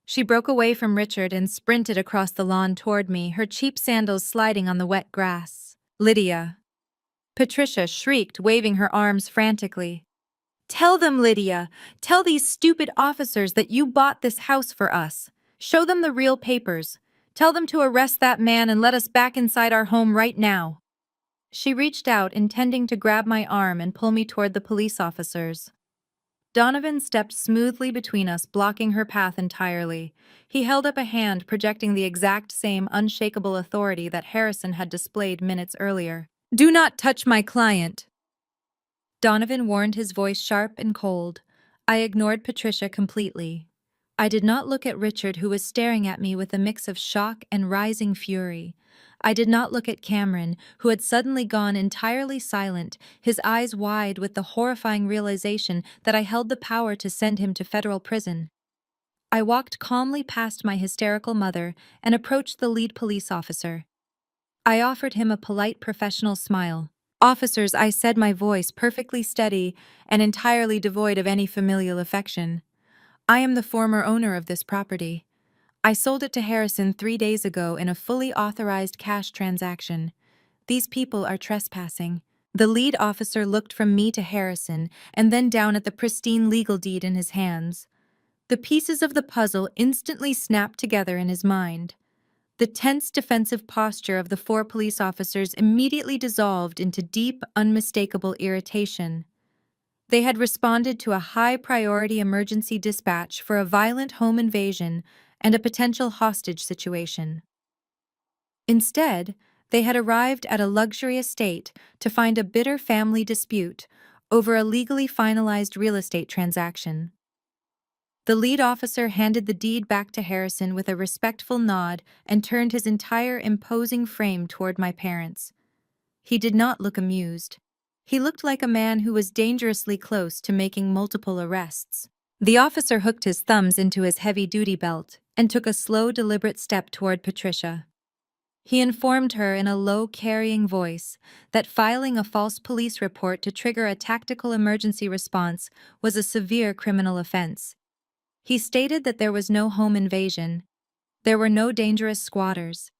She broke away from Richard and sprinted across the lawn toward me, her cheap sandals sliding on the wet grass. "Lydia!" Patricia shrieked, waving her arms frantically. "Tell them, Lydia! Tell these stupid officers that you bought this house for us. Show them the real papers. Tell them to arrest that man and let us back inside our home right now." She reached out, intending to grab my arm and pull me toward the police officers. Donovan stepped smoothly between us, blocking her path entirely. He held up a hand, projecting the exact same unshakable authority that Harrison had displayed minutes earlier. "Do not touch my client!" Donovan warned, his voice sharp and cold. I ignored Patricia completely. I did not look at Richard, who was staring at me with a mix of shock and rising fury. I did not look at Cameron, who had suddenly gone entirely silent, his eyes wide with the horrifying realization that I held the power to send him to federal prison. I walked calmly past my hysterical mother and approached the lead police officer. I offered him a polite professional smile. "Officers," I said, my voice perfectly steady and entirely devoid of any familial affection, "I am the former owner of this property. I sold it to Harrison 3 days ago in a fully authorized cash transaction. These people are trespassing." The lead officer looked from me to Harrison and then down at the pristine legal deed in his hands. The pieces of the puzzle instantly snapped together in his mind. The tense defensive posture of the 4 police officers immediately dissolved into deep, unmistakable irritation. They had responded to a high-priority emergency dispatch for a violent home invasion and a potential hostage situation. Instead, they had arrived at a luxury estate to find a bitter family dispute over a legally finalized real estate transaction. The lead officer handed the deed back to Harrison with a respectful nod and turned his entire imposing frame toward my parents. He did not look amused. He looked like a man who was dangerously close to making multiple arrests. The officer hooked his thumbs into his heavy-duty belt and took a slow, deliberate step toward Patricia. He informed her in a low, carrying voice that filing a false police report to trigger a tactical emergency response was a severe criminal offense. He stated that there was no home invasion. There were no dangerous squatters.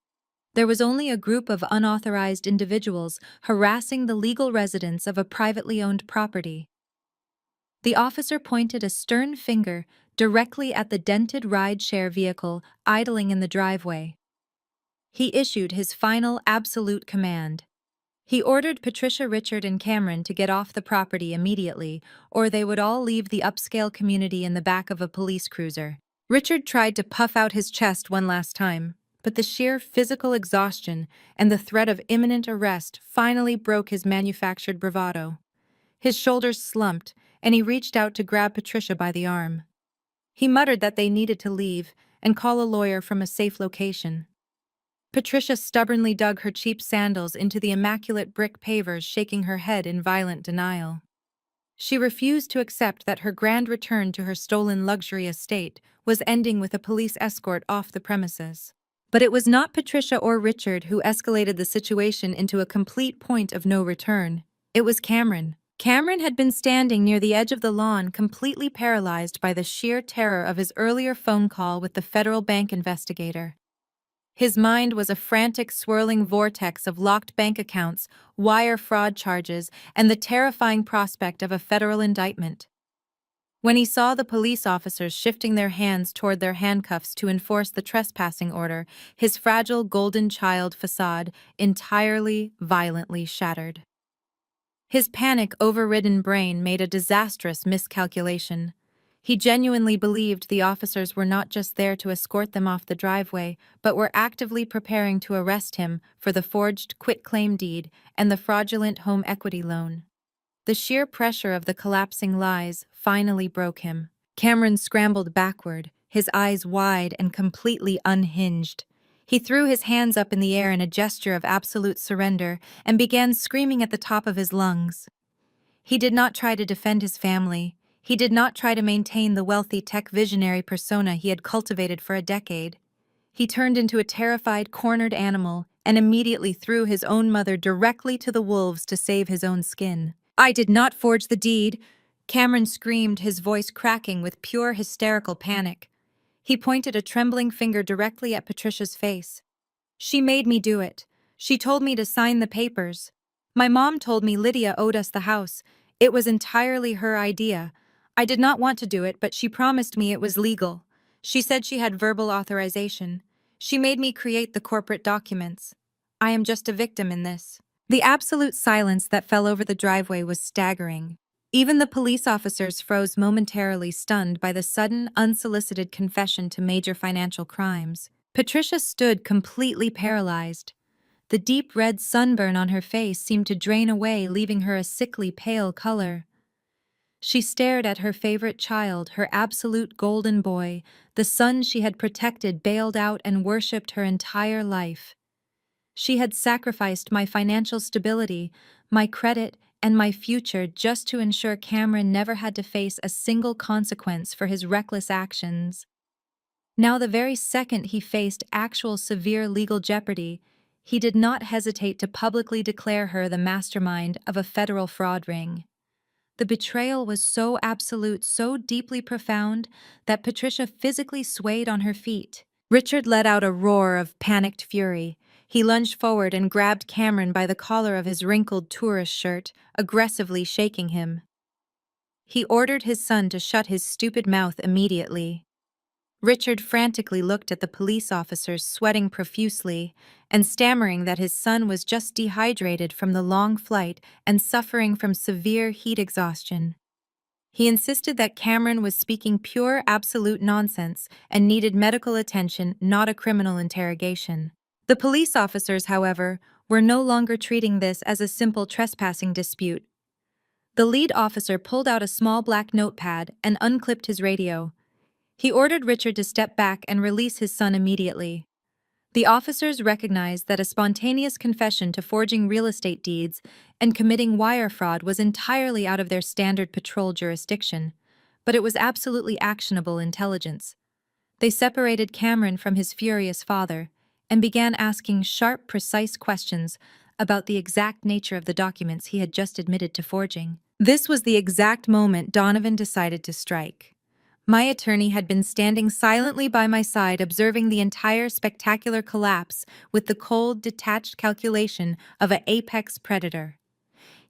There was only a group of unauthorized individuals harassing the legal residents of a privately owned property. The officer pointed a stern finger directly at the dented ride-share vehicle idling in the driveway. He issued his final absolute command. He ordered Patricia, Richard, and Cameron to get off the property immediately, or they would all leave the upscale community in the back of a police cruiser. Richard tried to puff out his chest one last time, but the sheer physical exhaustion and the threat of imminent arrest finally broke his manufactured bravado. His shoulders slumped, and he reached out to grab Patricia by the arm. He muttered that they needed to leave and call a lawyer from a safe location. Patricia stubbornly dug her cheap sandals into the immaculate brick pavers, shaking her head in violent denial. She refused to accept that her grand return to her stolen luxury estate was ending with a police escort off the premises. But it was not Patricia or Richard who escalated the situation into a complete point of no return. It was Cameron. Cameron had been standing near the edge of the lawn, completely paralyzed by the sheer terror of his earlier phone call with the federal bank investigator. His mind was a frantic, swirling vortex of locked bank accounts, wire fraud charges, and the terrifying prospect of a federal indictment. When he saw the police officers shifting their hands toward their handcuffs to enforce the trespassing order, his fragile golden child facade entirely, violently shattered. His panic-overridden brain made a disastrous miscalculation. He genuinely believed the officers were not just there to escort them off the driveway, but were actively preparing to arrest him for the forged quitclaim deed and the fraudulent home equity loan. The sheer pressure of the collapsing lies finally broke him. Cameron scrambled backward, his eyes wide and completely unhinged. He threw his hands up in the air in a gesture of absolute surrender and began screaming at the top of his lungs. He did not try to defend his family. He did not try to maintain the wealthy tech visionary persona he had cultivated for a decade. He turned into a terrified, cornered animal and immediately threw his own mother directly to the wolves to save his own skin. "I did not forge the deed," Cameron screamed, his voice cracking with pure hysterical panic. He pointed a trembling finger directly at Patricia's face. "She made me do it. She told me to sign the papers. My mom told me Lydia owed us the house. It was entirely her idea. I did not want to do it, but she promised me it was legal. She said she had verbal authorization. She made me create the corporate documents. I am just a victim in this." The absolute silence that fell over the driveway was staggering. Even the police officers froze momentarily, stunned by the sudden, unsolicited confession to major financial crimes. Patricia stood completely paralyzed. The deep red sunburn on her face seemed to drain away, leaving her a sickly pale color. She stared at her favorite child, her absolute golden boy, the son she had protected, bailed out, and worshipped her entire life. She had sacrificed my financial stability, my credit, and my future just to ensure Cameron never had to face a single consequence for his reckless actions. Now, the very second he faced actual severe legal jeopardy, he did not hesitate to publicly declare her the mastermind of a federal fraud ring. The betrayal was so absolute, so deeply profound, that Patricia physically swayed on her feet. Richard let out a roar of panicked fury. He lunged forward and grabbed Cameron by the collar of his wrinkled tourist shirt, aggressively shaking him. He ordered his son to shut his stupid mouth immediately. Richard frantically looked at the police officers, sweating profusely and stammering that his son was just dehydrated from the long flight and suffering from severe heat exhaustion. He insisted that Cameron was speaking pure, absolute nonsense and needed medical attention, not a criminal interrogation. The police officers, however, were no longer treating this as a simple trespassing dispute. The lead officer pulled out a small black notepad and unclipped his radio. He ordered Richard to step back and release his son immediately. The officers recognized that a spontaneous confession to forging real estate deeds and committing wire fraud was entirely out of their standard patrol jurisdiction, but it was absolutely actionable intelligence. They separated Cameron from his furious father and began asking sharp, precise questions about the exact nature of the documents he had just admitted to forging. This was the exact moment Donovan decided to strike. My attorney had been standing silently by my side, observing the entire spectacular collapse with the cold, detached calculation of an apex predator.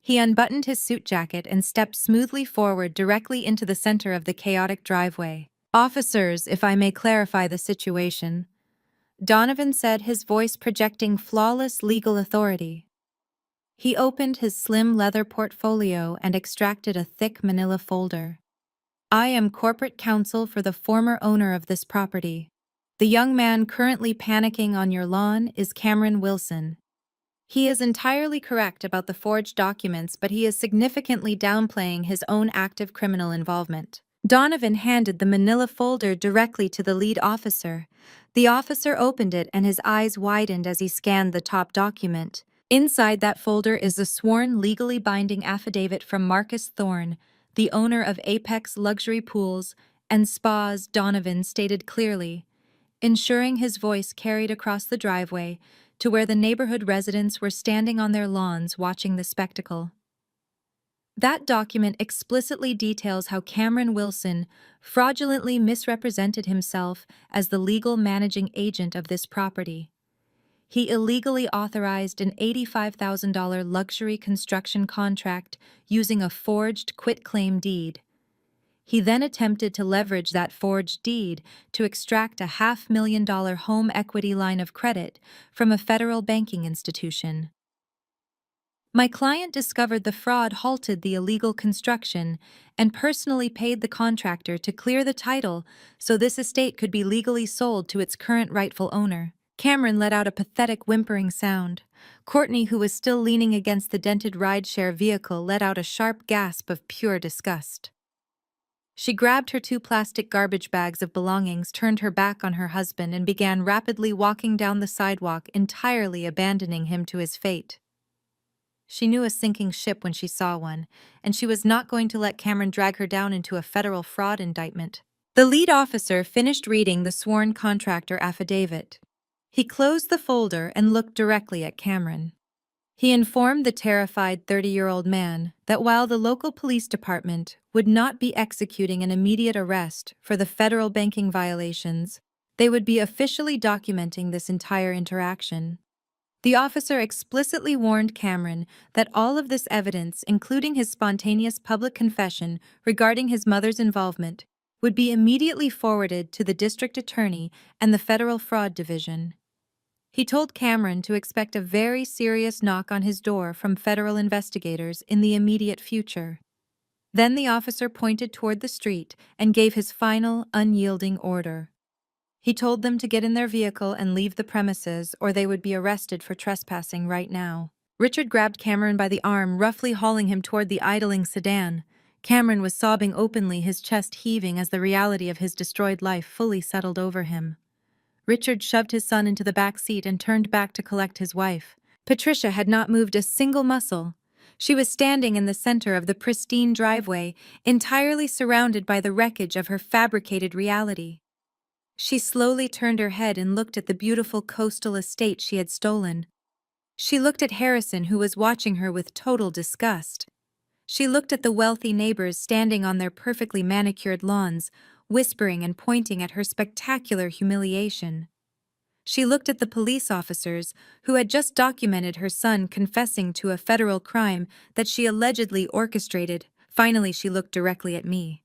He unbuttoned his suit jacket and stepped smoothly forward directly into the center of the chaotic driveway. "Officers, if I may clarify the situation," Donovan said, his voice projecting flawless legal authority. He opened his slim leather portfolio and extracted a thick manila folder. "I am corporate counsel for the former owner of this property. The young man currently panicking on your lawn is Cameron Wilson. He is entirely correct about the forged documents, but he is significantly downplaying his own active criminal involvement." Donovan handed the manila folder directly to the lead officer. The officer opened it and his eyes widened as he scanned the top document. Inside that folder is a sworn, legally binding affidavit from Marcus Thorne, the owner of Apex Luxury Pools and Spas, Donovan stated clearly, ensuring his voice carried across the driveway to where the neighborhood residents were standing on their lawns watching the spectacle. That document explicitly details how Cameron Wilson fraudulently misrepresented himself as the legal managing agent of this property. He illegally authorized an $85,000 luxury construction contract using a forged quitclaim deed. He then attempted to leverage that forged deed to extract a $500,000 home equity line of credit from a federal banking institution. My client discovered the fraud halted the illegal construction and personally paid the contractor to clear the title so this estate could be legally sold to its current rightful owner. Cameron let out a pathetic whimpering sound. Courtney, who was still leaning against the dented rideshare vehicle, let out a sharp gasp of pure disgust. She grabbed her 2 plastic garbage bags of belongings, turned her back on her husband, and began rapidly walking down the sidewalk, entirely abandoning him to his fate. She knew a sinking ship when she saw one, and she was not going to let Cameron drag her down into a federal fraud indictment. The lead officer finished reading the sworn contractor affidavit. He closed the folder and looked directly at Cameron. He informed the terrified 30-year-old man that while the local police department would not be executing an immediate arrest for the federal banking violations, they would be officially documenting this entire interaction. The officer explicitly warned Cameron that all of this evidence, including his spontaneous public confession regarding his mother's involvement, would be immediately forwarded to the district attorney and the federal fraud division. He told Cameron to expect a very serious knock on his door from federal investigators in the immediate future. Then the officer pointed toward the street and gave his final, unyielding order. He told them to get in their vehicle and leave the premises, or they would be arrested for trespassing right now. Richard grabbed Cameron by the arm, roughly hauling him toward the idling sedan. Cameron was sobbing openly, his chest heaving as the reality of his destroyed life fully settled over him. Richard shoved his son into the back seat and turned back to collect his wife. Patricia had not moved a single muscle. She was standing in the center of the pristine driveway, entirely surrounded by the wreckage of her fabricated reality. She slowly turned her head and looked at the beautiful coastal estate she had stolen. She looked at Harrison, who was watching her with total disgust. She looked at the wealthy neighbors standing on their perfectly manicured lawns, whispering and pointing at her spectacular humiliation. She looked at the police officers who had just documented her son confessing to a federal crime that she allegedly orchestrated. Finally, she looked directly at me.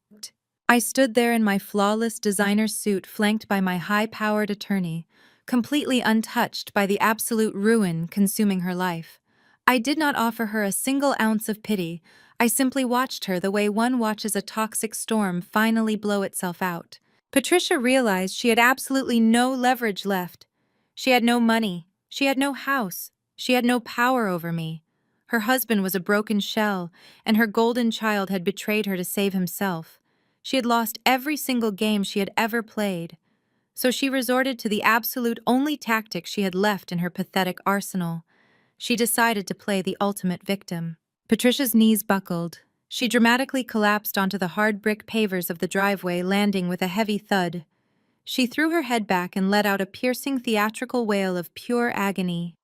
I stood there in my flawless designer suit, flanked by my high-powered attorney, completely untouched by the absolute ruin consuming her life. I did not offer her a single ounce of pity. I simply watched her the way one watches a toxic storm finally blow itself out. Patricia realized she had absolutely no leverage left. She had no money. She had no house. She had no power over me. Her husband was a broken shell, and her golden child had betrayed her to save himself. She had lost every single game she had ever played. So she resorted to the absolute only tactic she had left in her pathetic arsenal. She decided to play the ultimate victim. Patricia's knees buckled. She dramatically collapsed onto the hard brick pavers of the driveway, landing with a heavy thud. She threw her head back and let out a piercing theatrical wail of pure agony.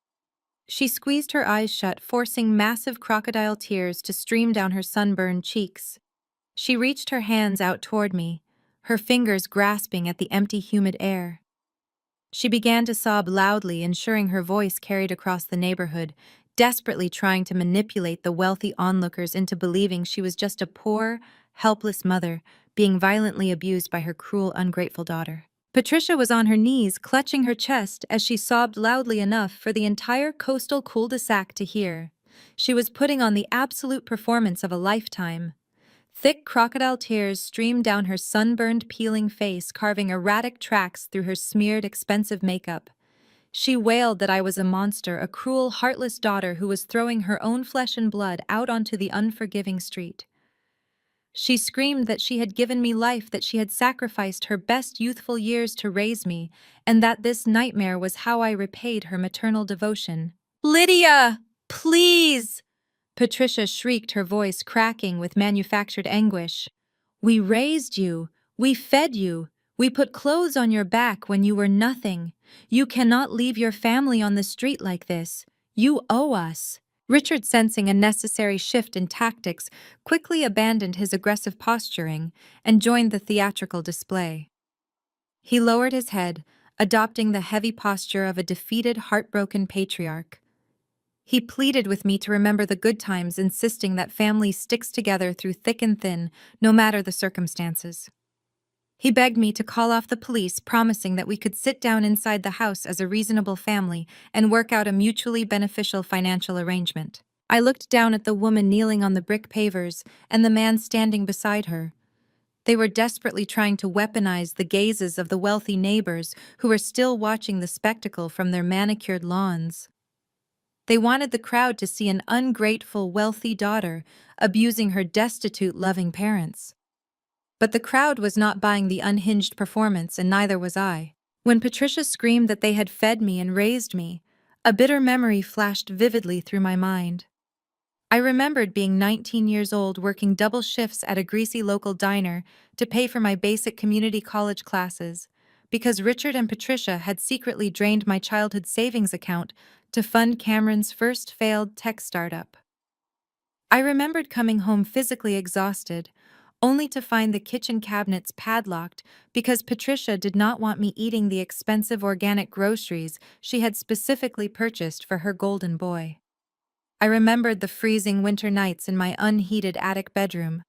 She squeezed her eyes shut, forcing massive crocodile tears to stream down her sunburned cheeks. She reached her hands out toward me, her fingers grasping at the empty, humid air. She began to sob loudly, ensuring her voice carried across the neighborhood, desperately trying to manipulate the wealthy onlookers into believing she was just a poor, helpless mother being violently abused by her cruel, ungrateful daughter. Patricia was on her knees, clutching her chest as she sobbed loudly enough for the entire coastal cul-de-sac to hear. She was putting on the absolute performance of a lifetime. Thick crocodile tears streamed down her sunburned, peeling face, carving erratic tracks through her smeared, expensive makeup. She wailed that I was a monster, a cruel, heartless daughter who was throwing her own flesh and blood out onto the unforgiving street. She screamed that she had given me life, that she had sacrificed her best youthful years to raise me, and that this nightmare was how I repaid her maternal devotion. "Lydia! Please!" Patricia shrieked, her voice cracking with manufactured anguish. "We raised you. We fed you. We put clothes on your back when you were nothing. You cannot leave your family on the street like this. You owe us." Richard, sensing a necessary shift in tactics, quickly abandoned his aggressive posturing and joined the theatrical display. He lowered his head, adopting the heavy posture of a defeated, heartbroken patriarch. He pleaded with me to remember the good times, insisting that family sticks together through thick and thin, no matter the circumstances. He begged me to call off the police, promising that we could sit down inside the house as a reasonable family and work out a mutually beneficial financial arrangement. I looked down at the woman kneeling on the brick pavers and the man standing beside her. They were desperately trying to weaponize the gazes of the wealthy neighbors who were still watching the spectacle from their manicured lawns. They wanted the crowd to see an ungrateful, wealthy daughter abusing her destitute, loving parents. But the crowd was not buying the unhinged performance, and neither was I. When Patricia screamed that they had fed me and raised me, a bitter memory flashed vividly through my mind. I remembered being 19 years old, working double shifts at a greasy local diner to pay for my basic community college classes, because Richard and Patricia had secretly drained my childhood savings account to fund Cameron's first failed tech startup. I remembered coming home physically exhausted, only to find the kitchen cabinets padlocked because Patricia did not want me eating the expensive organic groceries she had specifically purchased for her golden boy. I remembered the freezing winter nights in my unheated attic bedroom,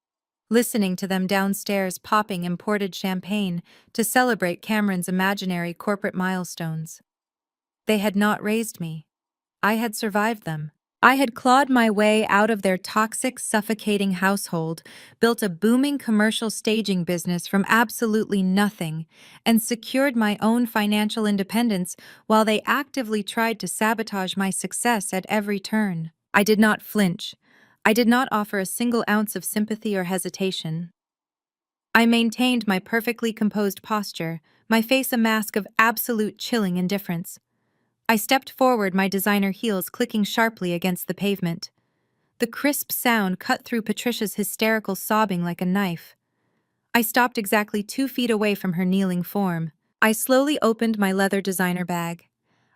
listening to them downstairs popping imported champagne to celebrate Cameron's imaginary corporate milestones. They had not raised me. I had survived them. I had clawed my way out of their toxic, suffocating household, built a booming commercial staging business from absolutely nothing, and secured my own financial independence while they actively tried to sabotage my success at every turn. I did not flinch. I did not offer a single ounce of sympathy or hesitation. I maintained my perfectly composed posture, my face a mask of absolute chilling indifference. I stepped forward, my designer heels clicking sharply against the pavement. The crisp sound cut through Patricia's hysterical sobbing like a knife. I stopped exactly 2 feet away from her kneeling form. I slowly opened my leather designer bag.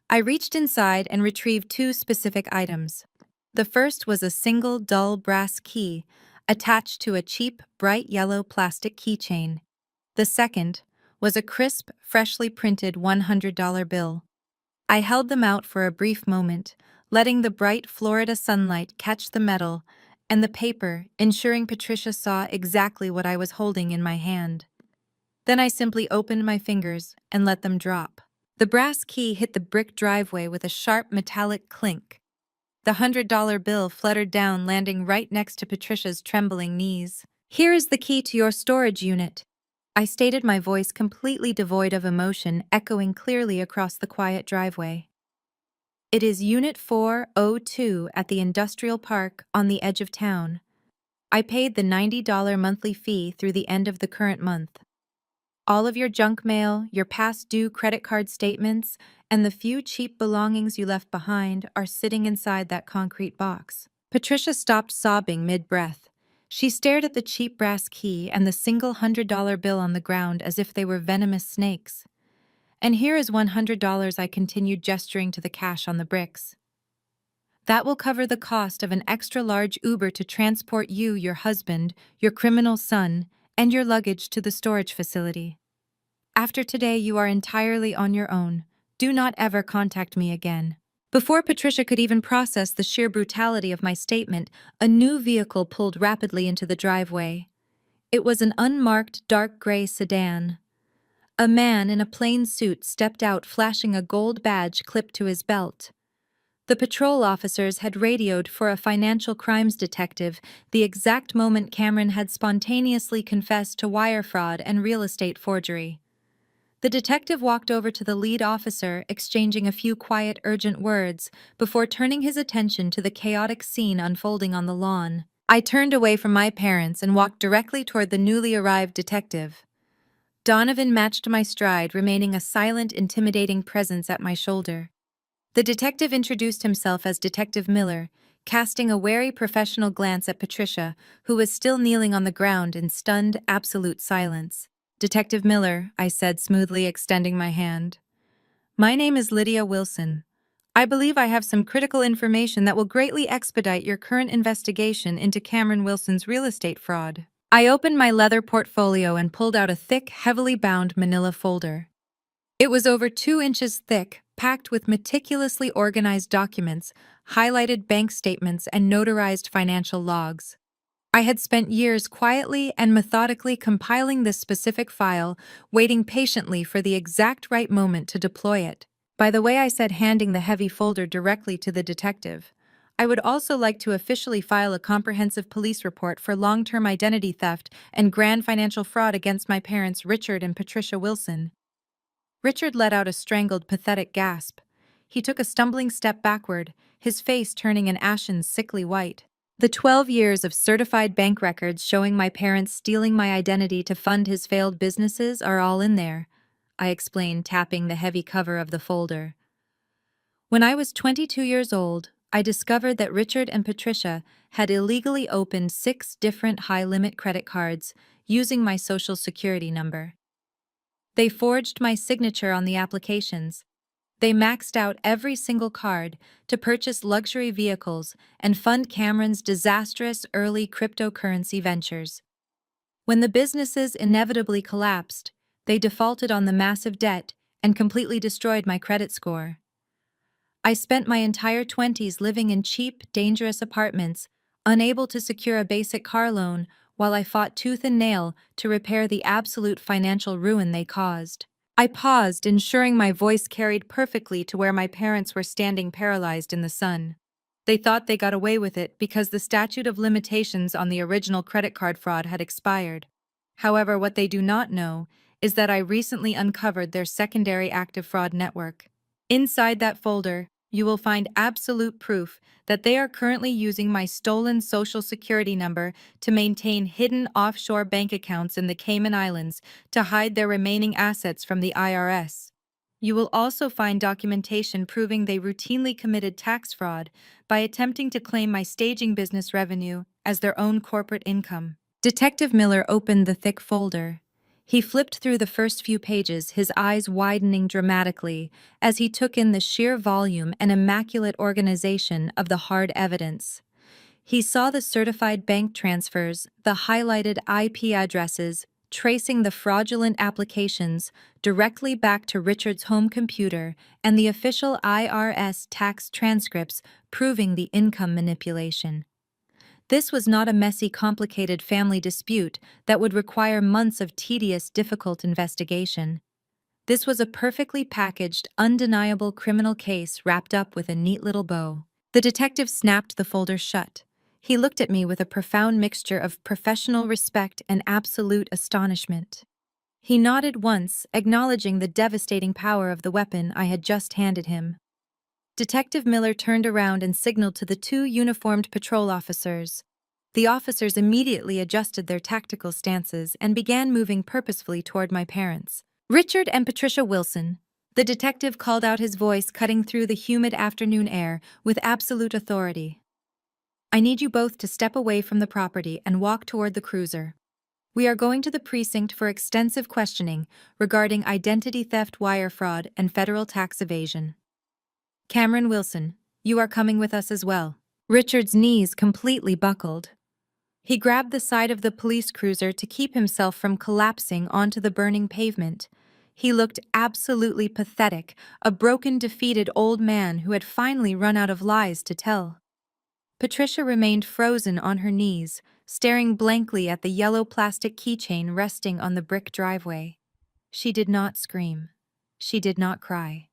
I reached inside and retrieved 2 specific items. The first was a single dull brass key attached to a cheap, bright yellow plastic keychain. The second was a crisp, freshly printed $100 bill. I held them out for a brief moment, letting the bright Florida sunlight catch the metal and the paper, ensuring Patricia saw exactly what I was holding in my hand. Then I simply opened my fingers and let them drop. The brass key hit the brick driveway with a sharp metallic clink. The $100 bill fluttered down, landing right next to Patricia's trembling knees. "Here is the key to your storage unit," I stated, my voice completely devoid of emotion, echoing clearly across the quiet driveway. "It is Unit 402 at the Industrial Park on the edge of town. I paid the $90 monthly fee through the end of the current month. All of your junk mail, your past due credit card statements, and the few cheap belongings you left behind are sitting inside that concrete box." Patricia stopped sobbing mid-breath. She stared at the cheap brass key and the single $100 bill on the ground as if they were venomous snakes. "And here is $100, I continued, gesturing to the cash on the bricks. "That will cover the cost of an extra-large Uber to transport you, your husband, your criminal son, and your luggage to the storage facility. After today, you are entirely on your own. Do not ever contact me again." Before Patricia could even process the sheer brutality of my statement, a new vehicle pulled rapidly into the driveway. It was an unmarked dark gray sedan. A man in a plain suit stepped out, flashing a gold badge clipped to his belt. The patrol officers had radioed for a financial crimes detective the exact moment Cameron had spontaneously confessed to wire fraud and real estate forgery. The detective walked over to the lead officer, exchanging a few quiet, urgent words before turning his attention to the chaotic scene unfolding on the lawn. I turned away from my parents and walked directly toward the newly arrived detective. Donovan matched my stride, remaining a silent, intimidating presence at my shoulder. The detective introduced himself as Detective Miller, casting a wary professional glance at Patricia, who was still kneeling on the ground in stunned, absolute silence. "Detective Miller," I said smoothly, extending my hand. "My name is Lydia Wilson. I believe I have some critical information that will greatly expedite your current investigation into Cameron Wilson's real estate fraud." I opened my leather portfolio and pulled out a thick, heavily bound manila folder. It was over 2 inches thick, packed with meticulously organized documents, highlighted bank statements, and notarized financial logs. I had spent years quietly and methodically compiling this specific file, waiting patiently for the exact right moment to deploy it. By the way, I said, handing the heavy folder directly to the detective, "I would also like to officially file a comprehensive police report for long-term identity theft and grand financial fraud against my parents, Richard and Patricia Wilson." Richard let out a strangled, pathetic gasp. He took a stumbling step backward, his face turning an ashen, sickly white. "The 12 years of certified bank records showing my parents stealing my identity to fund his failed businesses are all in there," I explained, tapping the heavy cover of the folder. "When I was 22 years old, I discovered that Richard and Patricia had illegally opened 6 different high-limit credit cards using my social security number. They forged my signature on the applications. They maxed out every single card to purchase luxury vehicles and fund Cameron's disastrous early cryptocurrency ventures. When the businesses inevitably collapsed, they defaulted on the massive debt and completely destroyed my credit score. I spent my entire 20s living in cheap, dangerous apartments, unable to secure a basic car loan, while I fought tooth and nail to repair the absolute financial ruin they caused." I paused, ensuring my voice carried perfectly to where my parents were standing paralyzed in the sun. They thought they got away with it because the statute of limitations on the original credit card fraud had expired. However, what they do not know is that I recently uncovered their secondary active fraud network. Inside that folder, you will find absolute proof that they are currently using my stolen social security number to maintain hidden offshore bank accounts in the Cayman Islands to hide their remaining assets from the IRS. You will also find documentation proving they routinely committed tax fraud by attempting to claim my staging business revenue as their own corporate income. Detective Miller opened the thick folder. He flipped through the first few pages, his eyes widening dramatically as he took in the sheer volume and immaculate organization of the hard evidence. He saw the certified bank transfers, the highlighted IP addresses, tracing the fraudulent applications directly back to Richard's home computer, and the official IRS tax transcripts proving the income manipulation. This was not a messy, complicated family dispute that would require months of tedious, difficult investigation. This was a perfectly packaged, undeniable criminal case wrapped up with a neat little bow. The detective snapped the folder shut. He looked at me with a profound mixture of professional respect and absolute astonishment. He nodded once, acknowledging the devastating power of the weapon I had just handed him. Detective Miller turned around and signaled to the 2 uniformed patrol officers. The officers immediately adjusted their tactical stances and began moving purposefully toward my parents. "Richard and Patricia Wilson," the detective called out, his voice cutting through the humid afternoon air with absolute authority. "I need you both to step away from the property and walk toward the cruiser. We are going to the precinct for extensive questioning regarding identity theft, wire fraud, and federal tax evasion. Cameron Wilson, you are coming with us as well." Richard's knees completely buckled. He grabbed the side of the police cruiser to keep himself from collapsing onto the burning pavement. He looked absolutely pathetic, a broken, defeated old man who had finally run out of lies to tell. Patricia remained frozen on her knees, staring blankly at the yellow plastic keychain resting on the brick driveway. She did not scream. She did not cry.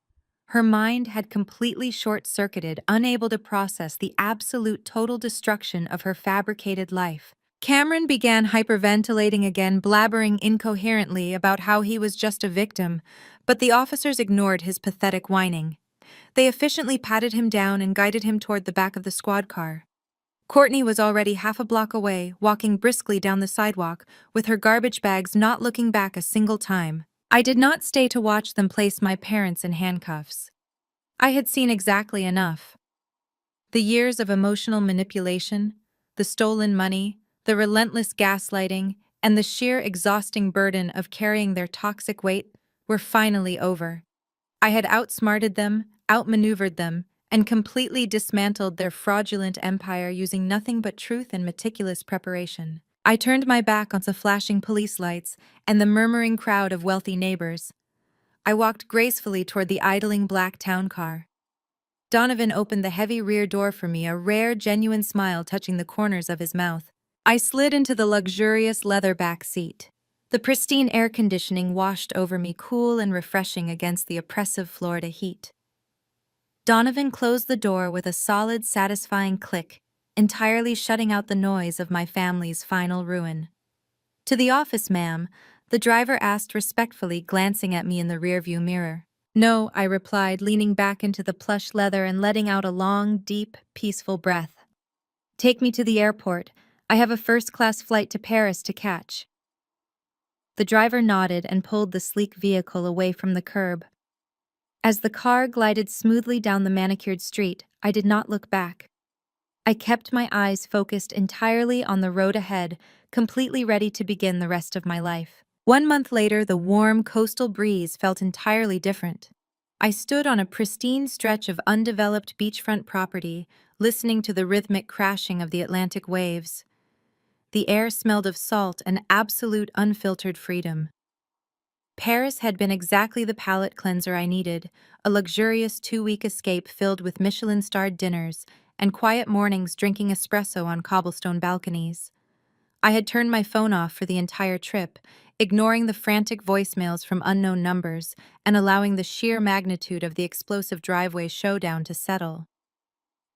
Her mind had completely short-circuited, unable to process the absolute total destruction of her fabricated life. Cameron began hyperventilating again, blabbering incoherently about how he was just a victim, but the officers ignored his pathetic whining. They efficiently patted him down and guided him toward the back of the squad car. Courtney was already half a block away, walking briskly down the sidewalk, with her garbage bags, not looking back a single time. I did not stay to watch them place my parents in handcuffs. I had seen exactly enough. The years of emotional manipulation, the stolen money, the relentless gaslighting, and the sheer exhausting burden of carrying their toxic weight were finally over. I had outsmarted them, outmaneuvered them, and completely dismantled their fraudulent empire using nothing but truth and meticulous preparation. I turned my back on the flashing police lights and the murmuring crowd of wealthy neighbors. I walked gracefully toward the idling black town car. Donovan opened the heavy rear door for me, a rare, genuine smile touching the corners of his mouth. I slid into the luxurious leather back seat. The pristine air conditioning washed over me, cool and refreshing against the oppressive Florida heat. Donovan closed the door with a solid, satisfying click, entirely shutting out the noise of my family's final ruin. "To the office, ma'am," the driver asked respectfully, glancing at me in the rearview mirror. "No," I replied, leaning back into the plush leather and letting out a long, deep, peaceful breath. "Take me to the airport. I have a first-class flight to Paris to catch." The driver nodded and pulled the sleek vehicle away from the curb. As the car glided smoothly down the manicured street, I did not look back. I kept my eyes focused entirely on the road ahead, completely ready to begin the rest of my life. 1 month later, the warm coastal breeze felt entirely different. I stood on a pristine stretch of undeveloped beachfront property, listening to the rhythmic crashing of the Atlantic waves. The air smelled of salt and absolute unfiltered freedom. Paris had been exactly the palate cleanser I needed, a luxurious 2-week escape filled with Michelin-starred dinners and quiet mornings drinking espresso on cobblestone balconies. I had turned my phone off for the entire trip, ignoring the frantic voicemails from unknown numbers and allowing the sheer magnitude of the explosive driveway showdown to settle.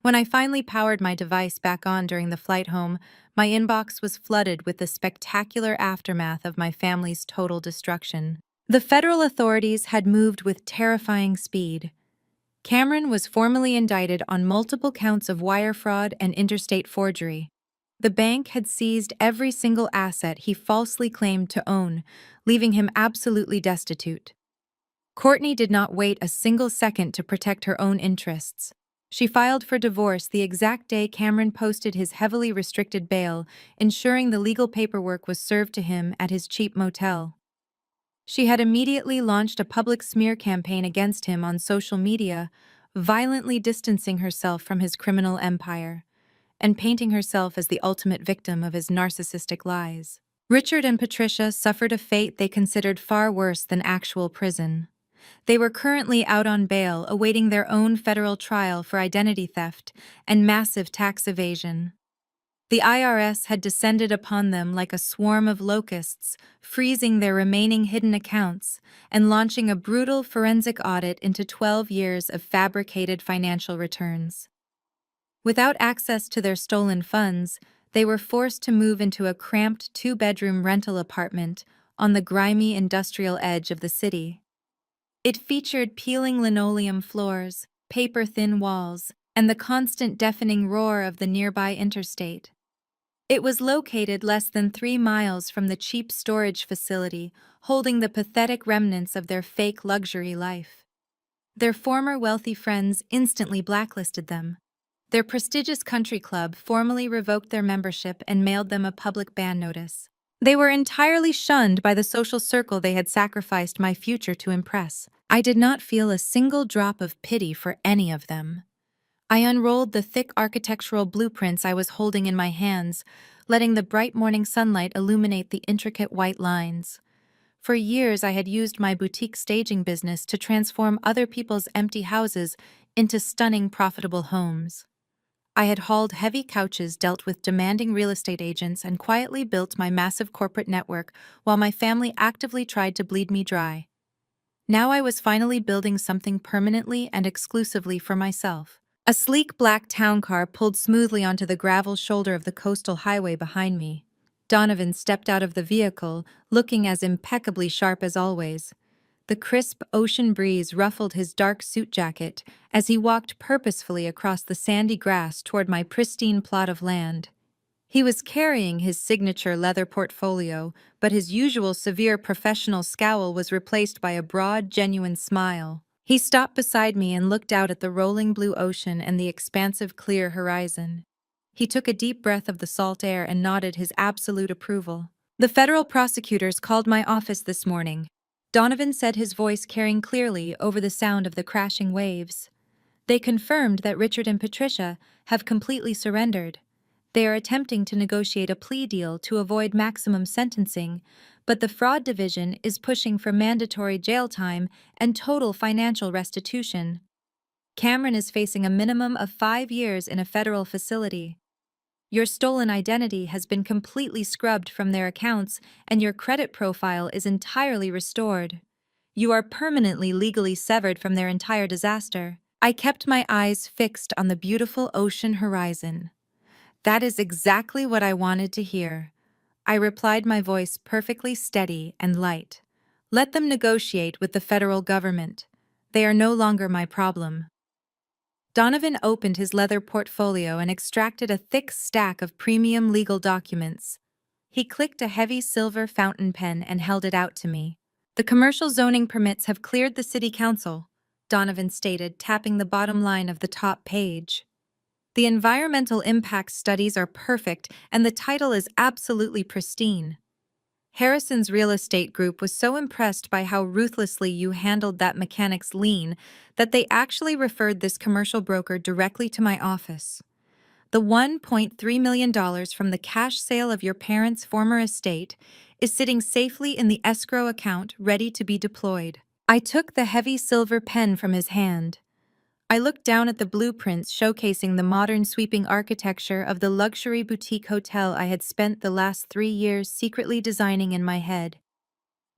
When I finally powered my device back on during the flight home, my inbox was flooded with the spectacular aftermath of my family's total destruction. The federal authorities had moved with terrifying speed. Cameron was formally indicted on multiple counts of wire fraud and interstate forgery. The bank had seized every single asset he falsely claimed to own, leaving him absolutely destitute. Courtney did not wait a single second to protect her own interests. She filed for divorce the exact day Cameron posted his heavily restricted bail, ensuring the legal paperwork was served to him at his cheap motel. She had immediately launched a public smear campaign against him on social media, violently distancing herself from his criminal empire and painting herself as the ultimate victim of his narcissistic lies. Richard and Patricia suffered a fate they considered far worse than actual prison. They were currently out on bail, awaiting their own federal trial for identity theft and massive tax evasion. The IRS had descended upon them like a swarm of locusts, freezing their remaining hidden accounts and launching a brutal forensic audit into 12 years of fabricated financial returns. Without access to their stolen funds, they were forced to move into a cramped 2-bedroom rental apartment on the grimy industrial edge of the city. It featured peeling linoleum floors, paper-thin walls, and the constant deafening roar of the nearby interstate. It was located less than 3 miles from the cheap storage facility holding the pathetic remnants of their fake luxury life. Their former wealthy friends instantly blacklisted them. Their prestigious country club formally revoked their membership and mailed them a public ban notice. They were entirely shunned by the social circle they had sacrificed my future to impress. I did not feel a single drop of pity for any of them. I unrolled the thick architectural blueprints I was holding in my hands, letting the bright morning sunlight illuminate the intricate white lines. For years, I had used my boutique staging business to transform other people's empty houses into stunning, profitable homes. I had hauled heavy couches, dealt with demanding real estate agents, and quietly built my massive corporate network while my family actively tried to bleed me dry. Now I was finally building something permanently and exclusively for myself. A sleek black town car pulled smoothly onto the gravel shoulder of the coastal highway behind me. Donovan stepped out of the vehicle, looking as impeccably sharp as always. The crisp ocean breeze ruffled his dark suit jacket as he walked purposefully across the sandy grass toward my pristine plot of land. He was carrying his signature leather portfolio, but his usual severe professional scowl was replaced by a broad, genuine smile. He stopped beside me and looked out at the rolling blue ocean and the expansive clear horizon. He took a deep breath of the salt air and nodded his absolute approval. The federal prosecutors called my office this morning. Donovan said, his voice carrying clearly over the sound of the crashing waves. They confirmed that Richard and Patricia have completely surrendered. They are attempting to negotiate a plea deal to avoid maximum sentencing, but the fraud division is pushing for mandatory jail time and total financial restitution. Cameron is facing a minimum of 5 years in a federal facility. Your stolen identity has been completely scrubbed from their accounts, and your credit profile is entirely restored. You are permanently legally severed from their entire disaster. I kept my eyes fixed on the beautiful ocean horizon. That is exactly what I wanted to hear. I replied, my voice perfectly steady and light. Let them negotiate with the federal government. They are no longer my problem. Donovan opened his leather portfolio and extracted a thick stack of premium legal documents. He clicked a heavy silver fountain pen and held it out to me. The commercial zoning permits have cleared the city council, Donovan stated, tapping the bottom line of the top page. The environmental impact studies are perfect and the title is absolutely pristine. Harrison's real estate group was so impressed by how ruthlessly you handled that mechanic's lien that they actually referred this commercial broker directly to my office. The $1.3 million from the cash sale of your parents' former estate is sitting safely in the escrow account, ready to be deployed. I took the heavy silver pen from his hand. I looked down at the blueprints showcasing the modern sweeping architecture of the luxury boutique hotel I had spent the last 3 years secretly designing in my head.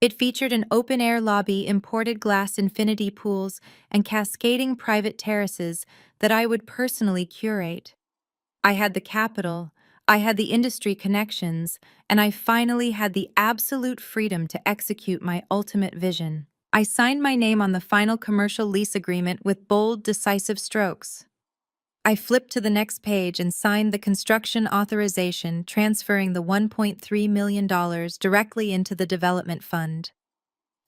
It featured an open-air lobby, imported glass infinity pools, and cascading private terraces that I would personally curate. I had the capital, I had the industry connections, and I finally had the absolute freedom to execute my ultimate vision. I signed my name on the final commercial lease agreement with bold, decisive strokes. I flipped to the next page and signed the construction authorization, transferring the $1.3 million directly into the development fund.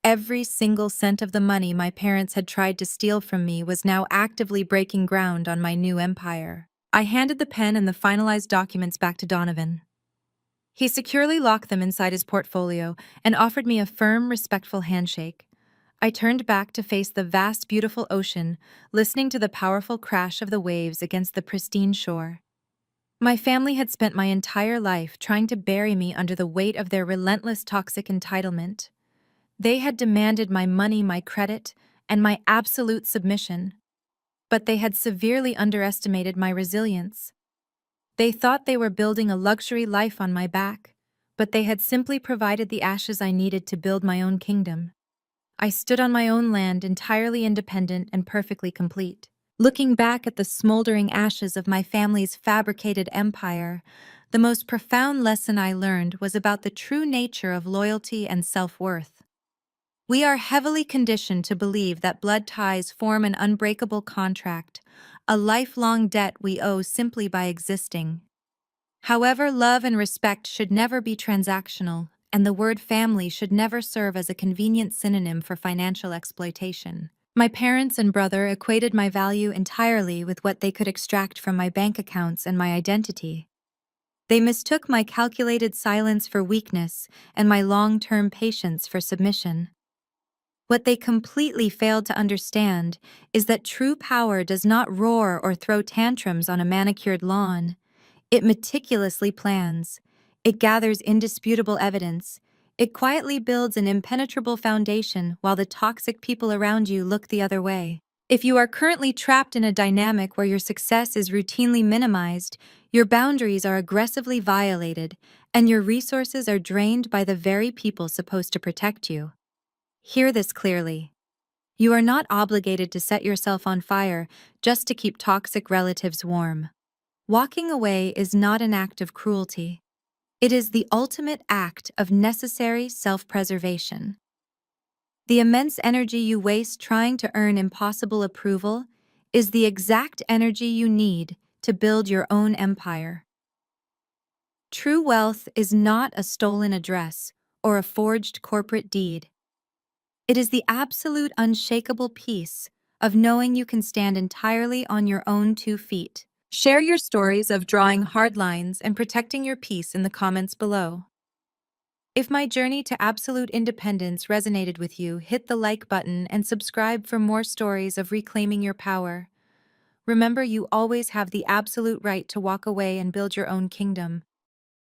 Every single cent of the money my parents had tried to steal from me was now actively breaking ground on my new empire. I handed the pen and the finalized documents back to Donovan. He securely locked them inside his portfolio and offered me a firm, respectful handshake. I turned back to face the vast, beautiful ocean, listening to the powerful crash of the waves against the pristine shore. My family had spent my entire life trying to bury me under the weight of their relentless toxic entitlement. They had demanded my money, my credit, and my absolute submission. But they had severely underestimated my resilience. They thought they were building a luxury life on my back, but they had simply provided the ashes I needed to build my own kingdom. I stood on my own land, entirely independent and perfectly complete. Looking back at the smoldering ashes of my family's fabricated empire, the most profound lesson I learned was about the true nature of loyalty and self-worth. We are heavily conditioned to believe that blood ties form an unbreakable contract, a lifelong debt we owe simply by existing. However, love and respect should never be transactional, and the word family should never serve as a convenient synonym for financial exploitation. My parents and brother equated my value entirely with what they could extract from my bank accounts and my identity. They mistook my calculated silence for weakness and my long-term patience for submission. What they completely failed to understand is that true power does not roar or throw tantrums on a manicured lawn. It meticulously plans. It gathers indisputable evidence. It quietly builds an impenetrable foundation while the toxic people around you look the other way. If you are currently trapped in a dynamic where your success is routinely minimized, your boundaries are aggressively violated, and your resources are drained by the very people supposed to protect you, hear this clearly. You are not obligated to set yourself on fire just to keep toxic relatives warm. Walking away is not an act of cruelty. It is the ultimate act of necessary self-preservation. The immense energy you waste trying to earn impossible approval is the exact energy you need to build your own empire. True wealth is not a stolen address or a forged corporate deed. It is the absolute unshakable peace of knowing you can stand entirely on your own 2 feet. Share your stories of drawing hard lines and protecting your peace in the comments below. If my journey to absolute independence resonated with you, hit the like button and subscribe for more stories of reclaiming your power. Remember, you always have the absolute right to walk away and build your own kingdom.